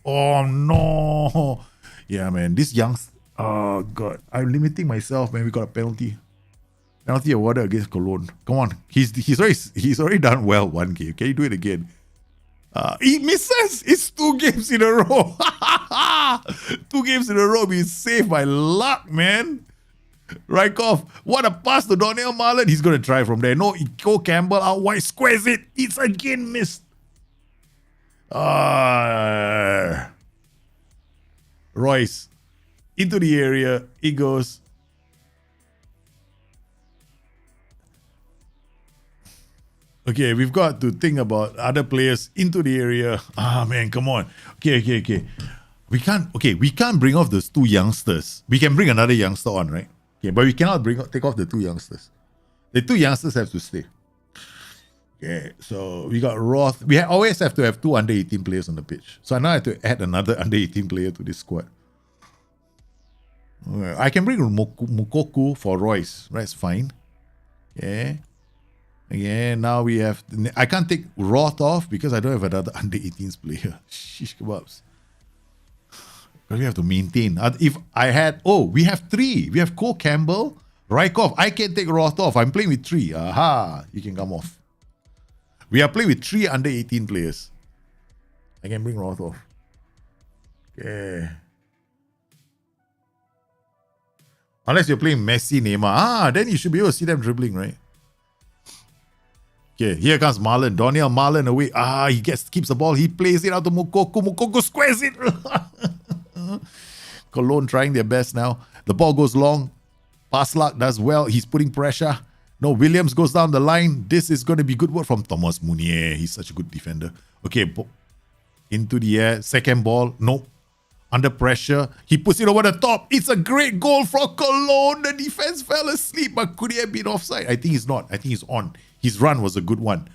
oh no. Yeah, man, this oh God, I'm limiting myself, man. We got a penalty. Penalty awarded against Cologne. Come on. He's already done well one game. Can you do it again? He misses. It's 2 games in a row. 2 games in a row. He's saved by luck, man. Rykov, what a pass to Donnell Marlon. He's going to try from there. No, Cole Campbell out wide, squares it. It's again missed. Royce into the area. It goes. Okay, we've got to think about other players into the area. Man, come on. Okay. We can't bring off those 2 youngsters. We can bring another youngster on, right? Okay, but we cannot take off the 2 youngsters. The 2 youngsters have to stay. Okay, so we got Roth. We always have to have 2 under 18 players on the pitch. So now I have to add another under 18 player to this squad. Okay, I can bring Mukoku for Royce. Right, it's fine. Okay. Again, now we have. I can't take Roth off because I don't have another under 18s player. Shish kebabs. But we have to maintain. If I had, we have 3. We have Cole Campbell, Rykov. I can take Roth off. I'm playing with 3. Aha, you can come off. We are playing with 3 under 18 players. I can bring Roth off. Okay. Unless you're playing Messi, Neymar. Then you should be able to see them dribbling, right? Okay, here comes Marlon. Donnell Marlon away. He keeps the ball. He plays it out to Mukoku. Mukoku squares it. Cologne trying their best now. The ball goes long. Paslak does well. He's putting pressure. No, Williams goes down the line. This is going to be good work from Thomas Munier. He's such a good defender. Okay, into the air. Second ball. Nope. Under pressure. He puts it over the top. It's a great goal for Cologne. The defense fell asleep, but could he have been offside? I think he's not. I think he's on. His run was a good one.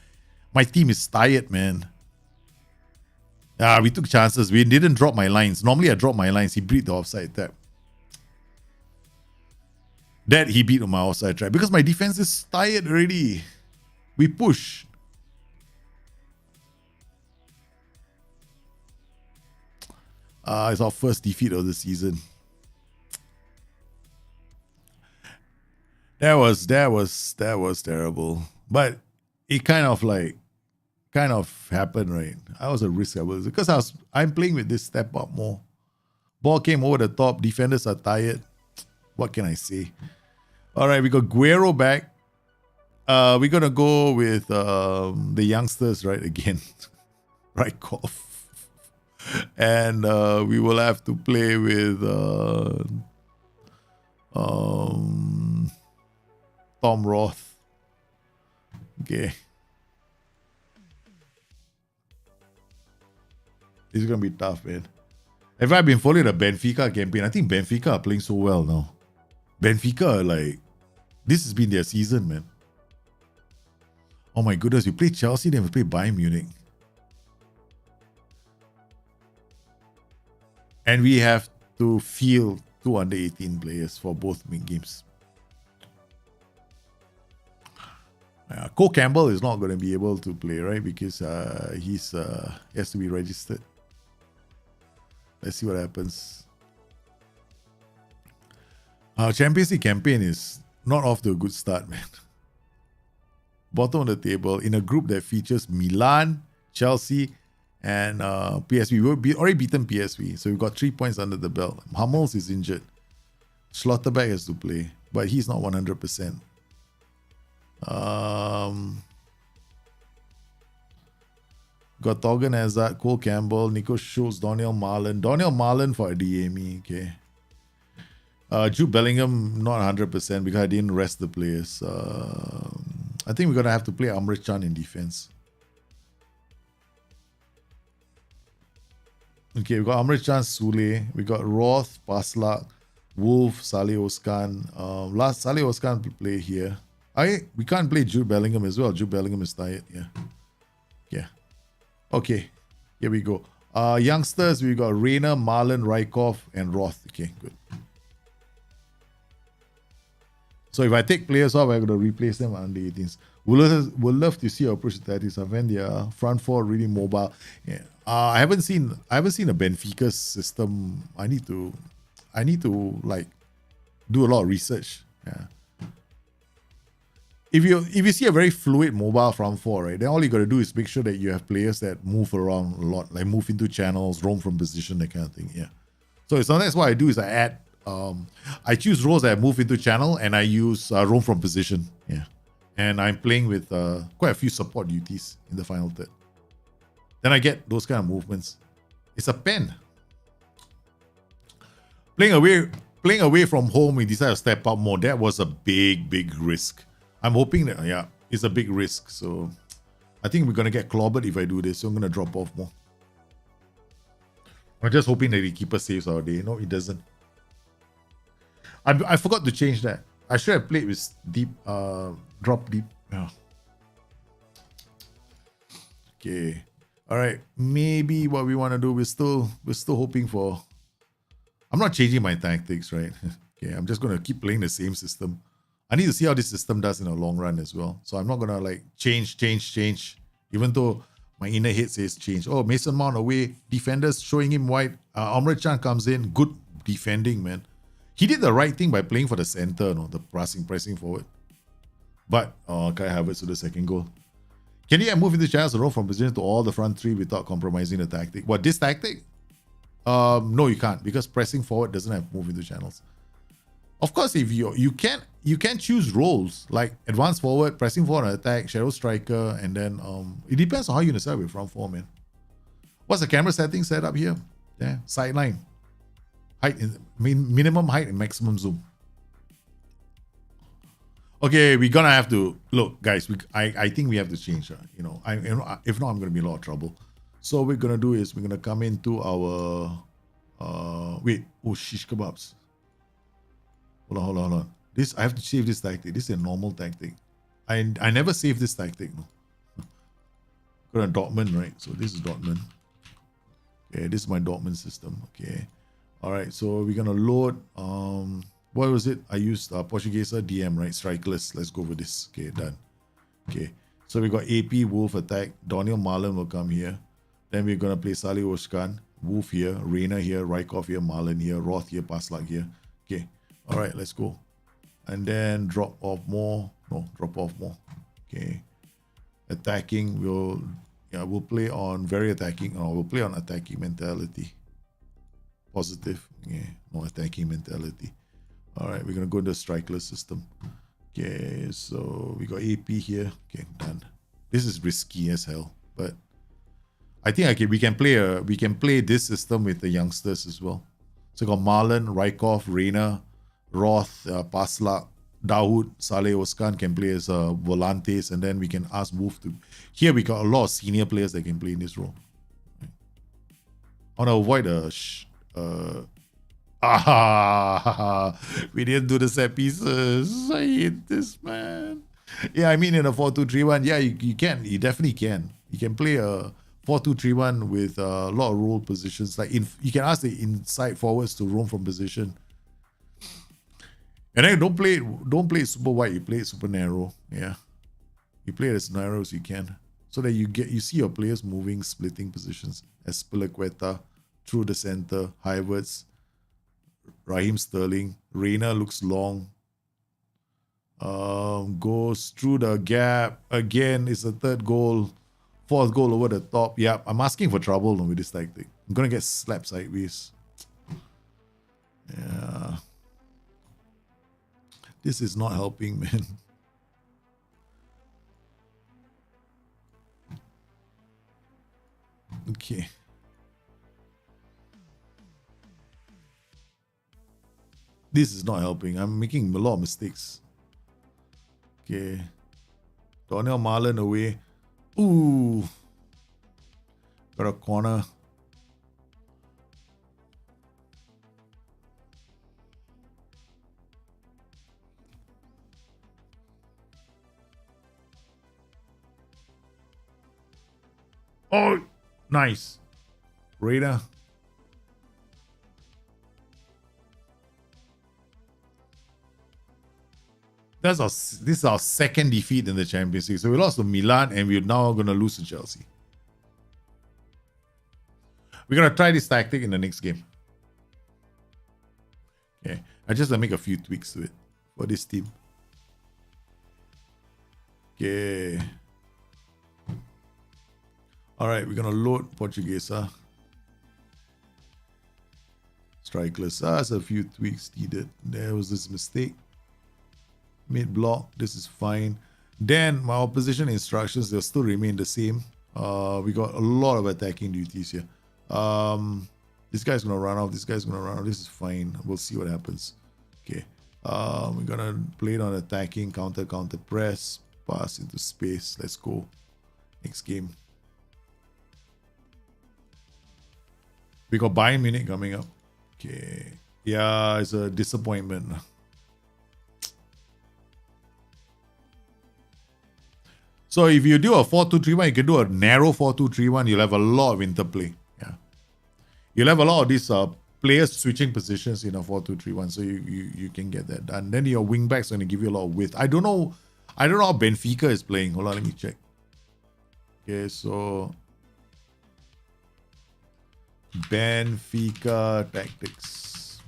My team is tired, man. We took chances. We didn't drop my lines. Normally I drop my lines. He beat the offside tap. That he beat on my offside trap. Because my defense is tired already. We push. It's our first defeat of the season. That was terrible. But it kind of happened, right? I was a risk because I'm playing with this step up more. Ball came over the top. Defenders are tired. What can I say? All right, we got Guerrero back. We're gonna go with the youngsters, right? Again, Rykov. And we will have to play with Tom Roth. Okay. This is going to be tough, man. Have I been following the Benfica campaign? I think Benfica are playing so well now. Benfica this has been their season, man. Oh my goodness, we played Chelsea, then we played Bayern Munich. And we have to field 2 under 18 players for both games. Cole Campbell is not going to be able to play, right? Because he has to be registered. Let's see what happens. Our Champions League campaign is not off to a good start, man. Bottom of the table in a group that features Milan, Chelsea, and PSV. We've already beaten PSV, so we've got 3 points under the belt. Hummels is injured. Schlotterbeck has to play, but he's not 100%. Got Torgan Hazard, Cole Campbell, Nico Schultz, Donnell Marlon for Adeyemi. Okay. Jude Bellingham, not 100% because I didn't rest the players. I think we're going to have to play Amrit Chan in defense. Okay, we got Amrit Chan, Sule. We got Roth, Paslak, Wolf, Saleh Oskan. Saleh Oskan play here. We can't play Jude Bellingham as well. Jude Bellingham is tired. Yeah. Okay. Here we go. Youngsters, we got Reina, Marlon, Rykov, and Roth. Okay, good. So if I take players off, I'm going to replace them under 18s. Would love to see our approach to that is when their front four really mobile. Yeah. I haven't seen a Benfica system. I need to like do a lot of research. Yeah. If you see a very fluid mobile front four, right, then all you got to do is make sure that you have players that move around a lot, like move into channels, roam from position, that kind of thing. Yeah. So sometimes what I do is I add, I choose roles that move into channel and I use roam from position. Yeah. And I'm playing with quite a few support duties in the final third. Then I get those kind of movements. It's a pen. Playing away from home, we decided to step up more. That was a big risk. I'm hoping that, yeah, it's a big risk. So I think we're going to get clobbered if I do this. So I'm going to drop off more. I'm just hoping that the keeper saves our day. No, it doesn't. I forgot to change that. I should have played with deep, drop deep. Yeah. Okay. All right. Maybe what we want to do, we're still hoping for. I'm not changing my tactics, right? Okay. I'm just going to keep playing the same system. I need to see how this system does in the long run as well. So I'm not going to like change, even though my inner head says change. Oh, Mason Mount away. Defenders showing him wide. Amrit Chan comes in. Good defending, man. He did the right thing by playing for the center, no, the pressing forward. But Kai Havertz to the second goal. Can you move into channels and roll from position to all the front three without compromising the tactic? What, this tactic? No, you can't, because pressing forward doesn't have move into channels. Of course, if you can choose roles like advanced forward, pressing forward on attack, shadow striker, and then it depends on how you decide with front four, man. What's the camera setting set up here? Yeah, sideline. Height, minimum height and maximum zoom. Okay, we're gonna have to look, guys. I think we have to change. If not, I'm gonna be in a lot of trouble. So what we're gonna do is we're gonna come into our shish kebabs. Hold on. This I have to save this tactic. This is a normal tactic. I never save this tactic. No. Go to Dortmund, right? So this is Dortmund. Okay, this is my Dortmund system. Okay. All right, so we're gonna load. What was it? I used Portuguese DM, right? Strikeless. Let's go with this. Okay, done. Okay, so we got AP Wolf attack. Daniel Marlon will come here. Then we're gonna play Salih Oshkan, Wolf here, Reina here, Rykov here, Marlon here, Roth here, Paslak here. Okay, all right, let's go. And then drop off more. Okay, attacking. We'll play on very attacking. We'll play on attacking mentality. Positive, yeah, no attacking mentality. All right, we're gonna go to the strikeless system. Okay, so we got AP here. Okay, done. This is risky as hell, but I think we can play this system with the youngsters as well. So we got Marlon, Rykov, Reina, Roth, Paslak, Dawood, Saleh Oskan can play as volantes, and then we can ask Wolf to. Here we got a lot of senior players that can play in this role. I want to avoid we didn't do the set pieces. I hate this, man. Yeah, I mean in a 4-2-3-1, yeah, you can. You definitely can. You can play a 4-2-3-1 with a lot of role positions. Like you can ask the inside forwards to roam from position. And then don't play super wide, you play it super narrow. Yeah. You play it as narrow as you can. So that you see your players moving, splitting positions. Espilicueta through the center, Havertz, Raheem Sterling, Reina looks long. Goes through the gap. Again, it's a third goal. Fourth goal over the top. Yeah, I'm asking for trouble with this tactic. I'm gonna get slapped sideways. Yeah. This is not helping, man. Okay. This is not helping. I'm making a lot of mistakes. Okay. Daniel Marlon away. Ooh. Got a corner. Oh, nice. Raider. This is our second defeat in the Champions League. So we lost to Milan and we're now going to lose to Chelsea. We're going to try this tactic in the next game. Okay. I just make a few tweaks to it for this team. Okay. All right, we're going to load Portuguesa. Strikeless. That's a few tweaks needed. There was this mistake. Mid block, this is fine. Then my opposition instructions, they'll still remain the same. We got a lot of attacking duties here. This guy's gonna run off, this guy's gonna run off. This is fine. We'll see what happens. Okay. We're gonna play it on attacking, counter press, pass into space. Let's go. Next game. We got Bayern Munich coming up. Okay. Yeah, it's a disappointment. So if you do a 4-2-3-1, you can do a narrow 4-2-3-1. You'll have a lot of interplay. Yeah, you'll have a lot of these players switching positions in a 4-2-3-1. So you can get that done. Then your wing backs going to give you a lot of width. I don't know how Benfica is playing. Hold on, let me check. Okay, so Benfica tactics.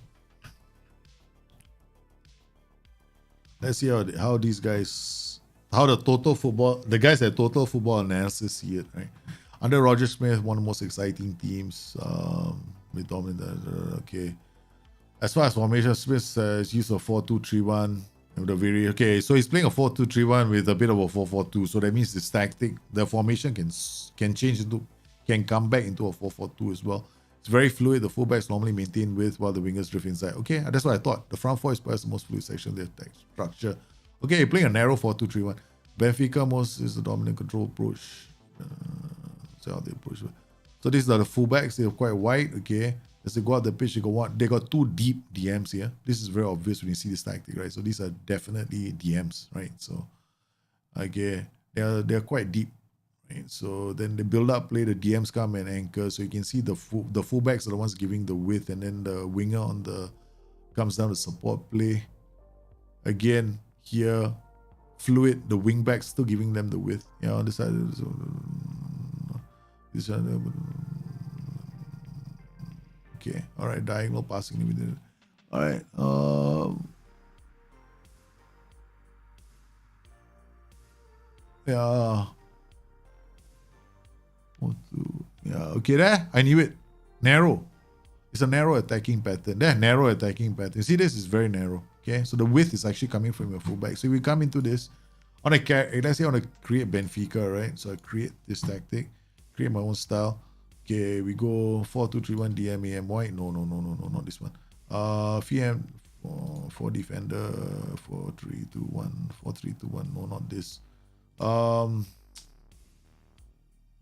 Let's see how these guys. How the guys at Total Football Analysis see it, right? Under Roger Smith, one of the most exciting teams. With dominant, okay. As far as formation, Smith says use a 4-2-3-1. Okay, so he's playing a 4-2-3-1 with a bit of a 4-4-2. So that means this tactic, the formation can change can come back into a 4-4-2 as well. It's very fluid. The fullbacks normally maintain width while the wingers drift inside. Okay, that's what I thought. The front four is perhaps the most fluid section of the attack structure. Okay, you're playing a narrow 4-2-3-1. Benfica most is the dominant control approach. So how they approach. So these are the fullbacks. They're quite wide. Okay, as they go out the pitch, they got two deep DMs here. This is very obvious when you see this tactic, right? So these are definitely DMs, right? So okay, they're quite deep, right? So then they build up play. The DMs come and anchor. So you can see the fullbacks are the ones giving the width, and then the winger comes down to support play. Again. Here, fluid, the wing backs still giving them the width. Yeah, on this side. This side. Okay, all right, diagonal passing. All right. Yeah. 1, 2. Yeah, okay, there. I knew it. Narrow. It's a narrow attacking pattern. There, narrow attacking pattern. See, this is very narrow. Okay, so the width is actually coming from your fullback. So if we come into this, let's say I want to create Benfica, right? So I create this tactic, create my own style. Okay, we go 4-2-3-1 DM AM white. No, not this one. VM 4 defender 4-3-2-1 4-3-2-1. No, not this. So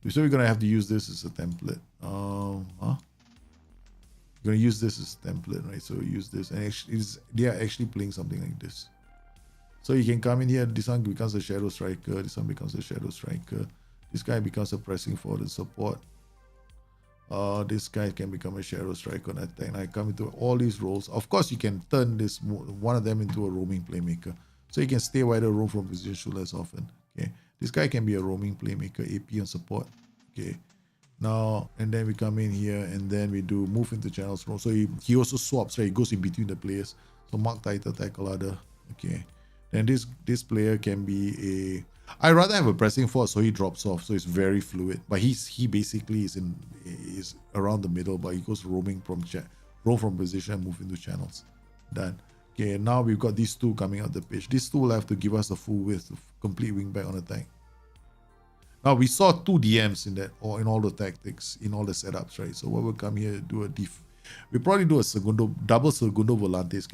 we're gonna have to use this as a template. We're going to use this as a template, right? So use this, and they are actually playing something like this. So you can come in here, this one becomes a shadow striker, this one becomes a shadow striker, this guy becomes a pressing forward and support. This guy can become a shadow striker and attack. And I come into all these roles. Of course, you can turn one of them into a roaming playmaker. So you can stay wider, roam from position less often. Okay, this guy can be a roaming playmaker, AP and support. Okay. Now, and then we come in here and then we do move into channels. So he also swaps, right? He goes in between the players. So mark title, tackle other. Okay. Then this player can be I rather have a pressing forward so he drops off. So it's very fluid. But he basically is around the middle, but he goes roam from position and move into channels. Done. Okay, now we've got these two coming out the pitch. These two will have to give us the full width, complete wing back on attack. Now we saw two DMs in that, or in all the tactics, in all the setups, right? So what we'll come here, do we probably do a double segundo volantes.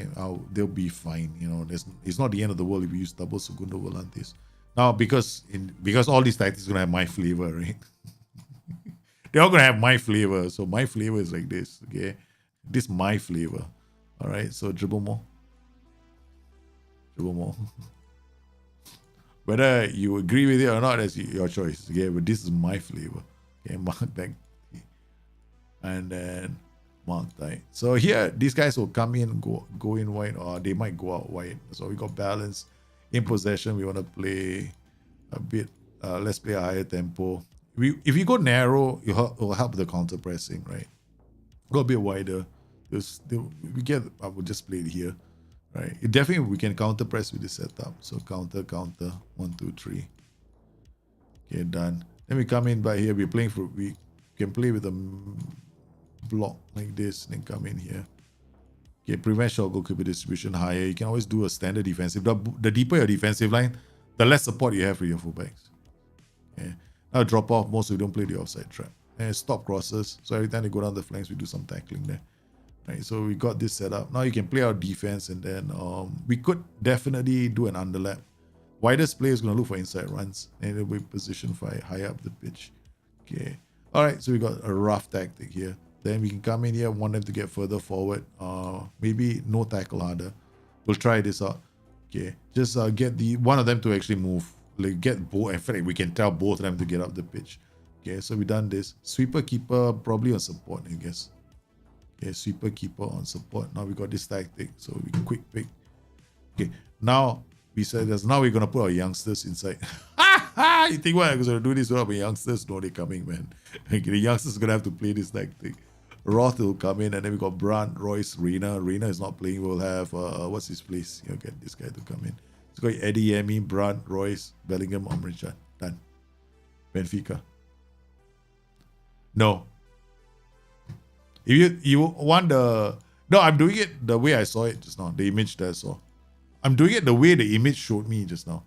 They'll be fine. You know, it's not the end of the world if we use double segundo volantes. Now because all these tactics are gonna have my flavor, right? They're all gonna have my flavor. So my flavor is like this. Okay, this is my flavor. All right. So dribble more. Whether you agree with it or not, that's your choice. Okay, but this is my flavor. Okay, mark back. And then mark tight. So here, these guys will come in, go in wide, or they might go out wide. So we got balance. In possession, we want to play a bit, let's play a higher tempo. If you go narrow, it will help the counter pressing, right? Go a bit wider. I will just play it here, right? Definitely we can counter press with this setup. So counter, 1, 2, 3. Okay, done. Then we come in by here. We can play with a block like this, then come in here. Okay, prevent short goalkeeper distribution higher. You can always do a standard defensive. The deeper your defensive line, the less support you have for your fullbacks. Okay. Now drop off. Most we don't play the offside trap. And stop crosses. So every time they go down the flanks, we do some tackling there. Right. So we got this set up. Now you can play our defense, and then we could definitely do an underlap. Widest player is going to look for inside runs, and it'll be positioned higher up the pitch. Okay. All right. So we got a rough tactic here. Then we can come in here, want them to get further forward. Maybe no tackle harder. We'll try this out. Okay, just get one of them to actually move. Like get both. In fact, we can tell both of them to get up the pitch. Okay, so we done this. Sweeper keeper probably on support, I guess. Okay, sweeper keeper on support. Now we got this tactic, so we can quick pick. Okay, now we said this. Now we're gonna put our youngsters inside. You think what I'm gonna do this without my youngsters? No, they're coming, man. Okay, the youngsters are gonna have to play this tactic. Roth will come in, and then we got Brandt, Royce, Reina. Reina is not playing. We'll have what's his place? You'll get this guy to come in. It's got Eddie, Yemi, Brandt, Royce, Bellingham, Omrichan. Done. Benfica. No. If you want no, I'm doing it the way I saw it just now. The image that I saw. I'm doing it the way the image showed me just now.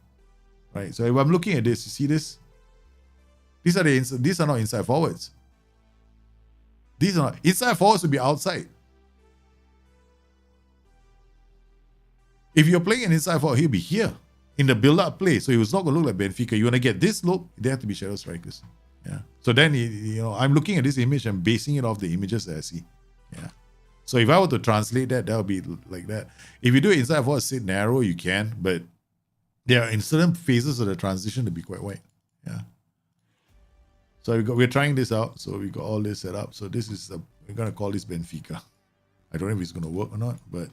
Right. So if I'm looking at this, you see this? These are not inside forwards. These are not inside forwards would be outside. If you're playing an inside forward, he'll be here in the build-up play. So he was not going to look like Benfica. You want to get this look, they have to be shadow strikers. Yeah. So then I'm looking at this image and basing it off the images that I see. Yeah. So if I were to translate that would be like that. If you do it inside forward, sit narrow, you can, but there are in certain phases of the transition to be quite wide. Yeah. So we're trying this out. So we got all this set up. So this is we're gonna call this Benfica. I don't know if it's gonna work or not, but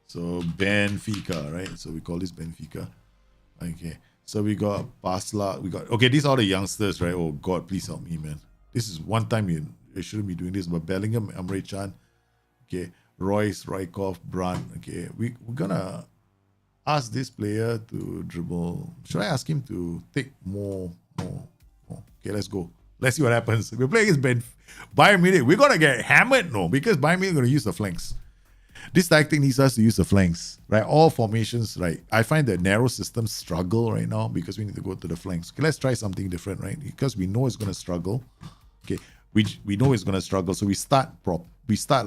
so Benfica, right? So we call this Benfica. Okay. So we got Pasla. These are the youngsters, right? Oh God, please help me, man. This is one time you shouldn't be doing this, but Bellingham, Emre Can, okay, Royce, Rykov, Brandt. Okay, we're gonna ask this player to dribble. Should I ask him to take more? Okay, let's go. Let's see what happens. We're playing against Bayern Munich. We're gonna get hammered, because Bayern Munich are gonna use the flanks. This tactic needs us to use the flanks, right? All formations, right? I find that narrow systems struggle right now because we need to go to the flanks. Okay, let's try something different, right? Because we know it's gonna struggle. Okay, we know it's gonna struggle, so we start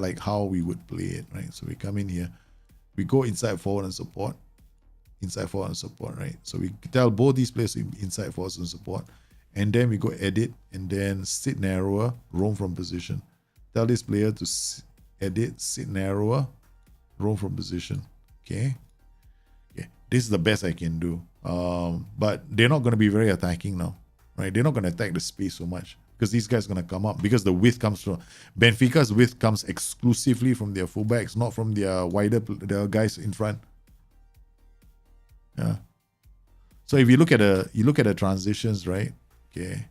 like how we would play it, right? So we come in here, we go inside forward and support, right? So we tell both these players inside forward and support. And then we go edit and then sit narrower, roam from position. Tell this player to edit, sit narrower, roam from position. Okay. This is the best I can do. But they're not going to be very attacking now, right? They're not going to attack the space so much because these guys are going to come up because the width comes from Benfica's width comes exclusively from their fullbacks, not from their the guys in front. Yeah. So if you look at the transitions, right? Okay,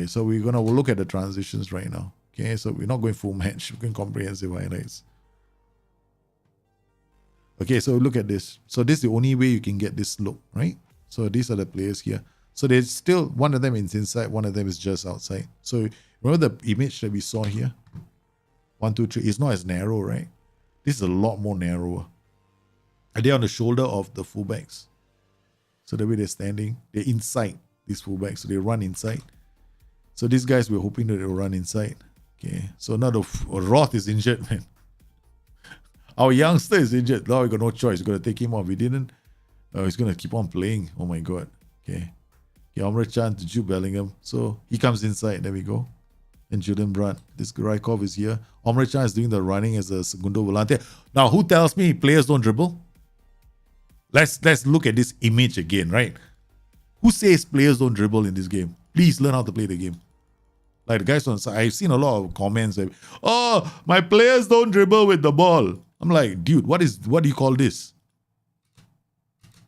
so we're gonna look at the transitions right now. Okay, so we're not going full match, we're going comprehensive highlights. Okay, so look at this. So this is the only way you can get this look, right? So these are the players here. So there's still one of them is inside, one of them is just outside. So remember the image that we saw here? 1, 2, 3. It's not as narrow, right? This is a lot more narrower. And they're on the shoulder of the fullbacks. So the way they're standing, they're inside these fullbacks. So they run inside. So these guys, we're hoping that they'll run inside. Okay. So now Roth is injured, man. Our youngster is injured. Now we got no choice. We're going to take him off. We didn't. He's going to keep on playing. Oh my God. Okay. Omre Can to Jude Bellingham. So he comes inside. There we go. And Julian Brandt. This Rykov is here. Omre Can is doing the running as a segundo volante. Now, who tells me players don't dribble? Let's look at this image again, right? Who says players don't dribble in this game? Please learn how to play the game. Like the guys on the side, I've seen a lot of comments like, oh, my players don't dribble with the ball. I'm like, dude, what do you call this?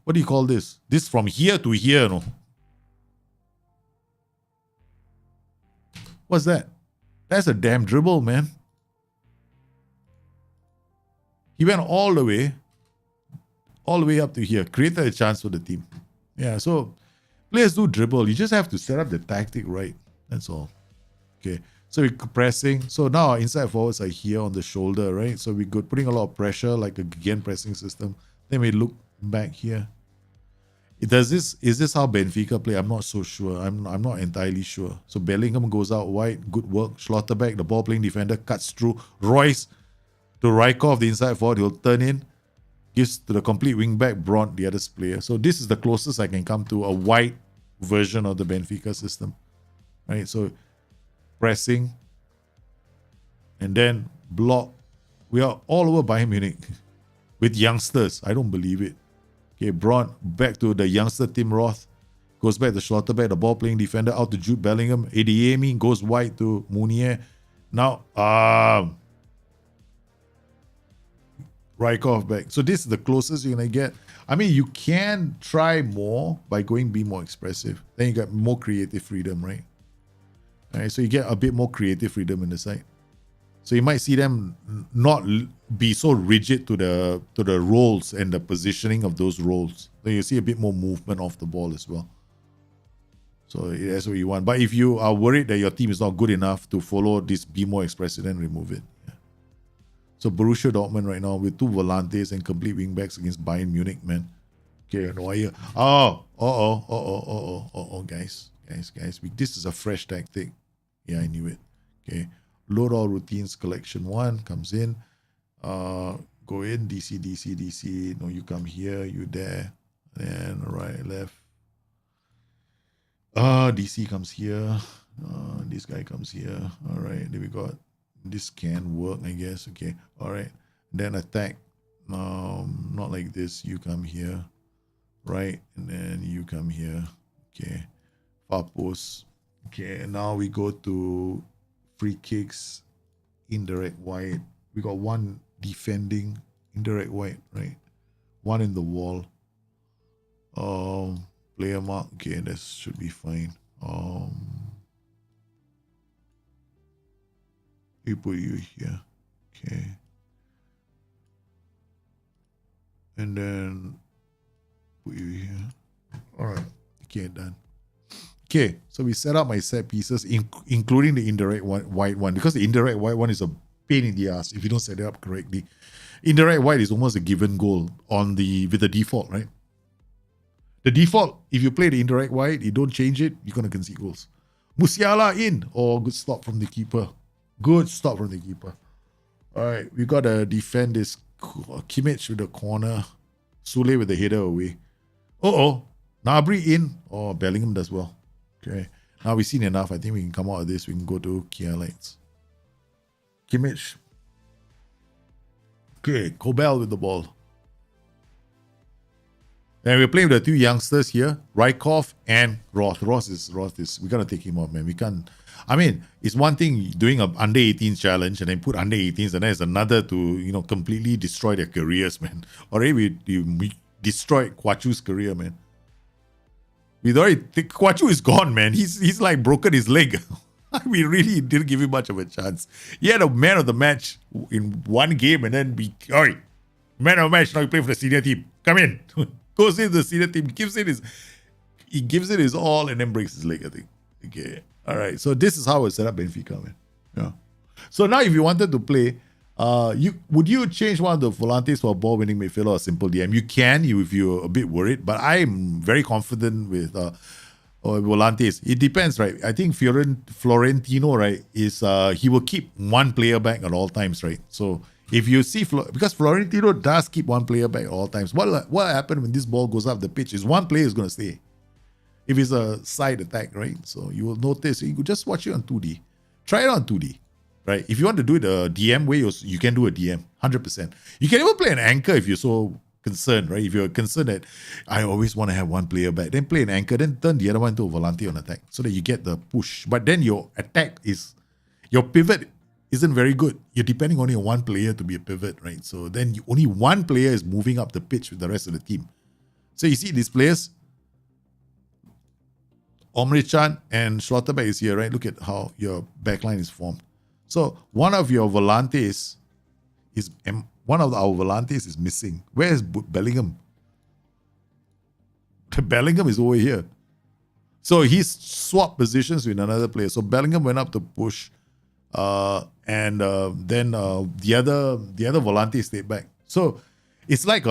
What do you call this? This from here to here, no? What's that? That's a damn dribble, man. He went all the way up to here, created a chance for the team. Yeah, so players do dribble. You just have to set up the tactic right. That's all. Okay, so we're pressing. So now our inside forwards are here on the shoulder, right? So we're good, putting a lot of pressure, like a again pressing system. Then we look back here. Is this how Benfica play? I'm not so sure. I'm not entirely sure. So Bellingham goes out wide. Good work. Schlotterbeck, the ball playing defender, cuts through. Royce to Rykov, the inside forward. He'll turn in. Gives to the complete wing back, Brandt, the other player. So this is the closest I can come to a wide version of the Benfica system. Right? So pressing. And then block. We are all over Bayern Munich with youngsters. I don't believe it. Okay, Brandt back to the youngster Tim Roth. Goes back to Schlotterbeck, the ball playing defender, out to Jude Bellingham. Adeyemi goes wide to Mounier. Now, Rykov back. So this is the closest you're going to get. I mean, you can try more by be more expressive. Then you got more creative freedom, right? All right, so you get a bit more creative freedom in the side. So you might see them not be so rigid to the roles and the positioning of those roles. So you see a bit more movement off the ball as well. So that's what you want. But if you are worried that your team is not good enough to follow this, be more expressive, then remove it. Yeah. So Borussia Dortmund right now with two volantes and complete wingbacks against Bayern Munich, man. Okay, no idea. Guys. This is a fresh tactic. Yeah, I knew it. Okay. Load all routines, collection 1 comes in. Go in, DC. No, you come here, you there. And right, left. DC comes here. This guy comes here. All right, there we got. This can work, I guess. Okay, all right. Then attack. Not like this. You come here. Right, and then you come here. Okay. Far post. Okay, and now we go to free kicks, indirect wide. We got one defending, indirect wide, right? One in the wall. Player mark. Okay, that should be fine. We put you here. Okay. And then put you here. All right. Okay, done. Okay, so we set up my set pieces, including the indirect wide one, because the indirect wide one is a pain in the ass if you don't set it up correctly. Indirect wide is almost a given goal with the default, right? The default, if you play the indirect wide, you don't change it, you're going to concede goals. Musiala in, good stop from the keeper. Good stop from the keeper. All right, we got to defend this Kimmich with the corner, Sule with the header away. Gnabry in, Bellingham does well. Okay, now we've seen enough. I think we can come out of this. We can go to key highlights. Kimmich. Okay, Kobel with the ball. Then we're playing with the two youngsters here, Rykov and Roth. Roth is we gotta take him off, man. We can't. I mean, it's one thing doing an under 18s challenge and then put under 18s, and then it's another to completely destroy their careers, man. Already we destroyed Kwachu's career, man. Kwachu is gone, man. He's like broken his leg. We really didn't give him much of a chance. He had a man of the match in one game, and then man of the match. Now you play for the senior team. Come in, goes into the senior team, gives it his all, and then breaks his leg, I think. Okay, all right. So this is how I set up Benfica, man. Yeah. So now, if you wanted to play, would you change one of the volantes for a ball-winning midfielder or a simple DM? You can, if you're a bit worried, but I'm very confident with volantes. It depends, right? I think Florentino, right, is he will keep one player back at all times, right? So if you see, because Florentino does keep one player back at all times, what happened when this ball goes up the pitch is one player is going to stay. If it's a side attack, right? So you will notice, you could just watch it on 2D. Try it on 2D. Right? If you want to do it a DM way, you can do a DM, 100%. You can even play an anchor if you're so concerned, right? If you're concerned that I always want to have one player back, then play an anchor, then turn the other one into a volante on attack so that you get the push. But then your pivot isn't very good. You're depending only on one player to be a pivot, right? So then only one player is moving up the pitch with the rest of the team. So you see these players, Omri Chan and Schlotterbeck is here, right? Look at how your backline is formed. So one of our volantes is missing. Where is Bellingham? Bellingham is over here. So he's swapped positions with another player. So Bellingham went up to push, and then the other volante stayed back. So it's like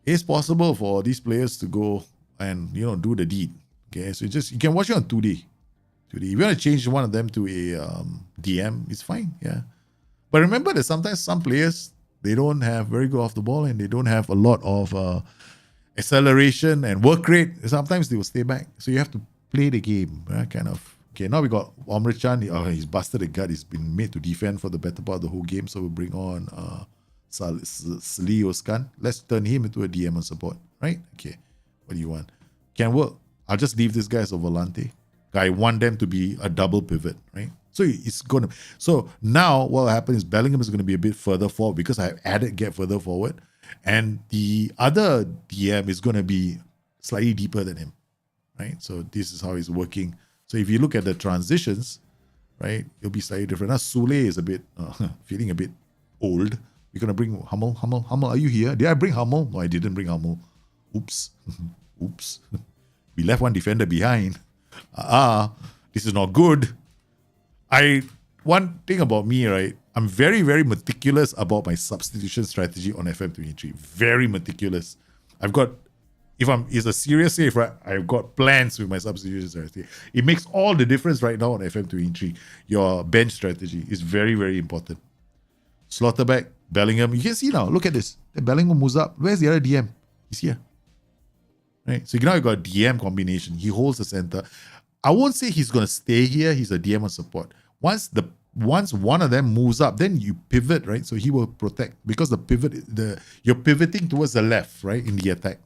it's possible for these players to go and do the deed. Okay, so you can watch it on 2D. If you want to change one of them to a DM, it's fine. Yeah, but remember that sometimes some players, they don't have very good off the ball and they don't have a lot of acceleration and work rate. Sometimes they will stay back. So you have to play the game, kind of. Okay, now we got Omri Chan. He's busted a gut. He's been made to defend for the better part of the whole game. So we'll bring on Sali Oskan. Let's turn him into a DM on support, right? Okay, what do you want? Can work. I'll just leave this guy as a volante. I want them to be a double pivot, right? So it's going to. So now what will happen is Bellingham is going to be a bit further forward because I've added get further forward, and the other DM is going to be slightly deeper than him, right? So this is how it's working. So if you look at the transitions, right, it'll be slightly different. Now Sule is a bit feeling a bit old. We're going to bring Hummel. Hummel, are you here? Did I bring Hummel? No, I didn't bring Hummel. Oops. Oops. We left one defender behind. This is not good. One thing about me, right? I'm very, very meticulous about my substitution strategy on FM23. Very meticulous. It's a serious save, right? I've got plans with my substitution strategy. It makes all the difference right now on FM23. Your bench strategy is very, very important. Slotterback, Bellingham. You can see now. Look at this. The Bellingham moves up. Where's the other DM? He's here. Right? So now you got a DM combination. He holds the center. I won't say he's going to stay here. He's a DM on support. Once one of them moves up, then you pivot, right? So he will protect because you're pivoting towards the left, right, in the attack.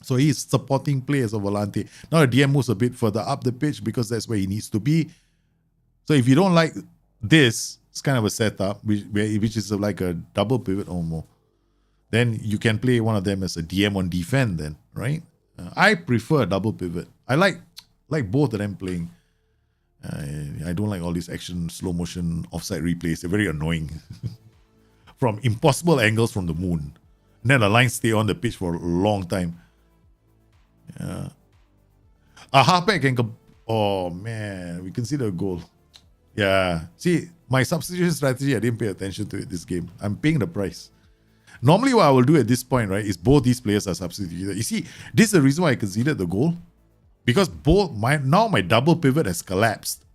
So he's supporting play as a volante. Now the DM moves a bit further up the pitch because that's where he needs to be. So if you don't like this, it's kind of a setup which is like a double pivot or more. Then you can play one of them as a DM on defend then, right? I prefer a double pivot. I like both of them playing. I don't like all these action, slow motion, offside replays. They're very annoying. From impossible angles from the moon. And then the lines stay on the pitch for a long time. Yeah. A halfback can go. Oh man, we consider a goal. Yeah. See, my substitution strategy, I didn't pay attention to it this game. I'm paying the price. Normally what I will do at this point, right, is both these players are substituted. You see, this is the reason why I conceded the goal. Because my double pivot has collapsed.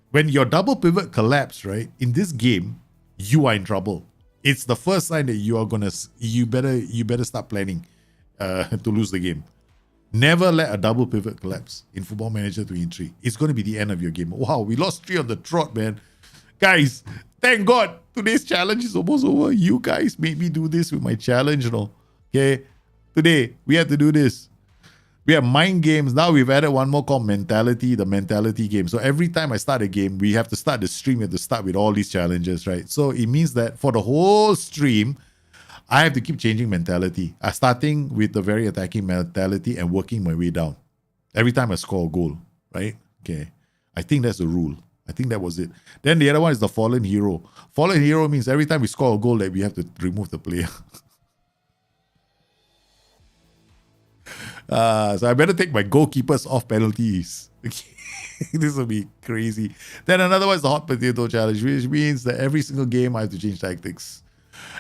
When your double pivot collapsed, right, in this game, you are in trouble. It's the first sign that you better start planning to lose the game. Never let a double pivot collapse in Football Manager 23. It's going to be the end of your game. Wow, we lost 3 on the trot, man. Guys, thank God today's challenge is almost over. You guys made me do this with my challenge, Okay, today we had to do this. We have mind games. Now we've added one more called mentality, the mentality game. So every time I start a game, we have to start the stream. We have to start with all these challenges, right? So it means that for the whole stream, I have to keep changing mentality. Starting with the very attacking mentality and working my way down. Every time I score a goal, right? Okay. I think that's the rule. I think that was it. Then the other one is the fallen hero. Fallen hero means every time we score a goal, that we have to remove the player. So I better take my goalkeepers off penalties. This will be crazy. Then another one is the hot potato challenge, which means that every single game I have to change tactics.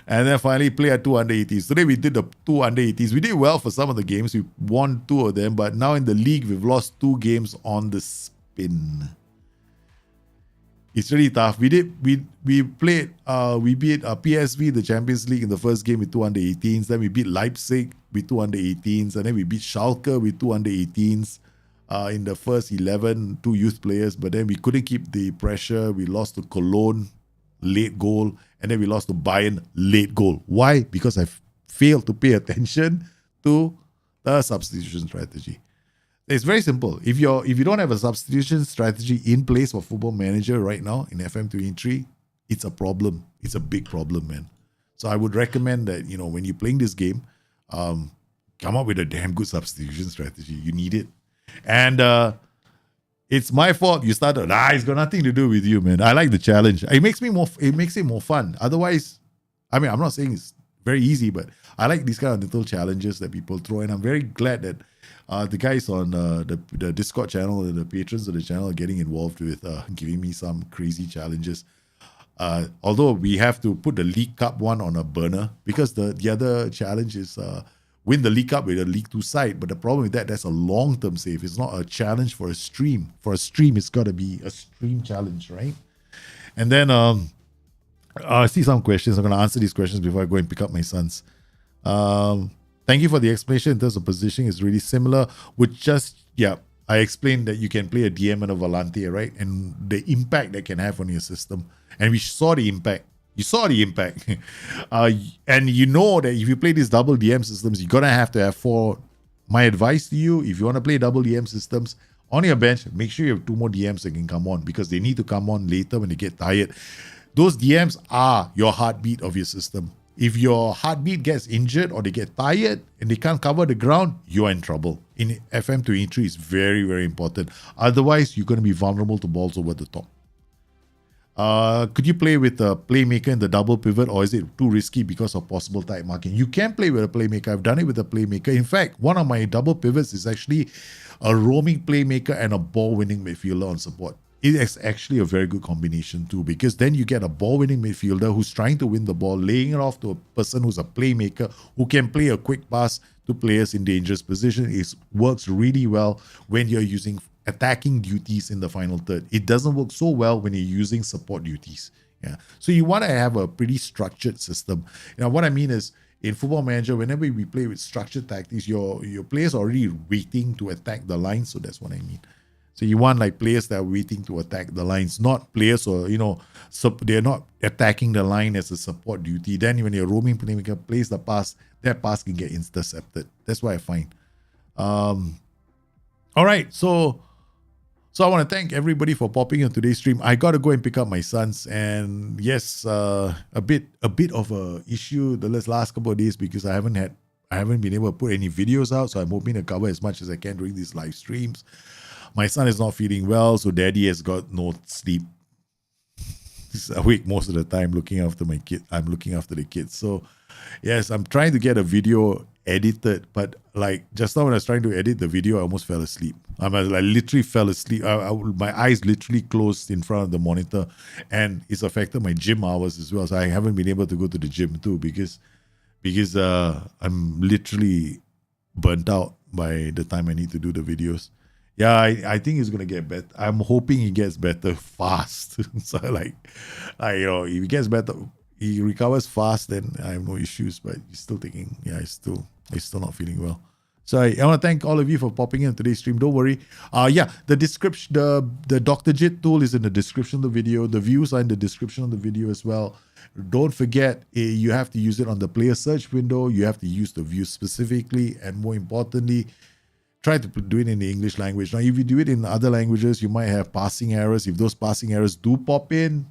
And then finally play at 2 under 80s. Today we did the 2 under 80s. We did well for some of the games. We won 2 of them, but now in the league we've lost 2 games on the spin. It's really tough. We beat PSV, the Champions League, in the first game with 2 under 18s. Then we beat Leipzig with 2 under 18s, and then we beat Schalke with 2 under 18s. In the first 11, 2 youth players, but then we couldn't keep the pressure. We lost to Cologne, late goal, and then we lost to Bayern, late goal. Why? Because I failed to pay attention to the substitution strategy. It's very simple. If you don't have a substitution strategy in place for Football Manager right now in FM23, it's a problem. It's a big problem, man. So I would recommend that, when you're playing this game, come up with a damn good substitution strategy. You need it. And it's my fault you started. It's got nothing to do with you, man. I like the challenge. It makes it more fun. Otherwise, I'm not saying it's very easy, but I like these kind of little challenges that people throw. And I'm very glad that the guys on the Discord channel and the patrons of the channel are getting involved with giving me some crazy challenges. Although we have to put the League Cup one on a burner, because the other challenge is win the League Cup with a League 2 side. But the problem with that's a long-term save. It's not a challenge for a stream. For a stream, it's got to be a stream challenge, right? And then I see some questions. I'm going to answer these questions before I go and pick up my sons. Thank you for the explanation in terms of positioning. It's really similar. I explained that you can play a DM and a Volante, right? And the impact that can have on your system. And we saw the impact. You saw the impact. And you know that if you play these double DM systems, you're going to have 4. My advice to you, if you want to play double DM systems, on your bench, make sure you have 2 more DMs that can come on, because they need to come on later when they get tired. Those DMs are your heartbeat of your system. If your heartbeat gets injured or they get tired and they can't cover the ground, you're in trouble. In FM23, it's very, very important. Otherwise, you're going to be vulnerable to balls over the top. Could you play with a playmaker in the double pivot, or is it too risky because of possible tight marking? You can play with a playmaker. I've done it with a playmaker. In fact, one of my double pivots is actually a roaming playmaker and a ball-winning midfielder on support. It is actually a very good combination too, because then you get a ball-winning midfielder who's trying to win the ball, laying it off to a person who's a playmaker who can play a quick pass to players in dangerous position. It works really well when you're using attacking duties in the final third. It doesn't work so well when you're using support duties. Yeah. So you want to have a pretty structured system. What I mean is, in Football Manager, whenever we play with structured tactics, your players are already waiting to attack the line. So that's what I mean. So you want players that are waiting to attack the lines, not players they're not attacking the line as a support duty. Then when your roaming playmaker plays the pass, that pass can get intercepted. That's what I find. All right, so I want to thank everybody for popping on today's stream. I got to go and pick up my sons, and yes, a bit of a issue the last couple of days, because I haven't been able to put any videos out. So I'm hoping to cover as much as I can during these live streams. My son is not feeling well, so daddy has got no sleep. He's awake most of the time looking after my kid. I'm looking after the kids. So, yes, I'm trying to get a video edited, but just now when I was trying to edit the video, I almost fell asleep. I literally fell asleep. My eyes literally closed in front of the monitor, and it's affected my gym hours as well. So I haven't been able to go to the gym too, because I'm literally burnt out by the time I need to do the videos. Yeah, I think it's gonna get better. I'm hoping he gets better fast. So if he gets better, he recovers fast, then I have no issues. But he's still he's still not feeling well. So I want to thank all of you for popping in today's stream. Don't worry. The description, the Dr. Jit tool is in the description of the video. The views are in the description of the video as well. Don't forget, you have to use it on the player search window. You have to use the views specifically, and more importantly, try to do it in the English language. Now, if you do it in other languages, you might have passing errors. If those passing errors do pop in,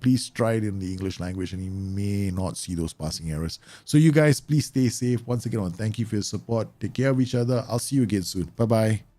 please try it in the English language, and you may not see those passing errors. So you guys, please stay safe. Once again, I want to thank you for your support. Take care of each other. I'll see you again soon. Bye-bye.